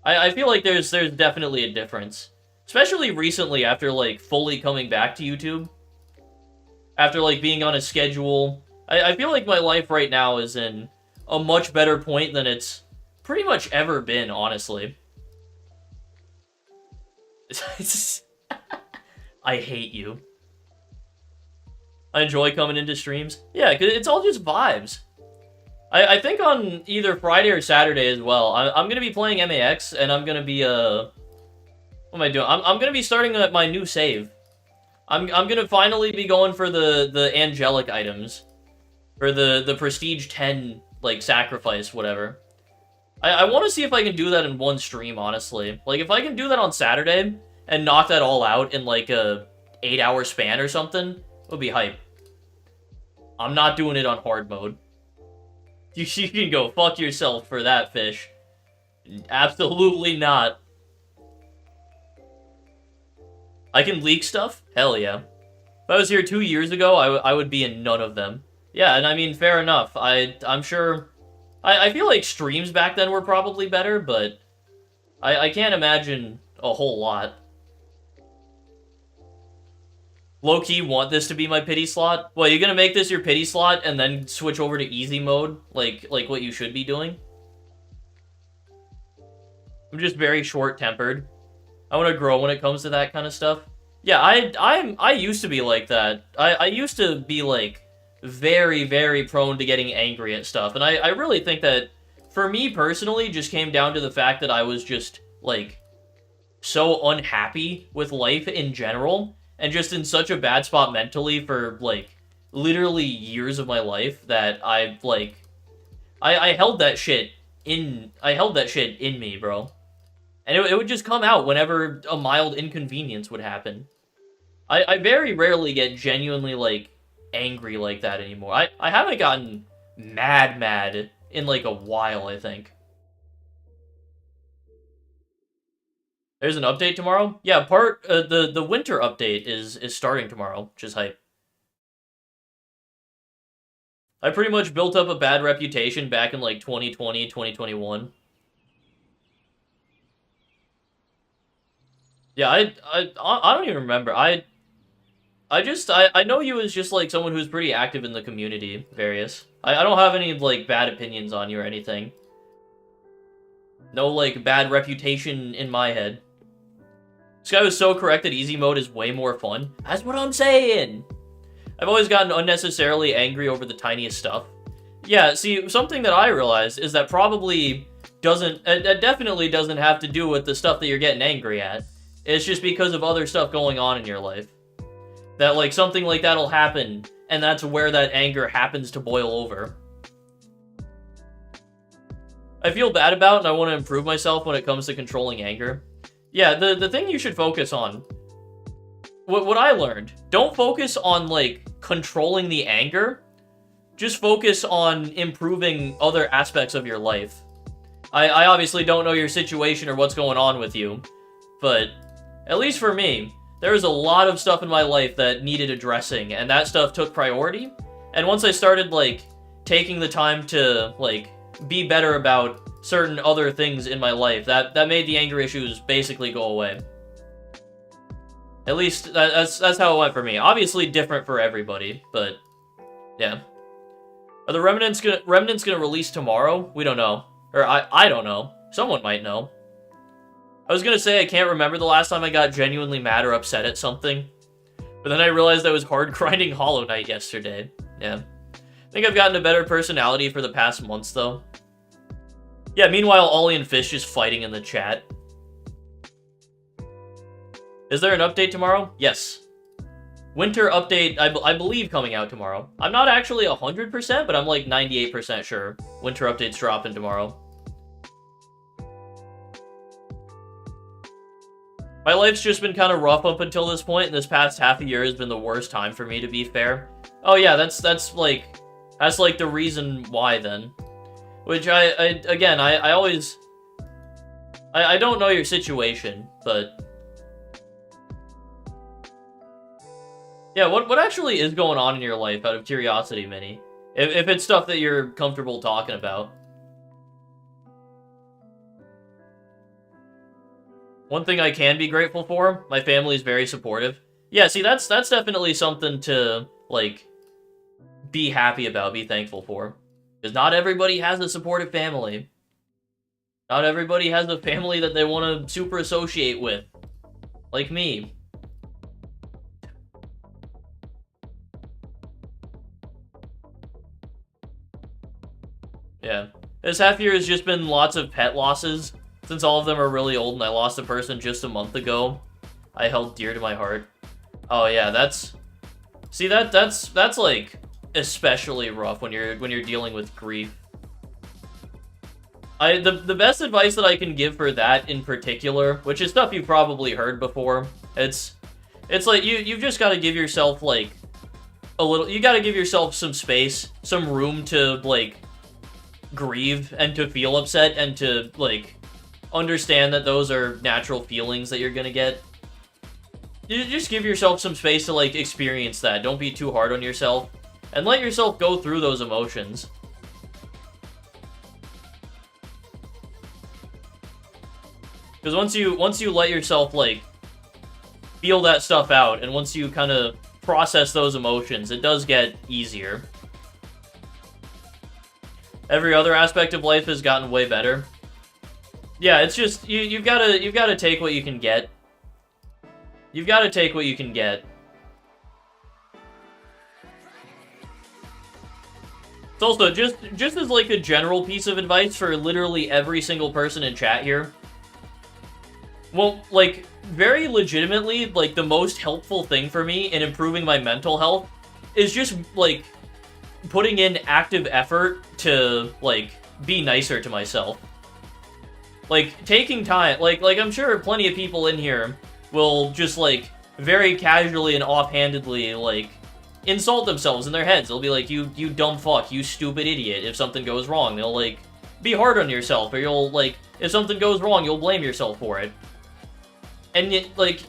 I feel like there's definitely a difference. Especially recently, after, like, fully coming back to YouTube. After, like, being on a schedule. I feel like my life right now is in a much better point than it's pretty much ever been, honestly. I hate you. I enjoy coming into streams. Yeah, 'cause it's all just vibes. I think on either Friday or Saturday as well, I'm going to be playing MAX, and I'm going to be, what am I doing? I'm going to be starting my new save. I'm going to finally be going for the angelic items. Or the Prestige 10, like, sacrifice, whatever. I want to see if I can do that in one stream, honestly. Like, if I can do that on Saturday and knock that all out in, like, a 8-hour span or something, it would be hype. I'm not doing it on hard mode. You can go fuck yourself for that, fish. Absolutely not. I can leak stuff? Hell yeah. If I was here 2 years ago, I would be in none of them. Yeah, and I mean, fair enough. I'm sure... I feel like streams back then were probably better, but... I can't imagine a whole lot. Low-key want this to be my pity slot? Well, you're gonna make this your pity slot and then switch over to easy mode? Like what you should be doing? I'm just very short-tempered. I want to grow when it comes to that kind of stuff. Yeah, I used to be like that. I used to be, like, very, very prone to getting angry at stuff. And I really think that, for me personally, just came down to the fact that I was just, like, so unhappy with life in general. And just in such a bad spot mentally for, like, literally years of my life that I've, like... I held that shit in... I held that shit in me, bro. And it would just come out whenever a mild inconvenience would happen. I very rarely get genuinely, like, angry like that anymore. I haven't gotten mad in, like, a while, I think. There's an update tomorrow? Yeah, the winter update is starting tomorrow, which is hype. I pretty much built up a bad reputation back in, like, 2020, 2021. Yeah, I don't even remember. I know you as just, like, someone who's pretty active in the community, Various. I don't have any, like, bad opinions on you or anything. No, like, bad reputation in my head. This guy was so correct that easy mode is way more fun. That's what I'm saying! I've always gotten unnecessarily angry over the tiniest stuff. Yeah, see, something that I realized is that probably doesn't... It definitely doesn't have to do with the stuff that you're getting angry at. It's just because of other stuff going on in your life. That, like, something like that'll happen, and that's where that anger happens to boil over. I feel bad about, and I want to improve myself when it comes to controlling anger. Yeah, the thing you should focus on... What I learned, don't focus on, like, controlling the anger. Just focus on improving other aspects of your life. I obviously don't know your situation or what's going on with you, but... At least for me, there was a lot of stuff in my life that needed addressing, and that stuff took priority. And once I started, like, taking the time to, like, be better about certain other things in my life, that made the anger issues basically go away. At least, that's how it went for me. Obviously different for everybody, but, yeah. Are the Remnants gonna release tomorrow? We don't know. Or, I don't know. Someone might know. I was gonna say I can't remember the last time I got genuinely mad or upset at something. But then I realized I was hard grinding Hollow Knight yesterday. Yeah. I think I've gotten a better personality for the past months, though. Yeah, meanwhile, Ollie and Fish is fighting in the chat. Is there an update tomorrow? Yes. Winter update, I believe, coming out tomorrow. I'm not actually 100%, but I'm like 98% sure. Winter update's dropping tomorrow. My life's just been kind of rough up until this point, and this past half a year has been the worst time for me, to be fair. Oh yeah, that's like the reason why then. Which again, I always... I don't know your situation, but... Yeah, what actually is going on in your life, out of curiosity, Minnie? If it's stuff that you're comfortable talking about. One thing I can be grateful for, my family is very supportive. Yeah, see, that's definitely something to, like, be happy about, be thankful for. Because not everybody has a supportive family. Not everybody has a family that they want to super associate with. Like me. Yeah. This half year has just been lots of pet losses. Since all of them are really old and I lost a person just a month ago, I held dear to my heart. Oh yeah, that's... See, that's like, especially rough when you're dealing with grief. The best advice that I can give for that in particular, which is stuff you've probably heard before, it's like, you've just got to give yourself, like, a little... You got to give yourself some space, some room to, like, grieve and to feel upset and to, like... understand that those are natural feelings that you're gonna get. You just give yourself some space to, like, experience that. Don't be too hard on yourself. And let yourself go through those emotions. Because once you let yourself, like, feel that stuff out, and once you kind of process those emotions, it does get easier. Every other aspect of life has gotten way better. Yeah, it's just, you've gotta take what you can get. You've gotta take what you can get. It's also, just as, like, a general piece of advice for literally every single person in chat here. Well, like, very legitimately, like, the most helpful thing for me in improving my mental health is just, like, putting in active effort to, like, be nicer to myself. Like, taking time, like I'm sure plenty of people in here will just, like, very casually and offhandedly, like, insult themselves in their heads. They'll be like, you dumb fuck, you stupid idiot, if something goes wrong. They'll, like, be hard on yourself, or you'll, like, if something goes wrong, you'll blame yourself for it. And, yet, like,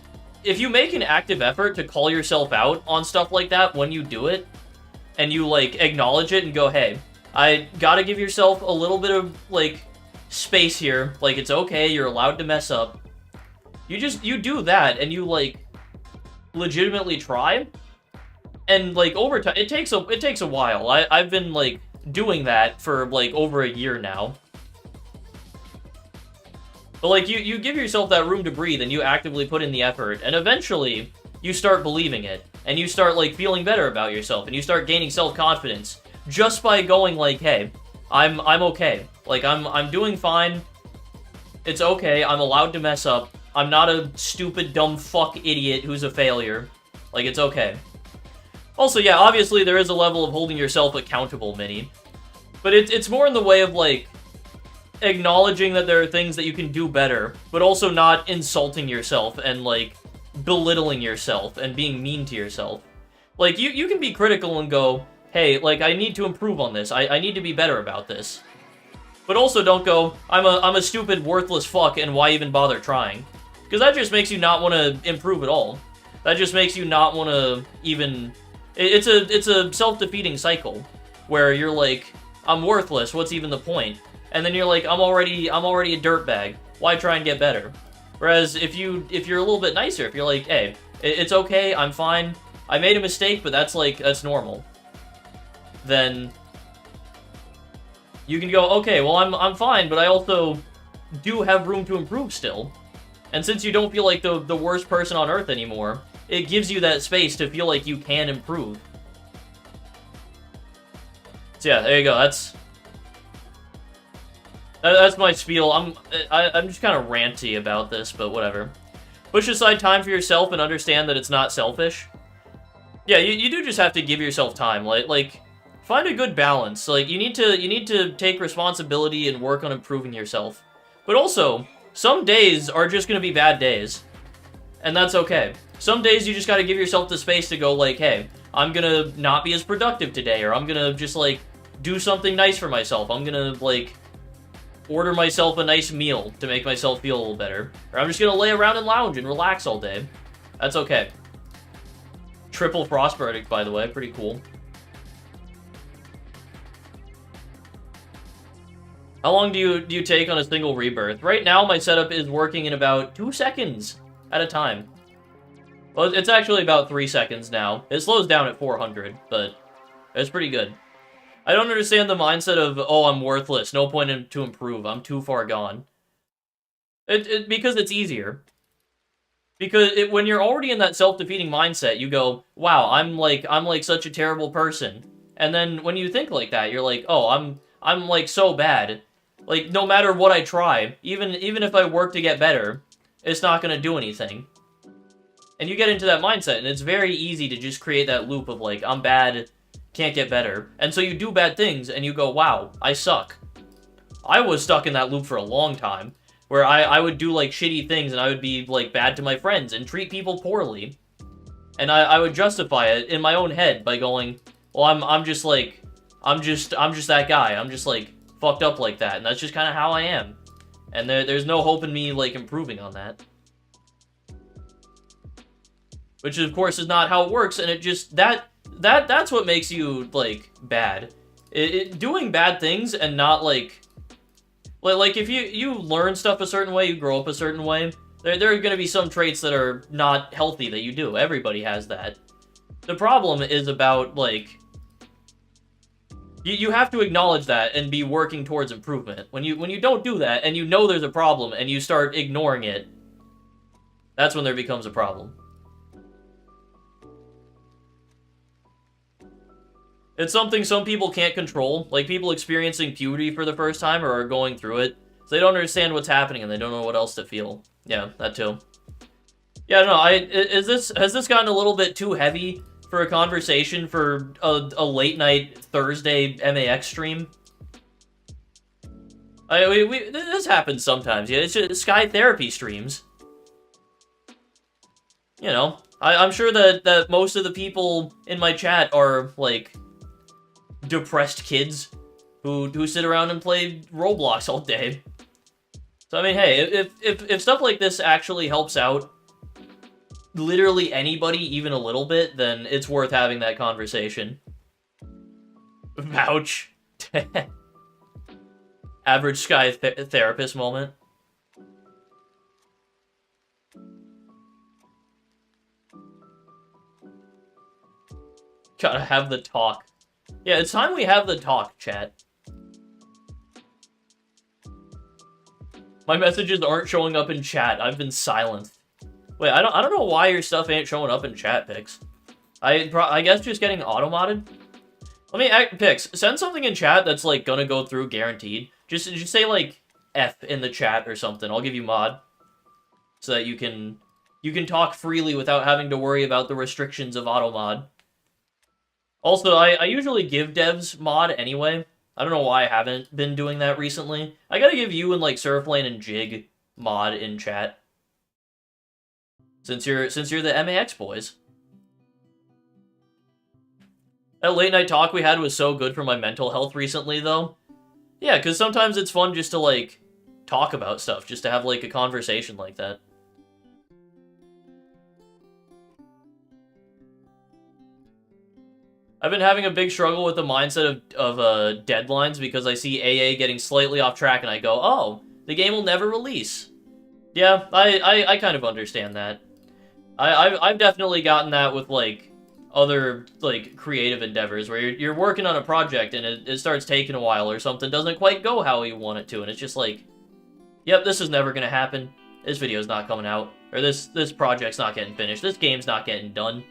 if you make an active effort to call yourself out on stuff like that when you do it, and you, like, acknowledge it and go, hey, I gotta give yourself a little bit of, like, space here. Like, it's okay, you're allowed to mess up. You do that, and you, like, legitimately try. And, like, over time, it takes a while. I've been, like, doing that for, like, over a year now. But, like, you give yourself that room to breathe, and you actively put in the effort, and eventually, you start believing it. And you start, like, feeling better about yourself, and you start gaining self-confidence just by going, like, hey, I'm okay. Like, I'm doing fine. It's okay, I'm allowed to mess up. I'm not a stupid, dumb fuck idiot who's a failure. Like, it's okay. Also, yeah, obviously there is a level of holding yourself accountable, Minnie. But it's more in the way of, like, acknowledging that there are things that you can do better, but also not insulting yourself and, like, belittling yourself and being mean to yourself. Like, you can be critical and go, hey, like, I need to improve on this. I need to be better about this. But also don't go, I'm a stupid, worthless fuck, and why even bother trying? Because that just makes you not want to improve at all. That just makes you not want to even... It's a self-defeating cycle, where you're like, I'm worthless, what's even the point? And then you're like, I'm already a dirtbag. Why try and get better? Whereas if you're a little bit nicer, if you're like, hey, it's okay, I'm fine, I made a mistake, but that's normal. Then you can go, okay, well I'm fine, but I also do have room to improve still. And since you don't feel like the worst person on Earth anymore, it gives you that space to feel like you can improve. So yeah, there you go. That's my spiel. I'm just kind of ranty about this, but whatever. Push aside time for yourself and understand that it's not selfish. Yeah, you do just have to give yourself time. Like find a good balance. Like you need to take responsibility and work on improving yourself. But also, some days are just gonna be bad days, and that's okay. Some days you just gotta give yourself the space to go like, hey, I'm gonna not be as productive today, or I'm gonna just, like, do something nice for myself. I'm gonna, like, order myself a nice meal to make myself feel a little better. Or I'm just gonna lay around and lounge and relax all day. That's okay. Triple frost verdict, by the way, pretty cool. How long do you take on a single rebirth? Right now, my setup is working in about 2 seconds at a time. Well, it's actually about 3 seconds now. It slows down at 400, but it's pretty good. I don't understand the mindset of, oh, I'm worthless, no point to improve, I'm too far gone. Because it's easier. Because when you're already in that self-defeating mindset, you go, wow, I'm like such a terrible person. And then when you think like that, you're like, oh, I'm like so bad. Like, no matter what I try, even if I work to get better, it's not gonna do anything. And you get into that mindset, and it's very easy to just create that loop of, like, I'm bad, can't get better. And so you do bad things, and you go, wow, I suck. I was stuck in that loop for a long time, where I would do, like, shitty things, and I would be, like, bad to my friends, and treat people poorly. And I would justify it in my own head by going, well, I'm just, like, I'm just that guy. I'm just, like, fucked up like that, and that's just kind of how I am. And there's no hope in me, like, improving on that. Which, of course, is not how it works, and it just, that's what makes you, like, bad. Doing bad things and not, like, if you learn stuff a certain way, you grow up a certain way, there are gonna be some traits that are not healthy that you do. Everybody has that. The problem is about, like, You have to acknowledge that and be working towards improvement. When you don't do that, and you know there's a problem, and you start ignoring it, that's when there becomes a problem. It's something some people can't control, like people experiencing puberty for the first time or are going through it, so they don't understand what's happening and they don't know what else to feel. Yeah, that too. Yeah, no, has this gotten a little bit too heavy for a conversation for a late night Thursday MAX stream? This happens sometimes. Yeah, it's just Sky Therapy streams. You know, I'm sure that most of the people in my chat are like depressed kids who sit around and play Roblox all day. So I mean, hey, if stuff like this actually helps out literally anybody even a little bit, then it's worth having that conversation. Vouch. Average Sky therapist moment. Gotta have the talk. Yeah, it's time we have the talk, chat. My messages aren't showing up in chat. I've been silenced. Wait, I don't know why your stuff ain't showing up in chat, Pix. I guess just getting auto-modded? Pix, send something in chat that's, like, gonna go through guaranteed. Just say, like, F in the chat or something. I'll give you mod. So that you can talk freely without having to worry about the restrictions of auto-mod. Also, I usually give devs mod anyway. I don't know why I haven't been doing that recently. I gotta give you and, like, Surflane and Jig mod in chat. Since you're the MAX boys. That late night talk we had was so good for my mental health recently, though. Yeah, because sometimes it's fun just to, like, talk about stuff. Just to have, like, a conversation like that. I've been having a big struggle with the mindset of deadlines because I see AA getting slightly off track and I go, oh, the game will never release. Yeah, I kind of understand that. I've definitely gotten that with, like, other, like, creative endeavors where you're working on a project and it starts taking a while or something doesn't quite go how you want it to, and it's just like, yep, this is never gonna happen. This video's not coming out. Or this project's not getting finished. This game's not getting done.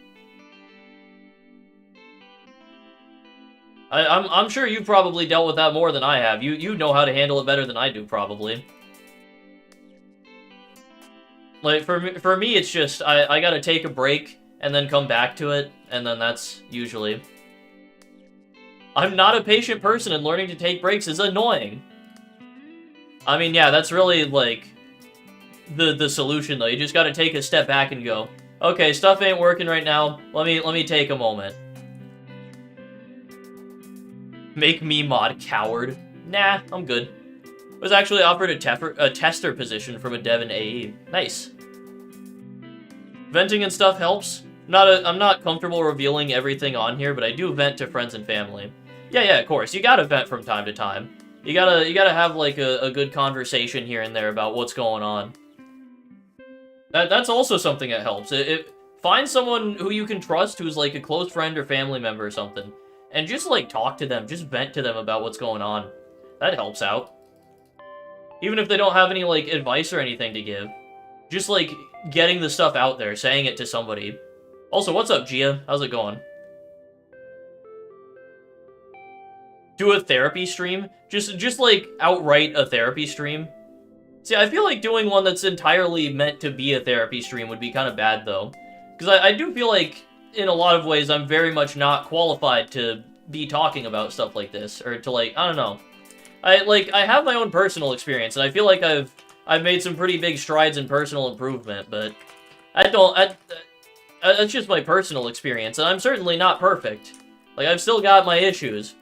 I'm sure you've probably dealt with that more than I have. You know how to handle it better than I do, probably. Like, for me, it's just, I gotta take a break, and then come back to it, and then that's usually... I'm not a patient person, and learning to take breaks is annoying. I mean, yeah, that's really, like, the solution, though. You just gotta take a step back and go, okay, stuff ain't working right now, let me take a moment. Make me mod coward. Nah, I'm good. Was actually offered a tester position from a dev in AE. Nice. Venting and stuff helps. I'm not comfortable revealing everything on here, but I do vent to friends and family. Yeah, of course. You gotta vent from time to time. You gotta have, like, a good conversation here and there about what's going on. That's also something that helps. Find someone who you can trust who's, like, a close friend or family member or something. And just, like, talk to them. Just vent to them about what's going on. That helps out. Even if they don't have any, like, advice or anything to give. Just, like, getting the stuff out there. Saying it to somebody. Also, what's up, Gia? How's it going? Do a therapy stream? Just, like, outright a therapy stream? See, I feel like doing one that's entirely meant to be a therapy stream would be kind of bad, though. Because I do feel like... in a lot of ways, I'm very much not qualified to be talking about stuff like this, or to, like, I don't know. I have my own personal experience, and I feel like I've made some pretty big strides in personal improvement, but that's just my personal experience, and I'm certainly not perfect. Like, I've still got my issues.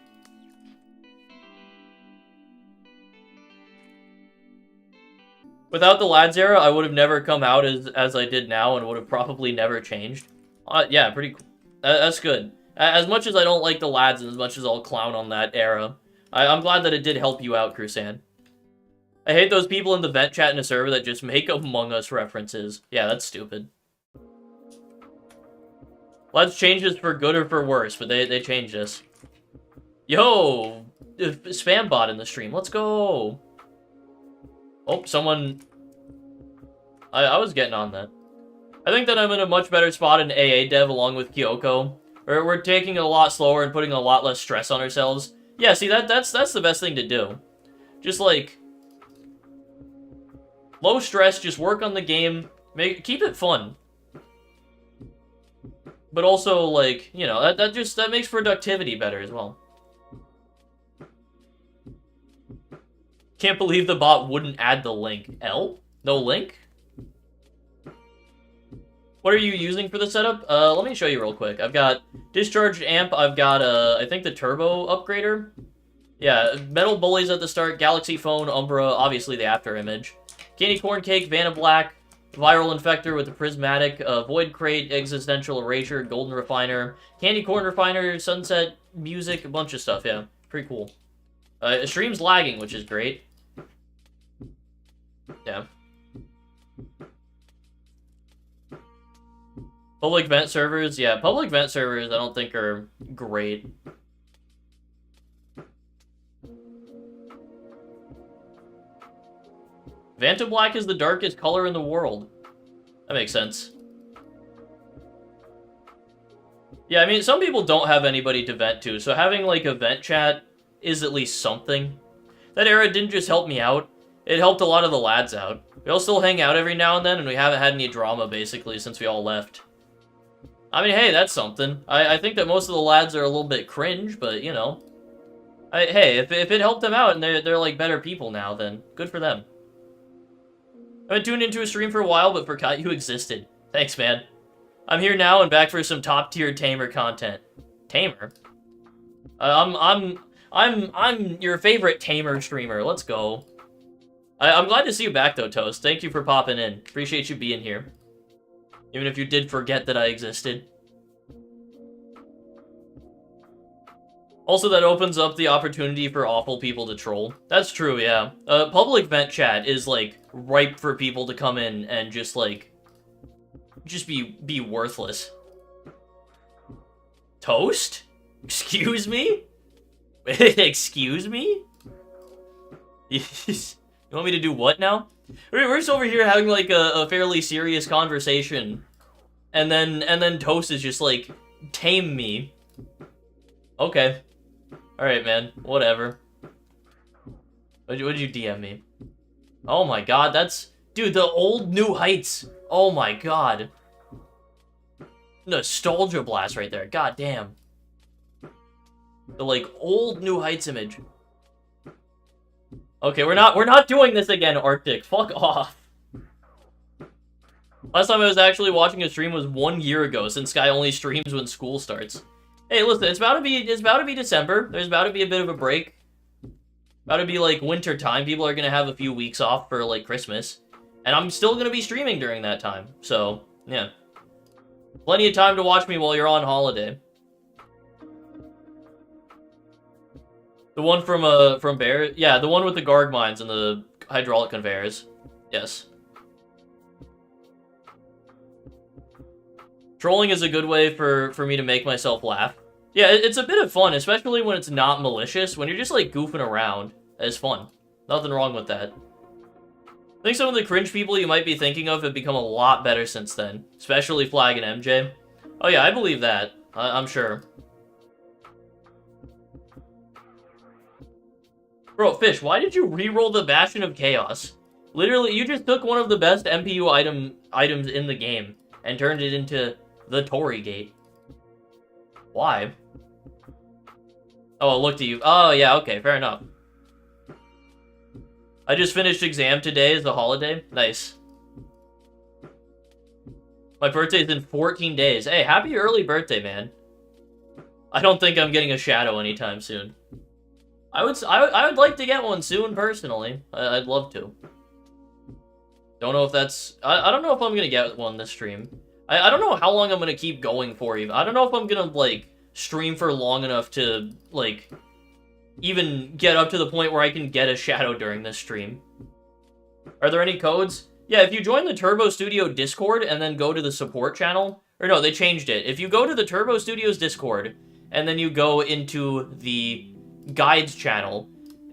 Without the lads era, I would have never come out as I did now, and would have probably never changed. Yeah, pretty cool. That's good. As much as I don't like the lads, and as much as I'll clown on that era, I'm glad that it did help you out, Crusan. I hate those people in the vent chat in a server that just make Among Us references. Yeah, that's stupid. Lads changed this for good or for worse, but they changed this. Yo, spam bot in the stream. Let's go. Oh, someone. I was getting on that. I think that I'm in a much better spot in AA dev along with Kyoko. We're taking it a lot slower and putting a lot less stress on ourselves. Yeah, see, that's the best thing to do. Just, like, low stress, just work on the game, keep it fun. But also, like, you know, that makes productivity better as well. Can't believe the bot wouldn't add the link. L? No link? What are you using for the setup? Let me show you real quick. I've got discharged amp, I've got, I think the turbo upgrader. Yeah, metal bullies at the start, galaxy phone, umbra, obviously the after image. Candy corn cake, Vanna Black, viral infector with the prismatic, void crate, existential erasure, golden refiner, candy corn refiner, sunset music, a bunch of stuff, yeah. Pretty cool. Stream's lagging, which is great. Yeah. Public vent servers, yeah, public vent servers I don't think are great. Vanta Black is the darkest color in the world. That makes sense. Yeah, I mean, some people don't have anybody to vent to, so having, like, a vent chat is at least something. That era didn't just help me out, it helped a lot of the lads out. We all still hang out every now and then, and we haven't had any drama, basically, since we all left. I mean, hey, that's something. I think that most of the lads are a little bit cringe, but, you know. Hey, if it helped them out and they're like, better people now, then good for them. I've been tuned into a stream for a while, but forgot you existed. Thanks, man. I'm here now and back for some top-tier Tamer content. Tamer? I'm your favorite Tamer streamer. Let's go. I'm glad to see you back, though, Toast. Thank you for popping in. Appreciate you being here. Even if you did forget that I existed. Also, that opens up the opportunity for awful people to troll. That's true, yeah. Public vent chat is, like, ripe for people to come in and just, like, just be worthless. Toast? Excuse me? Excuse me? You want me to do what now? We're just over here having, like, a fairly serious conversation. And then Toast is just, like, tame me. Okay. Alright, man. Whatever. What'd you DM me? Oh my god, that's... Dude, the old New Heights. Oh my god. Nostalgia blast right there. God damn. The, like, old New Heights image. Okay, we're not doing this again, Arctic. Fuck off. Last time I was actually watching a stream was 1 year ago, since Sky only streams when school starts. Hey, listen, it's about to be December. There's about to be a bit of a break. About to be, like, winter time. People are gonna have a few weeks off for, like, Christmas. And I'm still gonna be streaming during that time. So, yeah. Plenty of time to watch me while you're on holiday. The one from Bear? Yeah, the one with the Garg mines and the hydraulic conveyors. Yes. Trolling is a good way for me to make myself laugh. Yeah, it's a bit of fun, especially when it's not malicious. When you're just, like, goofing around, it's fun. Nothing wrong with that. I think some of the cringe people you might be thinking of have become a lot better since then. Especially Flag and MJ. Oh yeah, I believe that. I'm sure. Bro, Fish, why did you re-roll the Bastion of Chaos? Literally, you just took one of the best MPU items in the game and turned it into the Tory Gate. Why? Oh, it looked at you. Oh, yeah, okay, fair enough. I just finished exam today as the holiday. Nice. My birthday's in 14 days. Hey, happy early birthday, man. I don't think I'm getting a shadow anytime soon. I would like to get one soon, personally. I'd love to. Don't know if that's... I don't know if I'm gonna get one this stream. I don't know how long I'm gonna keep going for, even. I don't know if I'm gonna, like, stream for long enough to, like, even get up to the point where I can get a shadow during this stream. Are there any codes? Yeah, if you join the Turbo Studio Discord and then go to the support channel... Or no, they changed it. If you go to the Turbo Studios Discord and then you go into the guides channel.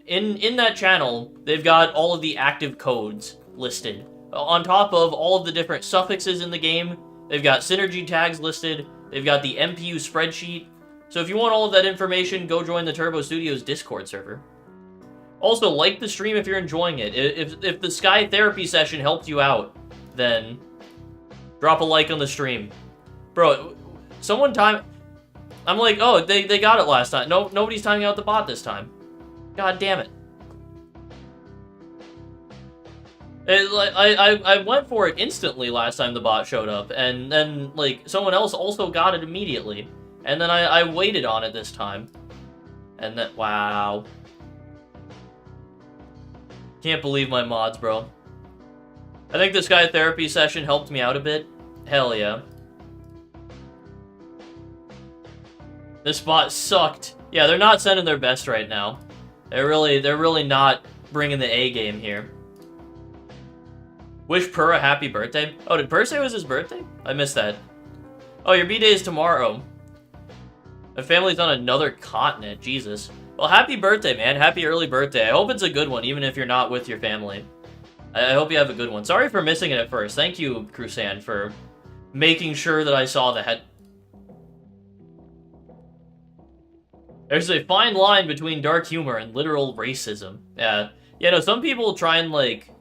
In that channel, they've got all of the active codes listed. On top of all of the different suffixes in the game, they've got synergy tags listed, they've got the MPU spreadsheet. So if you want all of that information, go join the Turbo Studios Discord server. Also, like the stream if you're enjoying it. If the Sky Therapy session helped you out, then drop a like on the stream. Bro, I'm like, oh, they got it last time. No, nobody's timing out the bot this time. God damn it. I went for it instantly last time the bot showed up, and then, like, someone else also got it immediately. And then I waited on it this time. And then, wow. Can't believe my mods, bro. I think the Sky Therapy session helped me out a bit. Hell yeah. This bot sucked. Yeah, they're not sending their best right now. They're really not bringing the A game here. Wish Purr a happy birthday. Oh, did Purr say it was his birthday? I missed that. Oh, your B-day is tomorrow. My family's on another continent. Jesus. Well, happy birthday, man. Happy early birthday. I hope it's a good one, even if you're not with your family. I hope you have a good one. Sorry for missing it at first. Thank you, Crusan, for making sure that I saw the head. There's a fine line between dark humor and literal racism. Yeah. Yeah, no, some people try and, like,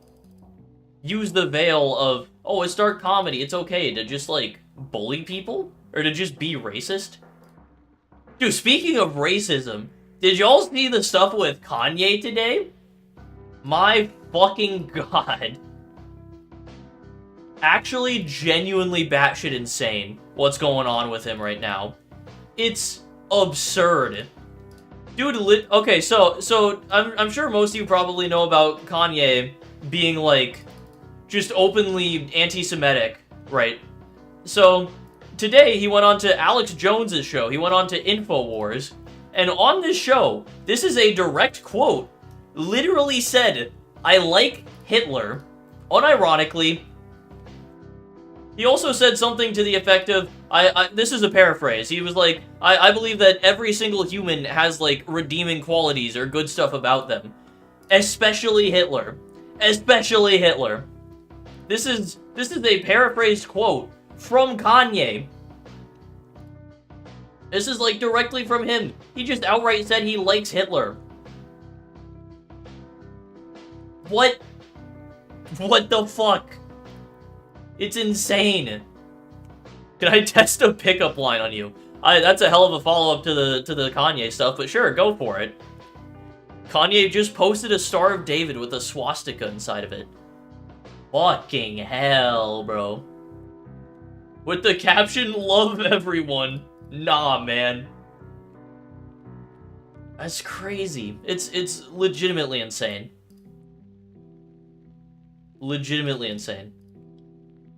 use the veil of, oh, it's dark comedy, it's okay to just, like, bully people? Or to just be racist? Dude, speaking of racism, did y'all see the stuff with Kanye today? My fucking god. Actually, genuinely batshit insane what's going on with him right now. It's absurd. Dude, okay, so I'm sure most of you probably know about Kanye being, like, just openly anti-Semitic, right? So, today he went on to Alex Jones's show. He went on to InfoWars. And on this show, this is a direct quote, literally said, "I like Hitler," unironically. He also said something to the effect of, this is a paraphrase, he was like, I believe that every single human has, like, redeeming qualities or good stuff about them. Especially Hitler. Especially Hitler. This is a paraphrased quote from Kanye. This is, like, directly from him. He just outright said he likes Hitler. What? What the fuck? It's insane. Can I test a pickup line on you? That's a hell of a follow-up to the Kanye stuff, but sure, go for it. Kanye just posted a Star of David with a swastika inside of it. Fucking hell, bro. With the caption, "Love everyone." Nah, man. That's crazy. It's legitimately insane. Legitimately insane.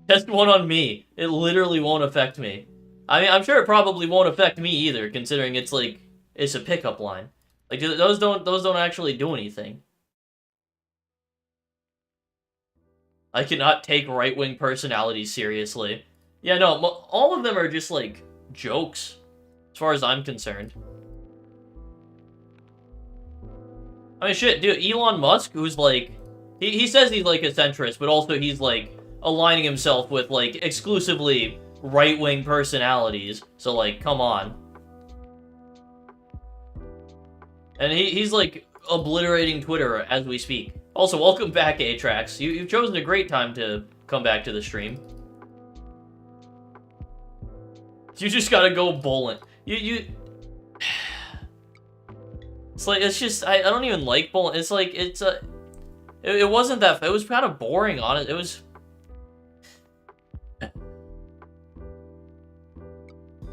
Test one on me. It literally won't affect me. I mean, I'm sure it probably won't affect me either, considering it's like, it's a pickup line. Like, those don't actually do anything. I cannot take right-wing personalities seriously. Yeah, no, all of them are just, like, jokes, as far as I'm concerned. I mean, shit, dude, Elon Musk, who's, like, he says he's, like, a centrist, but also he's, like, aligning himself with, like, exclusively right-wing personalities. So, like, come on. And he's, like, obliterating Twitter as we speak. Also, welcome back, Atrax. You've chosen a great time to come back to the stream. You just gotta go bowling. It's like, it's just, I don't even like bowling. It's like, it wasn't that, it was kind of boring on it. It was...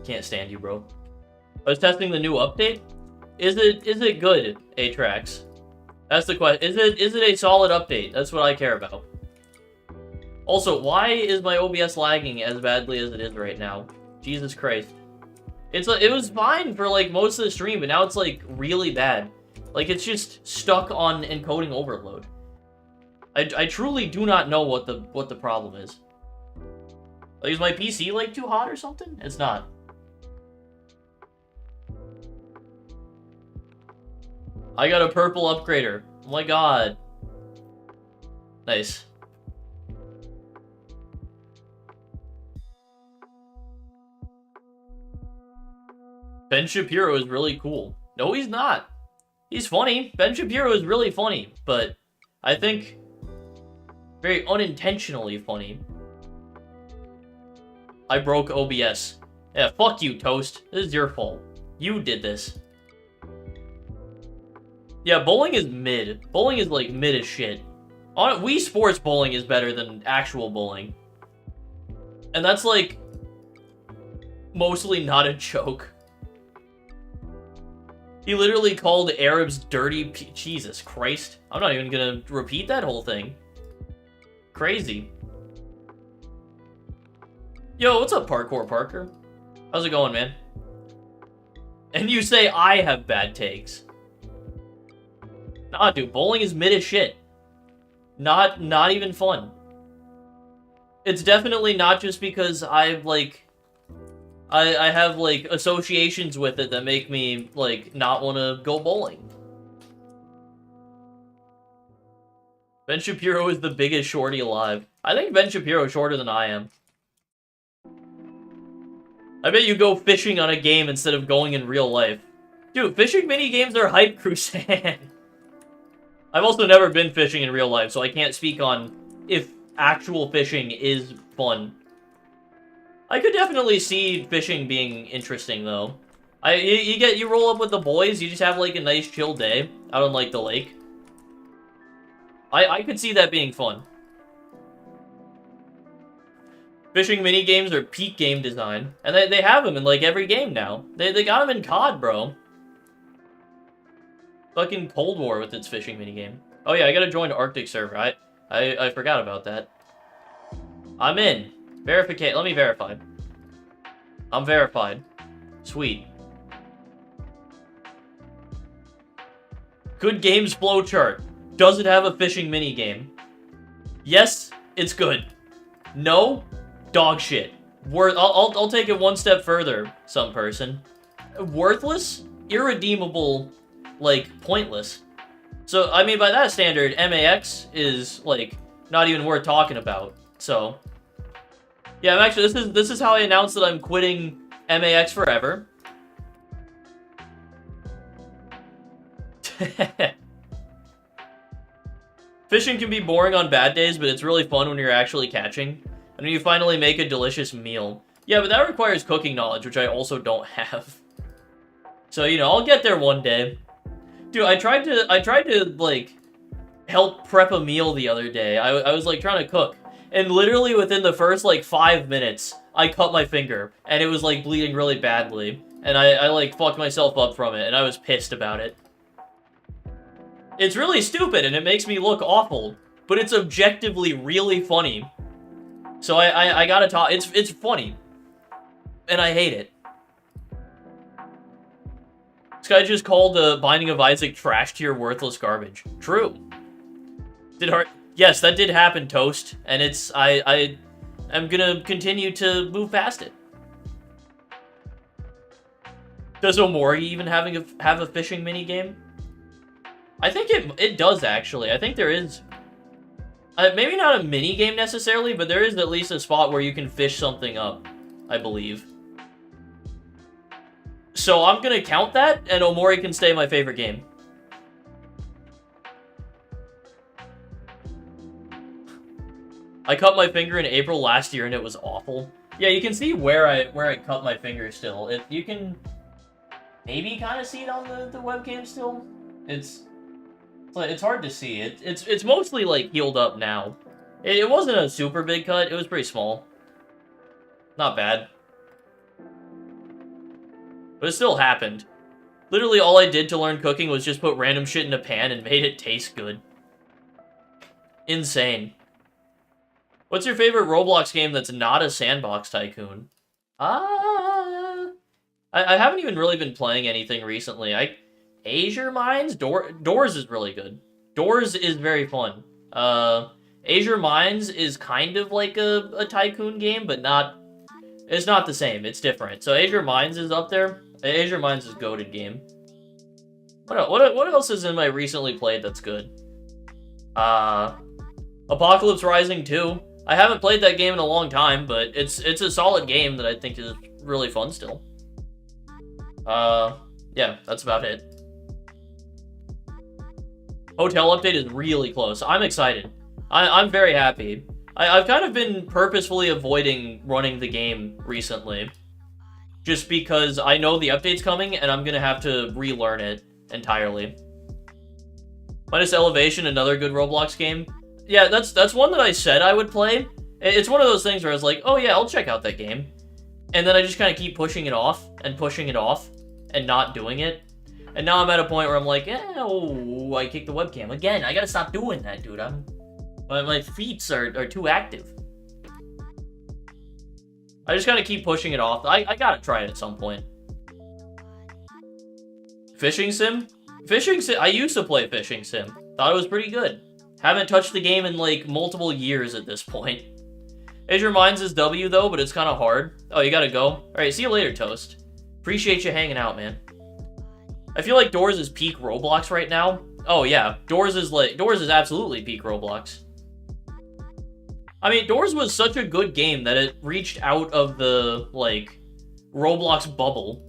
Can't stand you, bro. I was testing the new update. Is it good, Atrax? That's the question. Is it a solid update? That's what I care about. Also, why is my OBS lagging as badly as it is right now? Jesus Christ. It was fine for, like, most of the stream, but now it's, like, really bad. Like, it's just stuck on encoding overload. I truly do not know what the problem is. Like, is my PC, like, too hot or something? It's not. I got a purple upgrader. Oh my god. Nice. Ben Shapiro is really cool. No, he's not. He's funny. Ben Shapiro is really funny, but I think very unintentionally funny. I broke OBS. Yeah, fuck you, Toast. This is your fault. You did this. Yeah, bowling is mid. Bowling is, like, mid as shit. Wii Sports bowling is better than actual bowling. And that's, like, mostly not a joke. He literally called Arabs dirty Jesus Christ. I'm not even gonna repeat that whole thing. Crazy. Yo, what's up, Parkour Parker? How's it going, man? And you say I have bad takes. Nah, dude, bowling is mid as shit. Not even fun. It's definitely not just because I've, like... I have, like, associations with it that make me, like, not want to go bowling. Ben Shapiro is the biggest shorty alive. I think Ben Shapiro is shorter than I am. I bet you go fishing on a game instead of going in real life. Dude, fishing mini-games are hype, Crusade. I've also never been fishing in real life, so I can't speak on if actual fishing is fun. I could definitely see fishing being interesting, though. You roll up with the boys, you just have, like, a nice chill day out on, like, the lake. I could see that being fun. Fishing mini-games are peak game design. And they have them in, like, every game now. They got them in COD, bro. Fucking Cold War with its fishing minigame. Oh yeah, I gotta join Arctic server. I forgot about that. I'm in. Verificate. Let me verify. I'm verified. Sweet. Good games flowchart. Does it have a fishing minigame? Yes, it's good. No, dog shit. I'll take it one step further, some person. Worthless, irredeemable, like, pointless. So, I mean, by that standard, MAX is, like, not even worth talking about. So, yeah, I'm actually, this is how I announced that I'm quitting MAX forever. Fishing can be boring on bad days, but it's really fun when you're actually catching. And when you finally make a delicious meal. Yeah, but that requires cooking knowledge, which I also don't have. So, you know, I'll get there one day. Dude, I tried to, like, help prep a meal the other day. I was, like, trying to cook. And literally within the first, like, 5 minutes, I cut my finger. And it was, like, bleeding really badly. And I like, fucked myself up from it. And I was pissed about it. It's really stupid, and it makes me look awful. But it's objectively really funny. So I gotta talk. It's funny. And I hate it. This guy just called the Binding of Isaac trash tier worthless garbage. True. Yes, that did happen, Toast. And it's... I am gonna continue to move past it. Does Omori even have a fishing minigame? I think it does, actually. I think there is... maybe not a minigame necessarily, but there is at least a spot where you can fish something up, I believe. So I'm gonna count that, and Omori can stay my favorite game. I cut my finger in April last year, and it was awful. Yeah, you can see where I cut my finger still. You can maybe kind of see it on the webcam still. It's hard to see. It's mostly, like, healed up now. It wasn't a super big cut. It was pretty small. Not bad. But it still happened. Literally all I did to learn cooking was just put random shit in a pan and made it taste good. Insane. What's your favorite Roblox game that's not a sandbox tycoon? I haven't even really been playing anything recently. Azure Mines? Doors is really good. Doors is very fun. Azure Mines is kind of like a tycoon game, but not... It's not the same. It's different. So Azure Mines is up there. Azure Mines is a goated game. What else is in my recently played that's good? Apocalypse Rising 2. I haven't played that game in a long time, but it's a solid game that I think is really fun still. Yeah, that's about it. Hotel update is really close. I'm excited. I'm very happy. I've kind of been purposefully avoiding running the game recently. Just because I know the update's coming, and I'm gonna have to relearn it entirely. Minus Elevation, another good Roblox game. Yeah, that's one that I said I would play. It's one of those things where I was like, oh yeah, I'll check out that game. And then I just kind of keep pushing it off, and not doing it. And now I'm at a point where I'm like, oh, I kicked the webcam. Again, I gotta stop doing that, dude. My feet are too active. I just gotta keep pushing it off. I gotta try it at some point. Fishing Sim? Fishing Sim, I used to play Fishing Sim. Thought it was pretty good. Haven't touched the game in like multiple years at this point. Age of Minds is W though, but it's kind of hard. Oh, you gotta go? Alright, see you later, Toast. Appreciate you hanging out, man. I feel like Doors is peak Roblox right now. Oh yeah, Doors is absolutely peak Roblox. I mean, Doors was such a good game that it reached out of the, like, Roblox bubble.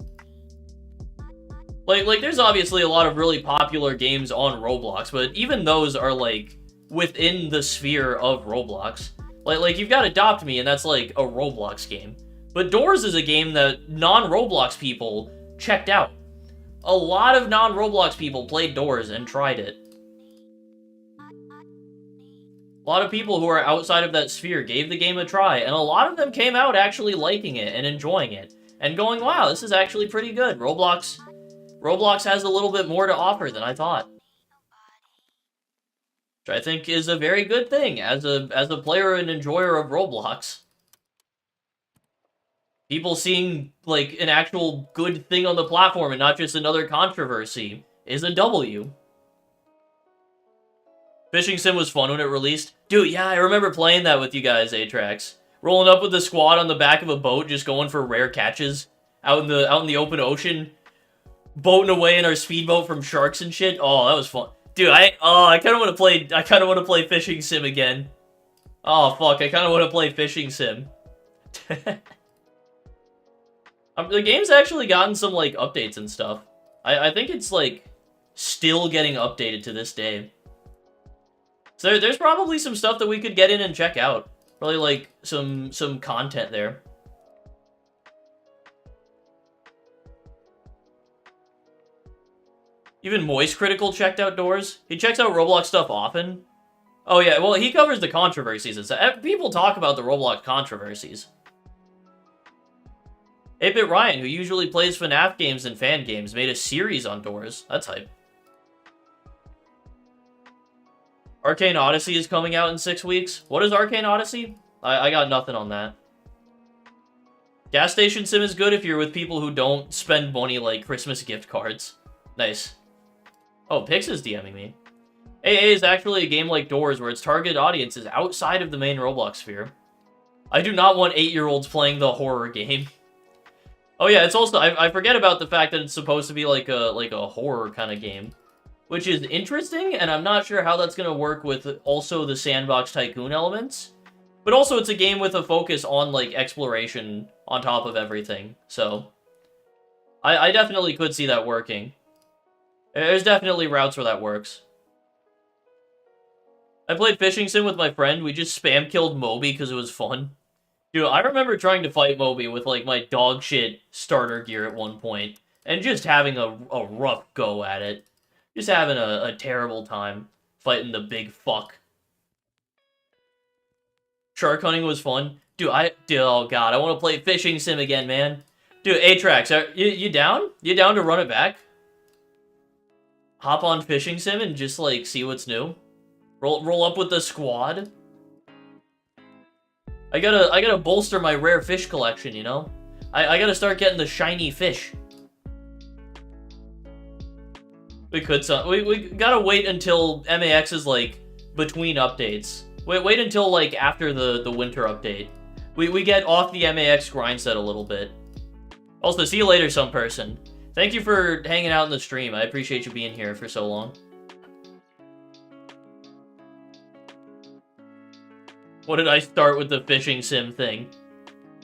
Like, there's obviously a lot of really popular games on Roblox, but even those are, like, within the sphere of Roblox. Like you've got Adopt Me, and that's, like, a Roblox game. But Doors is a game that non-Roblox people checked out. A lot of non-Roblox people played Doors and tried it. A lot of people who are outside of that sphere gave the game a try, and a lot of them came out actually liking it and enjoying it, and going, wow, this is actually pretty good. Roblox has a little bit more to offer than I thought. Which I think is a very good thing as a player and enjoyer of Roblox. People seeing, like, an actual good thing on the platform and not just another controversy is a W. Fishing Sim was fun when it released. Dude, yeah, I remember playing that with you guys, Atrax. Rolling up with the squad on the back of a boat, just going for rare catches out in the open ocean, boating away in our speedboat from sharks and shit. Oh, that was fun. Dude, I kind of want to play Fishing Sim again. Oh, fuck, I kind of want to play Fishing Sim. The game's actually gotten some, like, updates and stuff. I think it's, like, still getting updated to this day. So there's probably some stuff that we could get in and check out. Probably, like, some content there. Even Moist Critical checked out Doors. He checks out Roblox stuff often. Oh yeah, well, he covers the controversies and stuff. People talk about the Roblox controversies. 8-Bit Ryan, who usually plays FNAF games and fan games, made a series on Doors. That's hype. Arcane Odyssey is coming out in 6 weeks. What is Arcane Odyssey? I got nothing on that. Gas Station Sim is good if you're with people who don't spend money like Christmas gift cards. Nice. Oh, Pix is DMing me. AA is actually a game like Doors where its targeted audience is outside of the main Roblox sphere. I do not want 8-year-olds playing the horror game. Oh yeah, it's also, I forget about the fact that it's supposed to be like a horror kind of game. Which is interesting, and I'm not sure how that's going to work with also the sandbox tycoon elements. But also it's a game with a focus on, like, exploration on top of everything. So, I definitely could see that working. There's definitely routes where that works. I played Fishing Sim with my friend. We just spam killed Moby because it was fun. Dude, I remember trying to fight Moby with, like, my dog shit starter gear at one point. And just having a rough go at it. Just having a terrible time fighting the big fuck. Shark hunting was fun. Dude, oh god, I want to play Fishing Sim again, man. Dude, Atrax, you down? You down to run it back? Hop on Fishing Sim and just, like, see what's new? Roll up with the squad? I gotta bolster my rare fish collection, you know? I gotta start getting the shiny fish. We gotta wait until MAX is, like, between updates. Wait until, like, after the winter update. We get off the MAX grind set a little bit. Also, see you later, some person. Thank you for hanging out in the stream. I appreciate you being here for so long. What did I start with the fishing sim thing?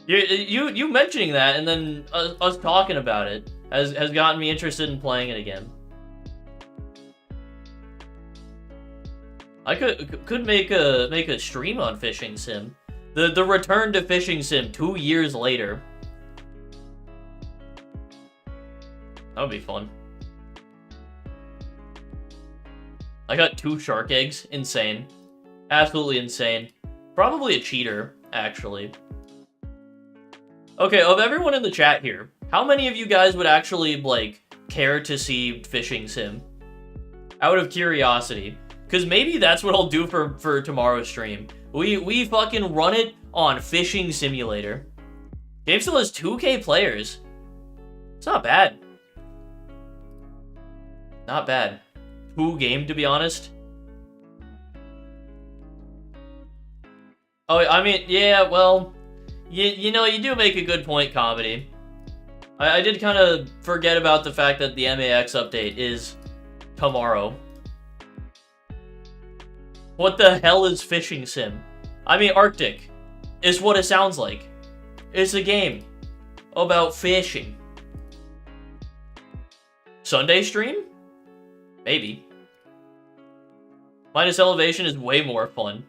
You mentioning that and then us talking about it has gotten me interested in playing it again. I could make a stream on fishing sim. The return to fishing sim 2 years later. That would be fun. I got 2 shark eggs. Insane. Absolutely insane. Probably a cheater, actually. Okay, of everyone in the chat here, how many of you guys would actually, like, care to see fishing sim? Out of curiosity. Because maybe that's what I'll do for tomorrow's stream. We fucking run it on Fishing Simulator. Game still has 2K players. It's not bad. Not bad. Cool game, to be honest. Oh, I mean, yeah, well, you know, you do make a good point, Comedy. I did kind of forget about the fact that the MAX update is tomorrow. What the hell is Fishing Sim? I mean, Arctic is what it sounds like. It's a game about fishing. Sunday stream? Maybe. Minus Elevation is way more fun.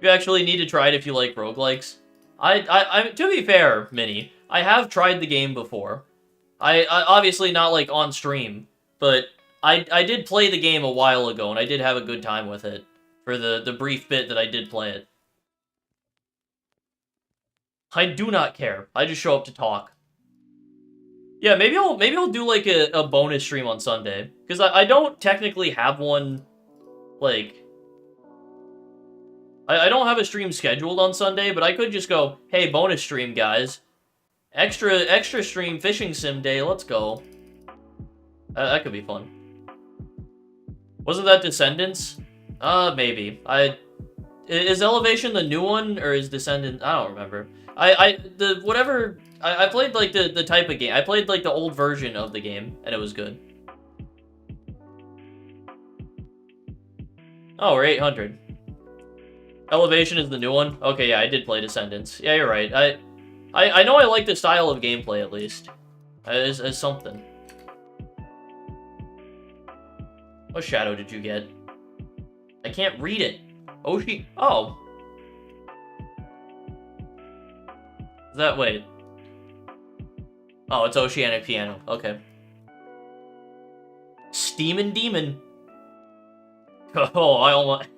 You actually need to try it if you like roguelikes. I to be fair, Minnie, I have tried the game before. I obviously not like on stream, but I did play the game a while ago and I did have a good time with it for the brief bit that I did play it. I do not care. I just show up to talk. Yeah, maybe I'll do like a bonus stream on Sunday because I don't technically have one. Like, I don't have a stream scheduled on Sunday, but I could just go, hey, bonus stream, guys. Extra stream fishing sim day, let's go. That could be fun. Wasn't that Descendants? Maybe. Is Elevation the new one, or is Descendant? I don't remember. I played like the type of game. I played like the old version of the game, and it was good. Oh, we're 800. Elevation is the new one? Okay, yeah, I did play Descendants. Yeah, you're right. I know I like the style of gameplay, at least. As something. What shadow did you get? I can't read it. Oshi... Oh. Is that... Wait. Oh, it's Oceanic Piano. Okay. Steamin' Demon. Oh, I almost...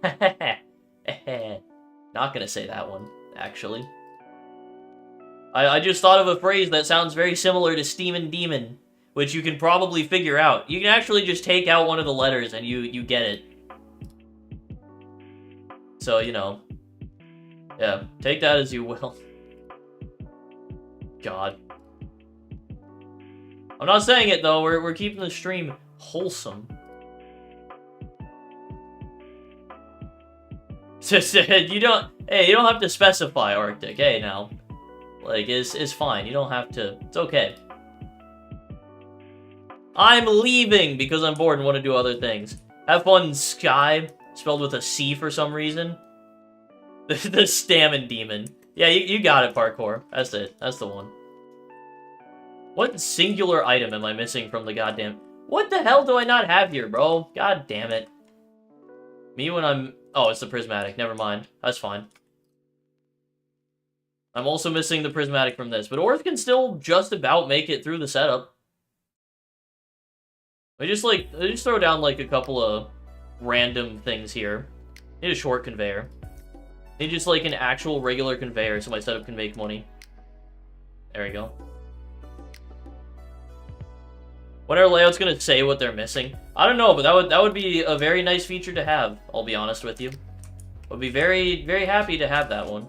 Not gonna say that one, actually. I just thought of a phrase that sounds very similar to Steamin' Demon, which you can probably figure out. You can actually just take out one of the letters and you get it. So, you know. Yeah, take that as you will. God. I'm not saying it, though. We're keeping the stream wholesome. You don't have to specify Arctic. Hey, now. Like, it's fine. You don't have to. It's okay. I'm leaving because I'm bored and want to do other things. Have fun, Sky. Spelled with a C for some reason. The Stamina Demon. Yeah, you got it, Parkour. That's it. That's the one. What singular item am I missing from the goddamn... What the hell do I not have here, bro? God damn it. Me when I'm... Oh, it's the prismatic. Never mind. That's fine. I'm also missing the prismatic from this, but Orth can still just about make it through the setup. I just throw down like a couple of random things here. Need a short conveyor. Need just like an actual regular conveyor so my setup can make money. There we go. When are layouts gonna say what they're missing? I don't know, but that would be a very nice feature to have, I'll be honest with you. Would be very, very happy to have that one.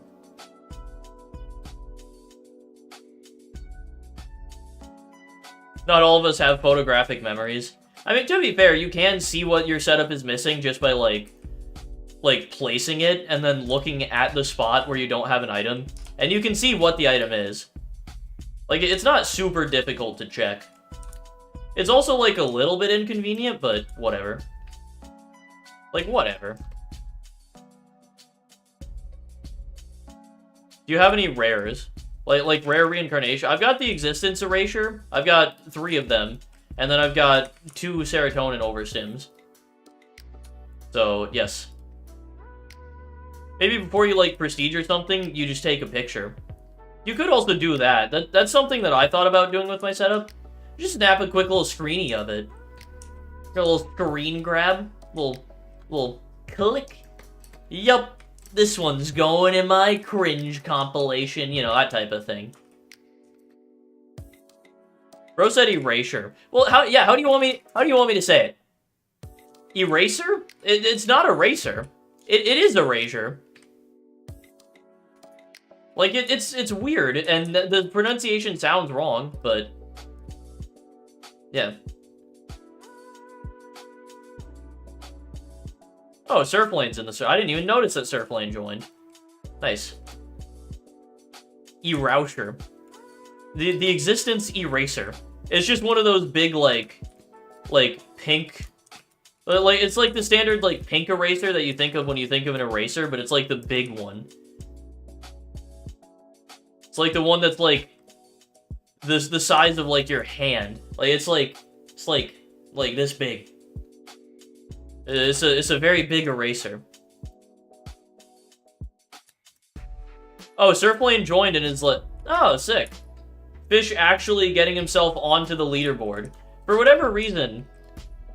Not all of us have photographic memories. I mean, to be fair, you can see what your setup is missing just by, like placing it and then looking at the spot where you don't have an item. And you can see what the item is. Like, it's not super difficult to check. It's also, like, a little bit inconvenient, but whatever. Like, whatever. Do you have any rares? Like rare reincarnation? I've got the existence erasure. I've got 3 of them. And then I've got 2 serotonin overstims. So, yes. Maybe before you, like, prestige or something, you just take a picture. You could also do that. That's something that I thought about doing with my setup. Just snap a quick little screenie of it. A little screen grab. Little click. Yup. This one's going in my cringe compilation. You know, that type of thing. Bro said erasure. Well, how do you want me to say it? Eraser? It's not eraser. It is erasure. Like, it's weird, and the pronunciation sounds wrong, but... yeah. Oh, Surflane's in the... I didn't even notice that Surflane joined. Nice. Eraser. The existence eraser. It's just one of those big, like pink... like, it's like the standard, like, pink eraser that you think of when you think of an eraser, but it's like the big one. It's like the one that's, like, the size of, like, your hand. Like, it's like this big. It's a very big eraser. Oh, Surflane joined and is like, oh, sick. Fish actually getting himself onto the leaderboard. For whatever reason,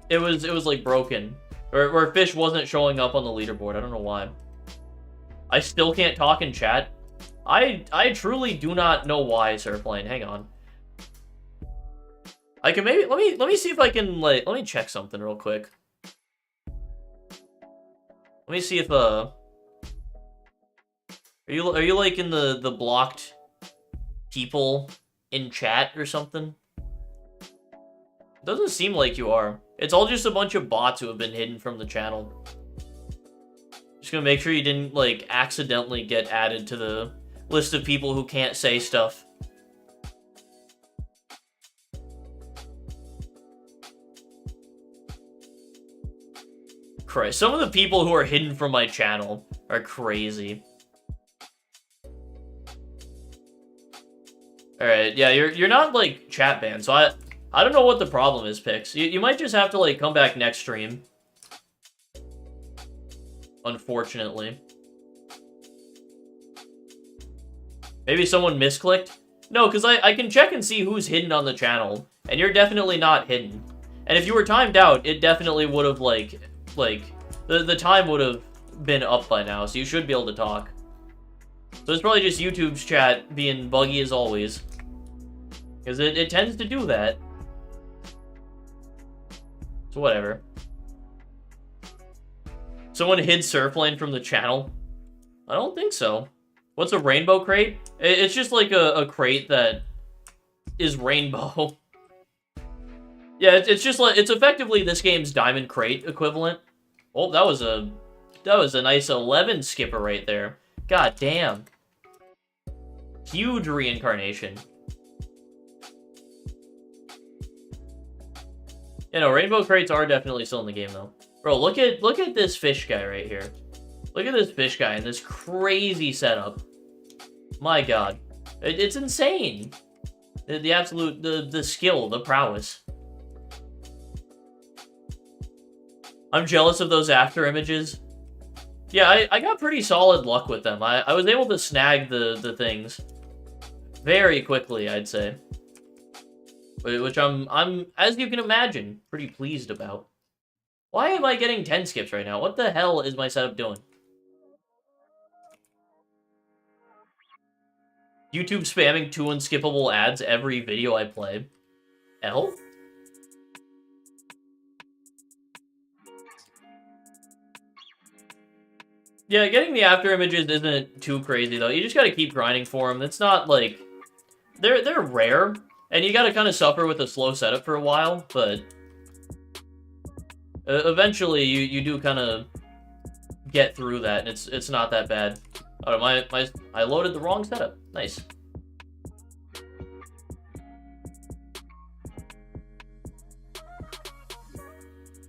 it was like broken. Or Fish wasn't showing up on the leaderboard. I don't know why. I still can't talk in chat. I truly do not know why, Surflane. Hang on. I can maybe let me see if I can, like, let me check something real quick. Let me see if are you like in the blocked people in chat or something? Doesn't seem like you are. It's all just a bunch of bots who have been hidden from the channel. Just gonna make sure you didn't, like, accidentally get added to the list of people who can't say stuff. Christ, some of the people who are hidden from my channel are crazy. Alright, yeah, you're not, like, chat banned, so I don't know what the problem is, Pix. You might just have to, like, come back next stream. Unfortunately. Maybe someone misclicked? No, because I can check and see who's hidden on the channel, and you're definitely not hidden. And if you were timed out, it definitely would have, like, the time would have been up by now, so you should be able to talk. So it's probably just YouTube's chat being buggy as always. Because it tends to do that. So whatever. Someone hid Surflane from the channel? I don't think so. What's a rainbow crate? It's just like a crate that is rainbow. Yeah, it's just like, it's effectively this game's diamond crate equivalent. Oh, that was a nice 11 skipper right there. God damn. Huge reincarnation. You know, rainbow crates are definitely still in the game though. Bro, look at this fish guy right here. Look at this fish guy and this crazy setup. My god. It's insane. The absolute, the skill, the prowess. I'm jealous of those after images. Yeah, I got pretty solid luck with them. I was able to snag the things very quickly, I'd say. Which I'm, as you can imagine, pretty pleased about. Why am I getting 10 skips right now? What the hell is my setup doing? YouTube spamming 2 unskippable ads every video I play. L? Yeah, getting the after images isn't too crazy though. You just gotta keep grinding for them. It's not like... They're rare, and you gotta kind of suffer with a slow setup for a while, but... eventually, you do kind of get through that, and it's not that bad. Oh, I loaded the wrong setup. Nice.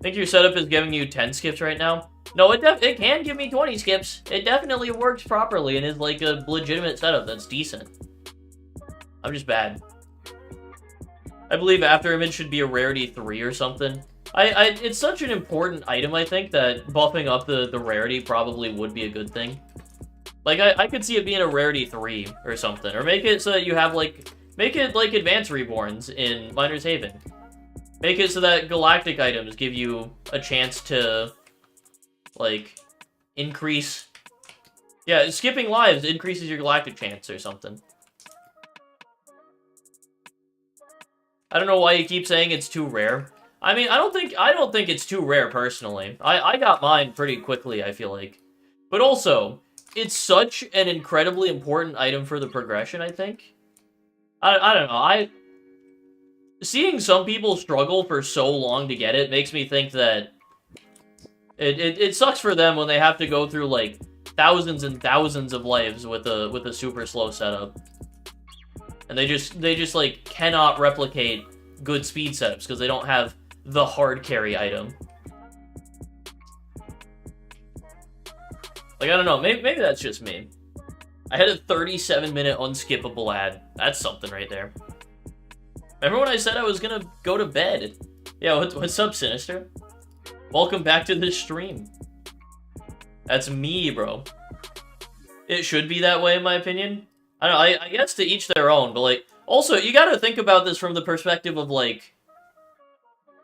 Think your setup is giving you 10 skips right now? No, it can give me 20 skips. It definitely works properly and is like a legitimate setup that's decent. I'm just bad. I believe Afterimage should be a rarity 3 or something. It's such an important item, I think, that buffing up the rarity probably would be a good thing. Like, I could see it being a rarity 3 or something. Or make it so that you have, like... Make it like Advanced Reborns in Miner's Haven. Make it so that galactic items give you a chance to, like, increase... Yeah, skipping lives increases your galactic chance or something. I don't know why you keep saying it's too rare. I mean, I don't think it's too rare, personally. I got mine pretty quickly, I feel like. But also, it's such an incredibly important item for the progression, I think. I don't know, seeing some people struggle for so long to get it makes me think that it sucks for them when they have to go through, like, thousands and thousands of lives with a super slow setup. And they just like, cannot replicate good speed setups because they don't have the hard carry item. Like, I don't know, maybe that's just me. I had a 37-minute unskippable ad. That's something right there. Remember when I said I was gonna go to bed? Yeah, what's up, Sinister? Welcome back to this stream. That's me, bro. It should be that way, in my opinion. I don't know, I guess to each their own, but, like, also, you gotta think about this from the perspective of, like,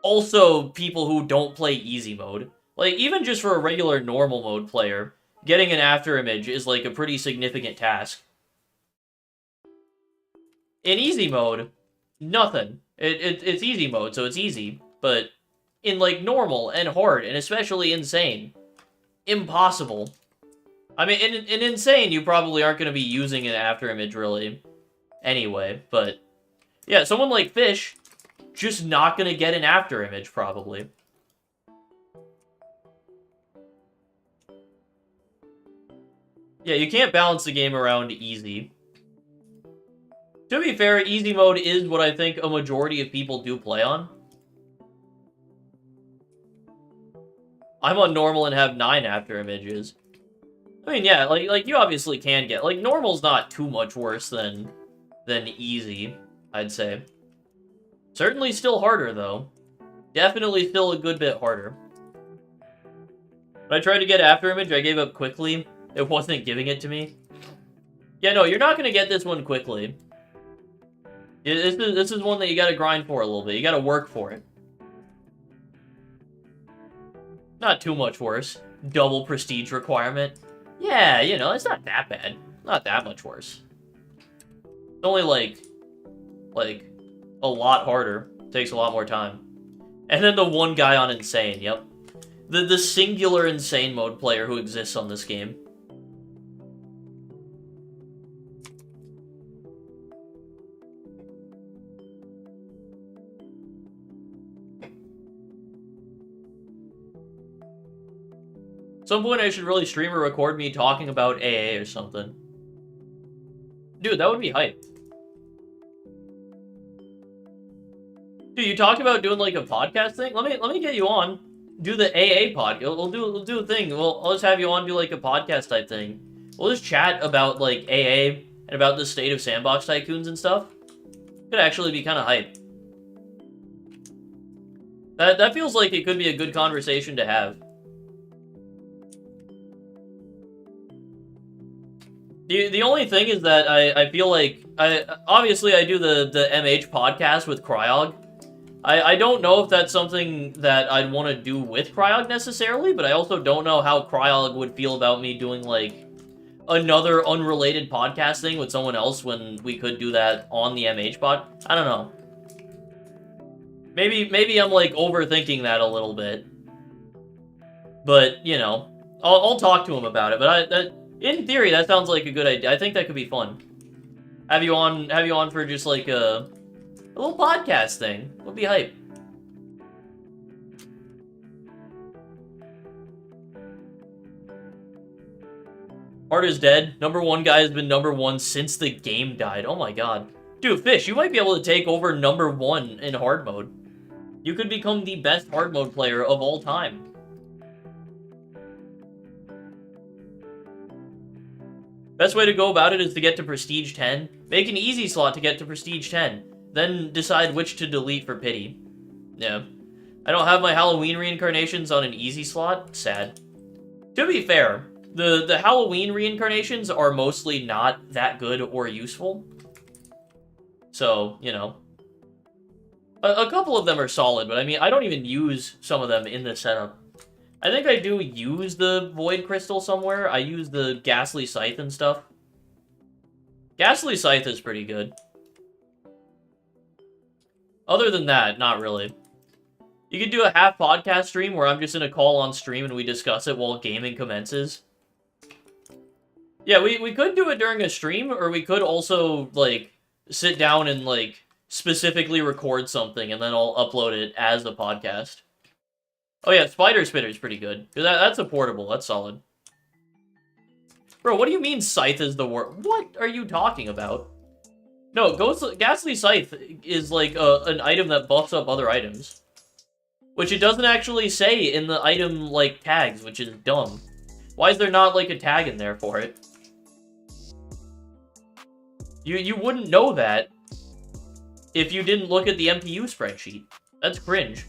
also people who don't play easy mode. Like, even just for a regular normal mode player, getting an Afterimage is, like, a pretty significant task. In easy mode, nothing. It's easy mode, so it's easy. But in, like, normal and hard, and especially insane, impossible. I mean, in insane, you probably aren't going to be using an Afterimage, really, anyway. But, yeah, someone like Fish, just not going to get an Afterimage, probably. Yeah, you can't balance the game around easy. To be fair, easy mode is what I think a majority of people do play on. I'm on normal and have 9 Afterimages. I mean, yeah, like you obviously can get... Like, normal's not too much worse than easy, I'd say. Certainly still harder, though. Definitely still a good bit harder. When I tried to get Afterimage, I gave up quickly. It wasn't giving it to me. Yeah, no, you're not going to get this one quickly. This is one that you gotta grind for a little bit. You gotta work for it. Not too much worse. Double prestige requirement. Yeah, you know, it's not that bad. Not that much worse. It's only like a lot harder. Takes a lot more time. And then the one guy on Insane, yep. The singular Insane mode player who exists on this game. At some point I should really stream or record me talking about AA or something. Dude, that would be hype. Dude, you talked about doing like a podcast thing? Let me get you on. Do the AA podcast. We'll do a thing. I'll just have you on, do like a podcast type thing. We'll just chat about like AA and about the state of sandbox tycoons and stuff. Could actually be kind of hype. That feels like it could be a good conversation to have. The only thing is that I feel like obviously I do the MH podcast with Cryog. I don't know if that's something that I'd want to do with Cryog necessarily, but I also don't know how Cryog would feel about me doing like another unrelated podcast thing with someone else when we could do that on the MH pod. I don't know. Maybe I'm like overthinking that a little bit. But, you know, I'll talk to him about it, but in theory, that sounds like a good idea. I think that could be fun. Have you on for just like a little podcast thing. Would be hype. Hard is dead. #1 guy has been #1 since the game died. Oh my god. Dude, Fish, you might be able to take over #1 in hard mode. You could become the best hard mode player of all time. Best way to go about it is to get to Prestige 10. Make an easy slot to get to Prestige 10. Then decide which to delete for pity. Yeah. I don't have my Halloween reincarnations on an easy slot. Sad. To be fair, the Halloween reincarnations are mostly not that good or useful. So, you know. A couple of them are solid, but I mean, I don't even use some of them in the setup. I think I do use the Void Crystal somewhere. I use the Ghastly Scythe and stuff. Ghastly Scythe is pretty good. Other than that, not really. You could do a half podcast stream where I'm just in a call on stream and we discuss it while gaming commences. Yeah, we could do it during a stream, or we could also, like, sit down and, like, specifically record something and then I'll upload it as a podcast. Oh yeah, Spider Spitter's pretty good. That's a portable, that's solid. Bro, what do you mean Scythe is the word? What are you talking about? No, Ghastly Scythe is like an item that buffs up other items. Which it doesn't actually say in the item, like, tags, which is dumb. Why is there not, like, a tag in there for it? You wouldn't know that if you didn't look at the MPU spreadsheet. That's cringe.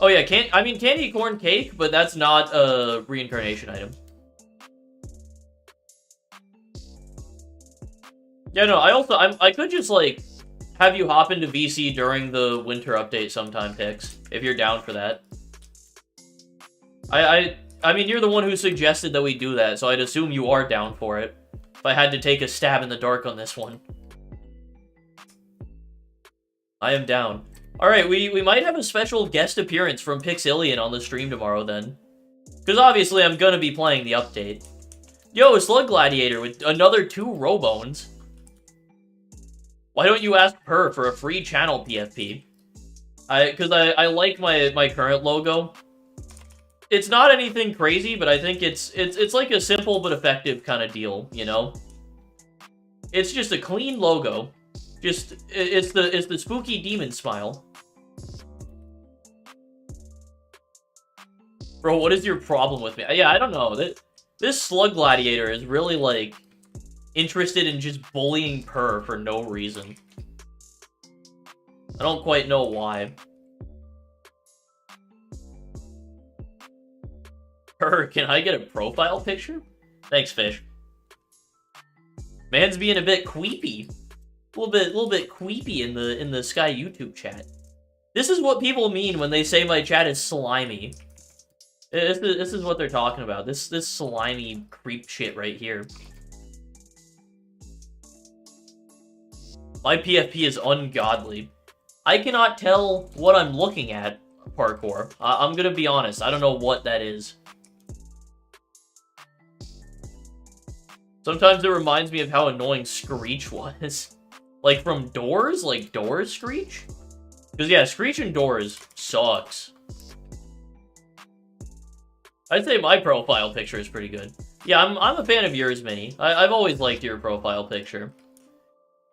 Oh yeah, candy corn cake, but that's not a reincarnation item. Yeah, no, I could just, like, have you hop into VC during the winter update sometime, Pix, if you're down for that. I mean, you're the one who suggested that we do that, so I'd assume you are down for it. If I had to take a stab in the dark on this one. I am down. Alright, we might have a special guest appearance from Pixillion on the stream tomorrow, then. Because obviously I'm gonna be playing the update. Yo, Slug Gladiator with another 2 Robones. Why don't you ask Per for a free channel PFP? Because I like my current logo. It's not anything crazy, but I think it's like a simple but effective kind of deal, you know? It's just a clean logo. It's the spooky demon smile. Bro, what is your problem with me? Yeah, I don't know. This Slug Gladiator is really, like, interested in just bullying Per for no reason. I don't quite know why. Per, can I get a profile picture? Thanks, Fish. Man's being a bit queepy. A little bit queepy in the Sky YouTube chat. This is what people mean when they say my chat is slimy. This is what they're talking about. This slimy creep shit right here. My PFP is ungodly. I cannot tell what I'm looking at, parkour. I'm gonna be honest. I don't know what that is. Sometimes it reminds me of how annoying Screech was. Like from Doors? Like Doors Screech? Because yeah, Screech and Doors sucks. I'd say my profile picture is pretty good. Yeah, I'm a fan of yours, Minnie. I've always liked your profile picture.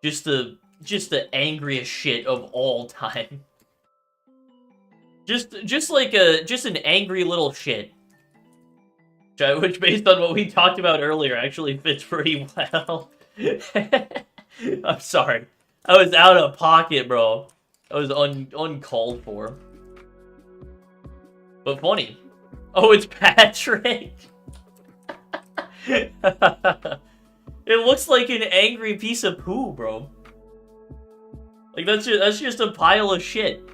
Just the angriest shit of all time. Just an angry little shit. Which, based on what we talked about earlier, actually fits pretty well. I'm sorry. I was out of pocket, bro. I was uncalled for. But funny. Oh, it's Patrick! It looks like an angry piece of poo, bro. Like, that's just a pile of shit.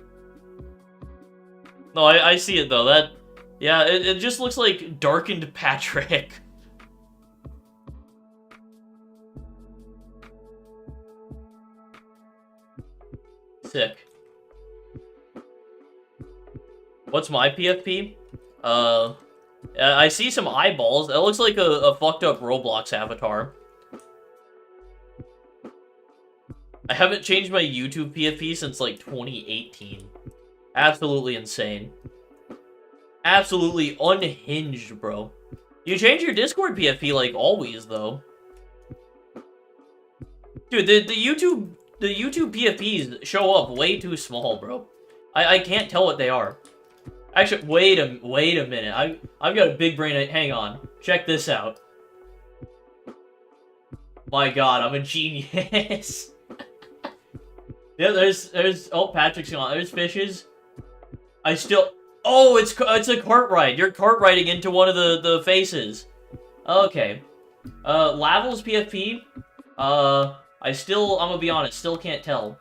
No, I see it, though. Yeah, it just looks like darkened Patrick. Sick. What's my PFP? I see some eyeballs. That looks like a fucked up Roblox avatar. I haven't changed my YouTube PFP since, like, 2018. Absolutely insane. Absolutely unhinged, bro. You change your Discord PFP, like, always, though. Dude, the YouTube the YouTube PFPs show up way too small, bro. I can't tell what they are. Actually, wait a minute. I've got a big brain. Hang on. Check this out. My God, I'm a genius. Yeah, there's oh, Patrick's gone. There's fishes. I still. Oh, it's a cart ride. You're cart riding into one of the faces. Okay. Lavel's PFP. I'm gonna be honest, still can't tell.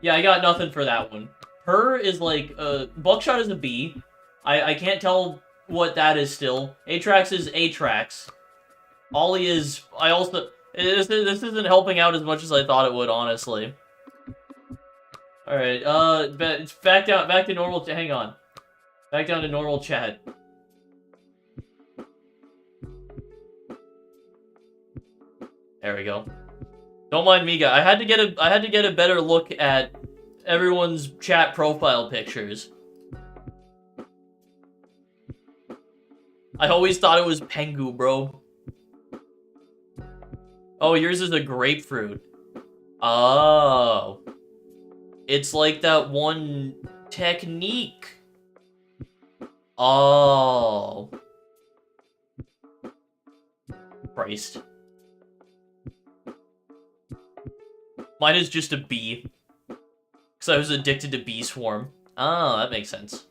Yeah, I got nothing for that one. Her is like, Buckshot is a B. I can't tell what that is still. Atrax is Atrax. Ollie is, this isn't helping out as much as I thought it would, honestly. Alright, but it's back to normal, hang on. Back down to normal chat. There we go. Don't mind me, guys. I had to get a better look at everyone's chat profile pictures. I always thought it was Pengu, bro. Oh, yours is a grapefruit. Oh. It's like that one technique. Oh. Christ. Mine is just a bee. Because I was addicted to Bee Swarm. Oh, that makes sense.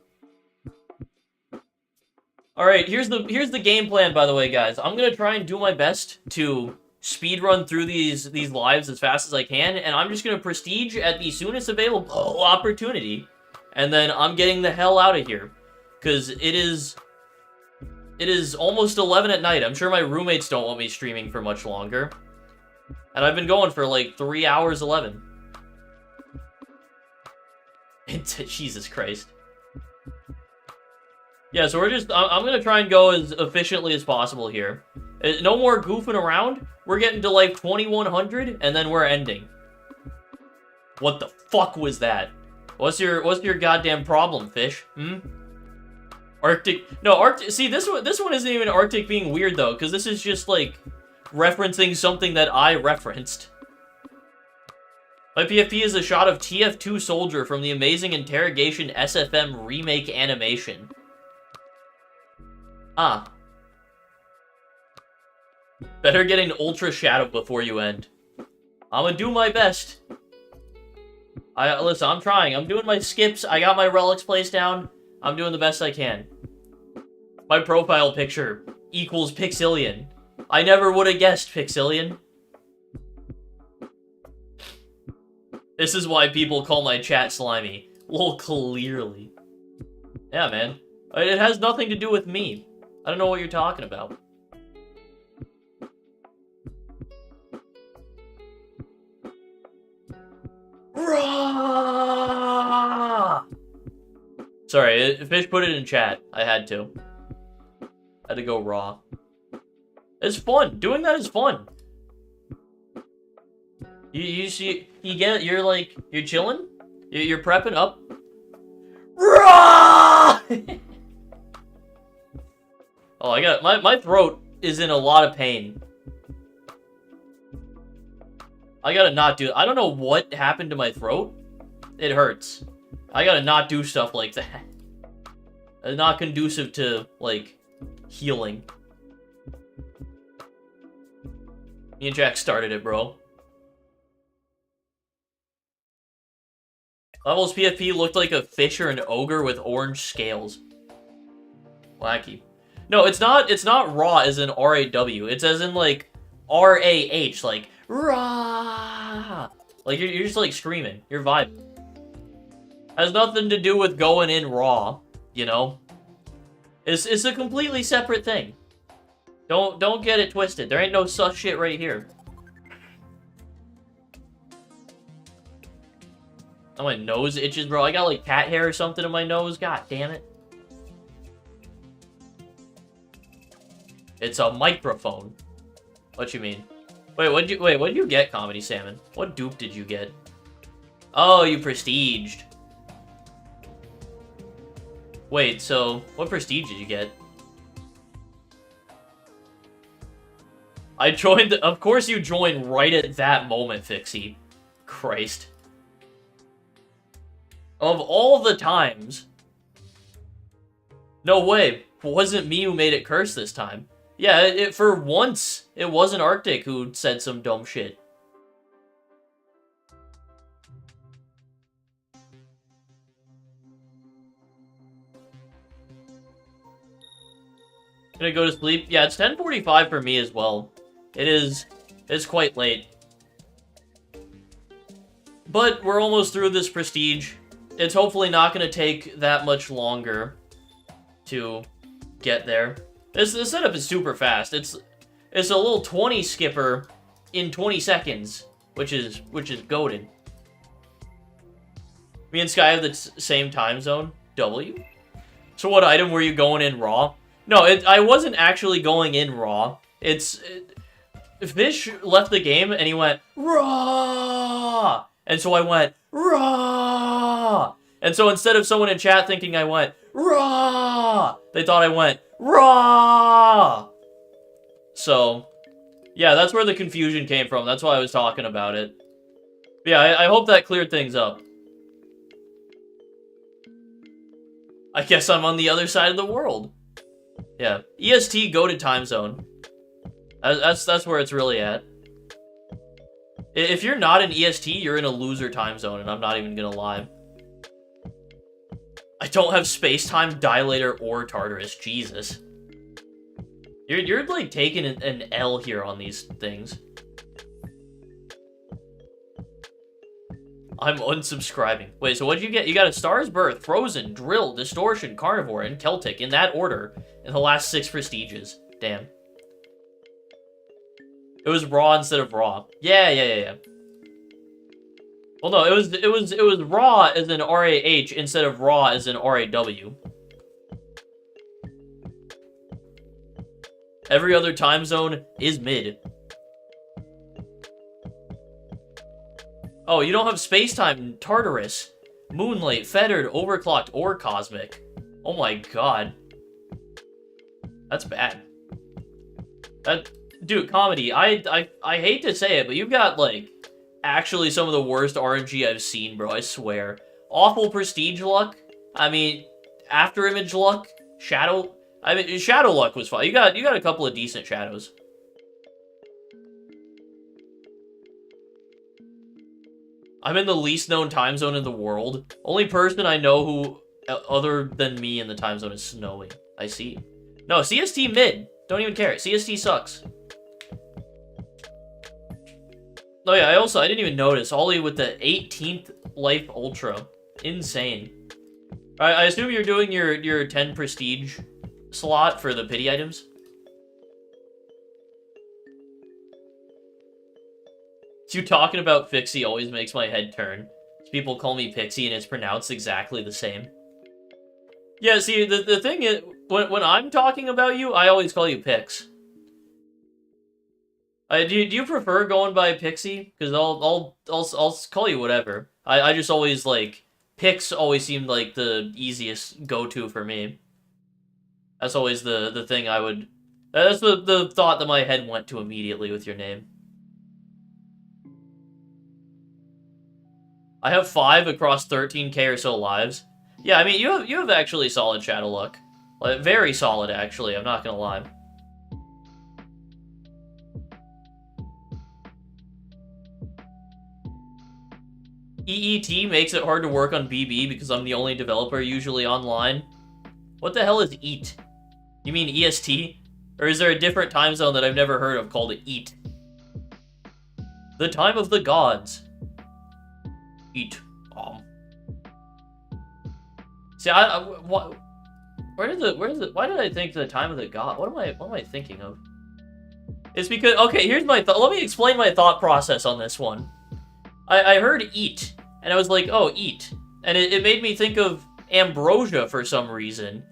Alright, here's the game plan, by the way, guys. I'm gonna try and do my best to speedrun through these lives as fast as I can, and I'm just gonna prestige at the soonest available opportunity. And then I'm getting the hell out of here. Because it is almost 11 at night. I'm sure my roommates don't want me streaming for much longer. And I've been going for like 3 hours 11. Jesus Christ. Yeah, so I'm gonna try and go as efficiently as possible here. No more goofing around. We're getting to like 2100 and then we're ending. What the fuck was that? What's your goddamn problem, fish? Arctic. No, Arctic. See, this one isn't even Arctic being weird though, because this is just like referencing something that I referenced. My PFP is a shot of TF2 Soldier from the Amazing Interrogation SFM remake animation. Ah. Better get an Ultra Shadow before you end. I'm gonna do my best. Listen, I'm trying. I'm doing my skips. I got my relics placed down. I'm doing the best I can. My profile picture equals Pixillion. I never would have guessed Pixillion. This is why people call my chat slimy. Well, clearly. Yeah, man. It has nothing to do with me. I don't know what you're talking about. Raw! Sorry, Fish put it in chat. I had to. Had to go raw. It's fun. Doing that is fun. You see, you're like, you're chilling? You're prepping up? Raw! Oh, I got, my throat is in a lot of pain. I gotta not do, I don't know what happened to my throat. It hurts. I gotta not do stuff like that. It's not conducive to, like, healing. Me and Jack started it, bro. Level's PFP looked like a fish or an ogre with orange scales. Wacky. No, it's not raw as in R-A-W. It's as in, like, R-A-H, like, raw. Like, you're just, like, screaming. You're vibing. Has nothing to do with going in raw, you know? It's a completely separate thing. Don't get it twisted. There ain't no such shit right here. Oh, my nose itches, bro. I got, like, cat hair or something in my nose. God damn it. It's a microphone. What you mean? Wait, what did you get, Comedy Salmon? What dupe did you get? Oh, you prestiged. Wait, so what prestige did you get? I joined, of course you joined right at that moment, Fixie. Christ. Of all the times. No way. It wasn't me who made it curse this time. Yeah, for once, it wasn't Arctic who said some dumb shit. Gonna go to sleep? Yeah, it's 10:45 for me as well. It's quite late. But we're almost through this prestige. It's hopefully not gonna take that much longer to get there. This setup is super fast. It's a little 20 skipper in 20 seconds, which is goated. Me and Sky have the same time zone. W. So what item were you going in raw? No, I wasn't actually going in raw. Fish left the game and he went raw, and so I went raw. And so instead of someone in chat thinking I went raw, they thought I went raw. So, yeah, that's where the confusion came from. That's why I was talking about it. But yeah, I hope that cleared things up. I guess I'm on the other side of the world. Yeah, EST go to time zone. That's where it's really at. If you're not in EST, you're in a loser time zone, and I'm not even gonna lie. I don't have space-time, dilator, or Tartarus. Jesus. You're like taking an L here on these things. I'm unsubscribing. Wait, so what'd you get? You got a Star's Birth, Frozen, Drill, Distortion, Carnivore, and Celtic in that order in the last 6 prestiges. Damn. It was raw instead of raw. Yeah. Well, no, it was raw as in RAH instead of raw as in RAW. Every other time zone is mid. Oh, you don't have space-time, Tartarus, Moonlight, Fettered, Overclocked, or Cosmic. Oh my god. That's bad. Dude, Comedy, I hate to say it, but you've got, like, actually some of the worst RNG I've seen, bro, I swear. Awful Prestige luck. I mean, After Image luck. Shadow. I mean, Shadow luck was fine. You got a couple of decent shadows. I'm in the least known time zone in the world. Only person I know who, other than me in the time zone, is Snowy. I see. No, CST mid. Don't even care. CST sucks. Oh yeah, I didn't even notice. Ollie with the 18th Life Ultra. Insane. I assume you're doing your 10 Prestige slot for the pity items? You talking about Fixie always makes my head turn. People call me Pixie and it's pronounced exactly the same. Yeah, see, the thing is, when I'm talking about you, I always call you Pix. Do you prefer going by Pixie? Because I'll call you whatever. I just always, like, Pix always seemed like the easiest go-to for me. That's always the thing I would... That's the thought that my head went to immediately with your name. I have 5 across 13k or so lives. Yeah, I mean, you have actually solid shadow luck. Like, very solid, actually, I'm not gonna lie. EET makes it hard to work on BB because I'm the only developer usually online. What the hell is EAT? You mean EST? Or is there a different time zone that I've never heard of called EAT? The time of the gods. Eat. See, why did I think the time of the god? What am I thinking of? It's because, okay, here's my thought. Let me explain my thought process on this one. I heard eat, and I was like, oh, eat. And it made me think of ambrosia for some reason.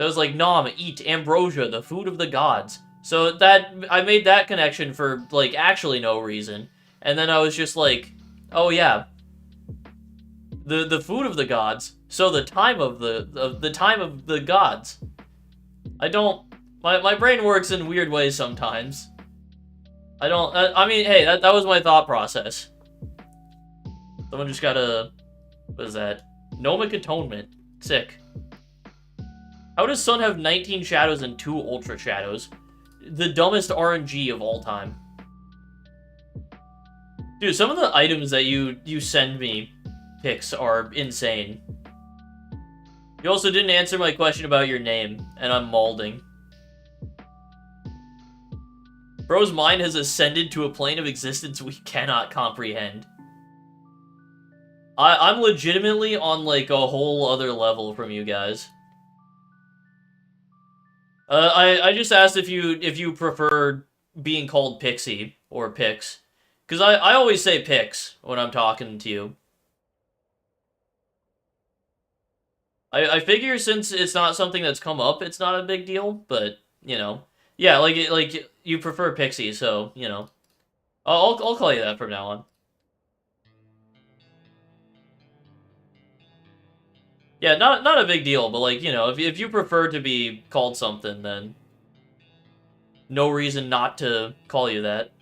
I was like, nom, eat ambrosia, the food of the gods. So that, I made that connection for, like, actually no reason. And then I was just like, oh yeah, the food of the gods. So the time of the time of the gods. I don't. My brain works in weird ways sometimes. I don't... I mean, hey, that was my thought process. Someone just got a... What is that? Gnomic Atonement. Sick. How does Sun have 19 shadows and 2 ultra shadows? The dumbest RNG of all time. Dude, some of the items that you send me pics are insane. You also didn't answer my question about your name, and I'm malding. Bro's mind has ascended to a plane of existence we cannot comprehend. I'm legitimately on, like, a whole other level from you guys. I just asked if you prefer being called Pixie or Pix. Because I always say Pix when I'm talking to you. I figure since it's not something that's come up, it's not a big deal, but, you know. Yeah, like you prefer Pixie, so, you know. I'll call you that from now on. Yeah, not a big deal, but, like, you know, if you prefer to be called something, then no reason not to call you that.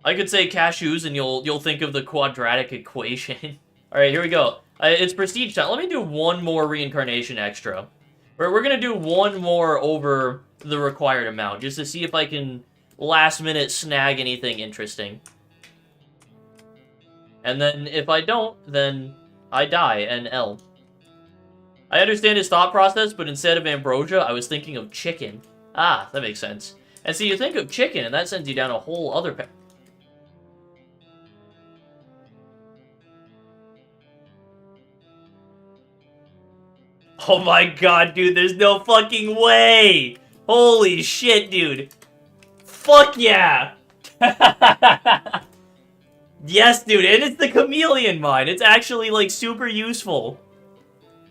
I could say cashews, and you'll think of the quadratic equation. All right, here we go. It's prestige time. Let me do one more reincarnation extra. We're gonna do one more over the required amount, just to see if I can last minute snag anything interesting. And then, if I don't, then I die, NL. I understand his thought process, but instead of ambrosia, I was thinking of chicken. Ah, that makes sense. And see, you think of chicken, and that sends you down a whole other path. Oh my god, dude, there's no fucking way! Holy shit, dude. Fuck yeah! Yes, dude, and it's the chameleon mine. It's actually, like, super useful.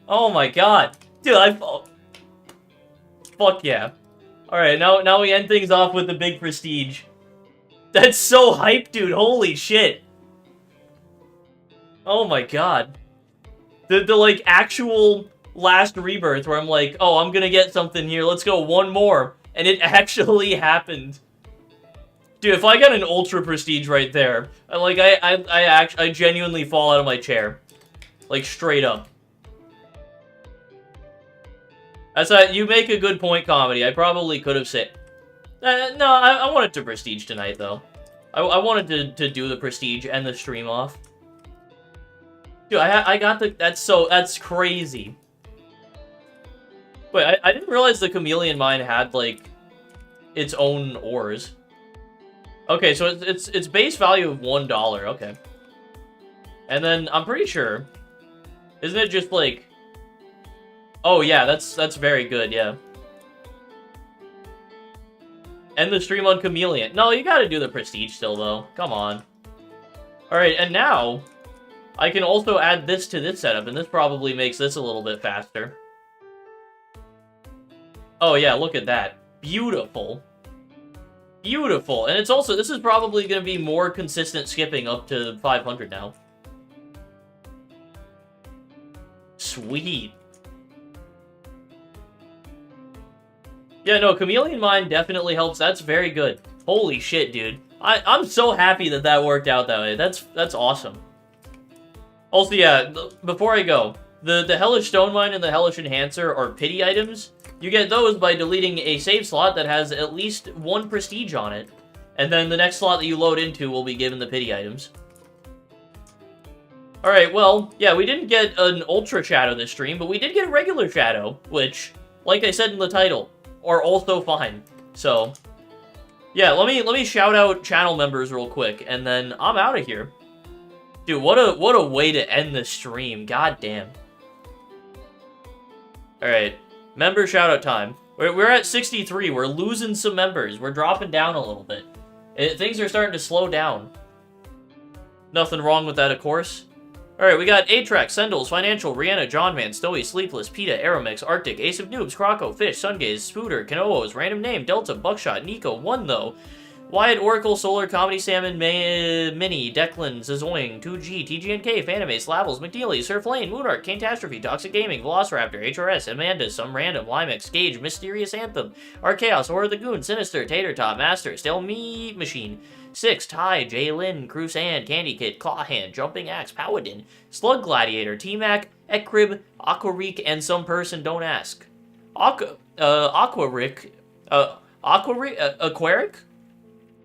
Oh my god. Dude, fuck yeah. Alright, now we end things off with the big prestige. That's so hype, dude. Holy shit. Oh my god. The like, actual last rebirth where I'm like, oh, I'm gonna get something here. Let's go one more. And it actually happened. Dude, if I got an ultra prestige right there, I genuinely fall out of my chair. Like, straight up. You make a good point, comedy. I probably could have said... no, I wanted to prestige tonight, though. I wanted to do the prestige and the stream off. Dude, I got the... That's crazy. Wait, I didn't realize the chameleon mine had, like, its own ores. Okay, so it's base value of $1, okay. And then, I'm pretty sure... Isn't it just, like... Oh, yeah, that's very good, yeah. End the stream on chameleon. No, you gotta do the prestige still, though. Come on. Alright, and now... I can also add this to this setup, and this probably makes this a little bit faster. Oh, yeah, look at that. Beautiful. Beautiful. And it's also, this is probably going to be more consistent skipping up to 500 now. Sweet. Yeah, no, chameleon mine definitely helps. That's very good. Holy shit, dude. I'm so happy that worked out that way. That's awesome. Also, yeah, before I go, the Hellish Stone Mine and the Hellish Enhancer are pity items. You get those by deleting a save slot that has at least 1 prestige on it. And then the next slot that you load into will be given the pity items. Alright, well, yeah, we didn't get an Ultra Shadow this stream, but we did get a regular Shadow, which, like I said in the title, are also fine. So, yeah, let me shout out channel members real quick, and then I'm out of here. Dude, what a way to end the stream, god damn. Alright. Member shoutout time. We're at 63. We're losing some members. We're dropping down a little bit. Things are starting to slow down. Nothing wrong with that, of course. Alright, we got Atrax, Sendles, Financial, Rihanna, Johnman, Stoey, Sleepless, Peta, Aeromix, Arctic, Ace of Noobs, Croco, Fish, Sungaze, Spooter, Kanoos, Random Name, Delta, Buckshot, Nico, One Though, Wyatt, Oracle, Solar, Comedy Salmon, Mini, Declan, Zazoing, 2G, TGNK, Fanime, Slavels, McNeely, Surf Lane, Moonark, Catastrophe, Toxic Gaming, Velociraptor, HRS, Amanda, Some Random, Limex, Gage, Mysterious Anthem, Archaeos, Horror the Goon, Sinister, Tater Top, Master, Stale Meat Machine, 6, Ty, Jaylin, Crusand, Candy Kid, Clawhand, Jumping Axe, Paladin, Slug Gladiator, T-Mac, Ekrib, Aquareek, and Some Person Don't Ask. Aquaric, Aquaric?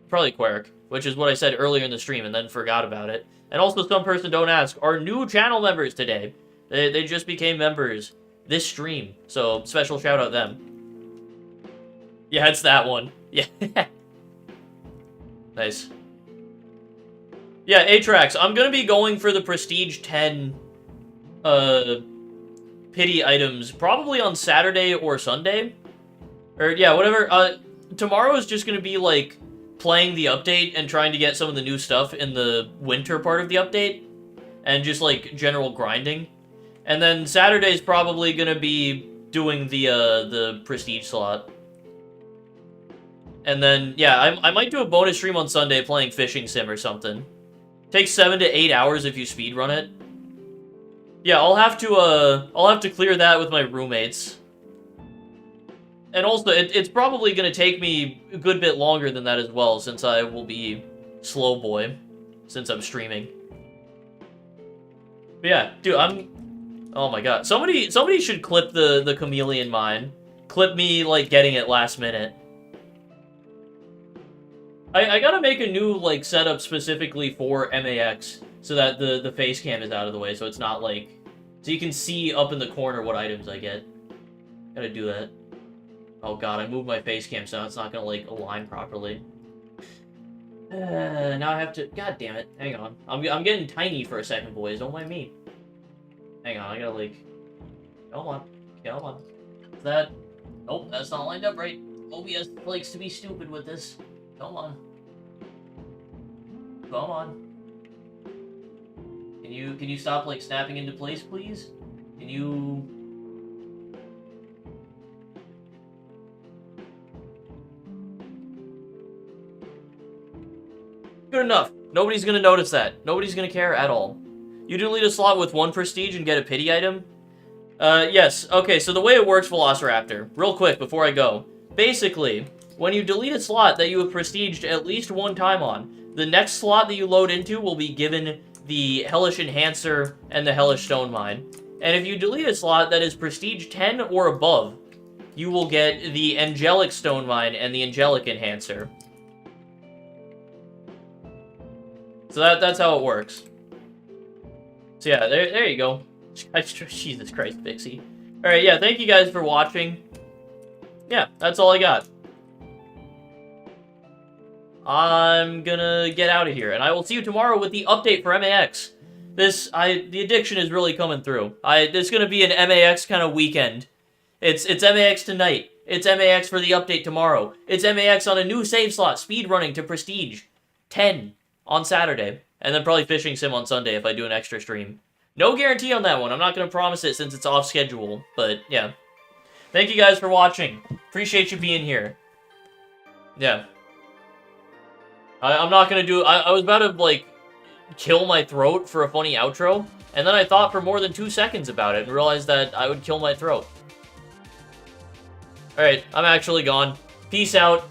Probably Queric, which is what I said earlier in the stream and then forgot about it. And also Some Person Don't Ask are new channel members today. They just became members this stream, so special shout out them. Yeah, it's that one. Yeah. Nice. Yeah, Atrax, I'm gonna be going for the Prestige 10 pity items probably on Saturday or Sunday. Or, yeah, whatever. Tomorrow is just gonna be, like, playing the update and trying to get some of the new stuff in the winter part of the update. And just, like, general grinding. And then Saturday's probably gonna be doing the Prestige slot. And then, yeah, I might do a bonus stream on Sunday playing Fishing Sim or something. Takes 7 to 8 hours if you speedrun it. Yeah, I'll have to clear that with my roommates. And also, it's probably gonna take me a good bit longer than that as well, since I will be slow boy, since I'm streaming. But yeah, dude, oh my god. Somebody should clip the chameleon mine. Clip me, like, getting it last minute. I gotta make a new, like, setup specifically for MAX, so that the face cam is out of the way, so it's not, like... So you can see up in the corner what items I get. Gotta do that. Oh god, I moved my face cam, so now it's not gonna, like, align properly. Now I have to... God damn it. Hang on. I'm getting tiny for a second, boys. Don't mind me. Hang on, I gotta, like... Come on. Come on. Is that... Nope, that's not lined up right. OBS likes to be stupid with this. Come on. Come on. Can you stop, like, snapping into place, please? Can you... Good enough. Nobody's gonna notice that. Nobody's gonna care at all. You delete a slot with 1 prestige and get a pity item? Yes. Okay, so the way it works, Velociraptor, real quick before I go. Basically, when you delete a slot that you have prestiged at least 1 time on, the next slot that you load into will be given the Hellish Enhancer and the Hellish Stone Mine. And if you delete a slot that is prestige 10 or above, you will get the Angelic Stone Mine and the Angelic Enhancer. So that's how it works. So yeah, there you go. Jesus Christ, Pixie. Alright, yeah, thank you guys for watching. Yeah, that's all I got. I'm gonna get out of here, and I will see you tomorrow with the update for MAX. The addiction is really coming through. It's gonna be an MAX kind of weekend. It's MAX tonight. It's MAX for the update tomorrow. It's MAX on a new save slot, speedrunning to Prestige 10 on Saturday, and then probably Fishing Sim on Sunday if I do an extra stream. No guarantee on that one. I'm not gonna promise it since it's off schedule, but yeah. Thank you guys for watching. Appreciate you being here. Yeah. I'm not gonna do... I was about to, like, kill my throat for a funny outro, and then I thought for more than 2 seconds about it and realized that I would kill my throat. Alright, I'm actually gone. Peace out.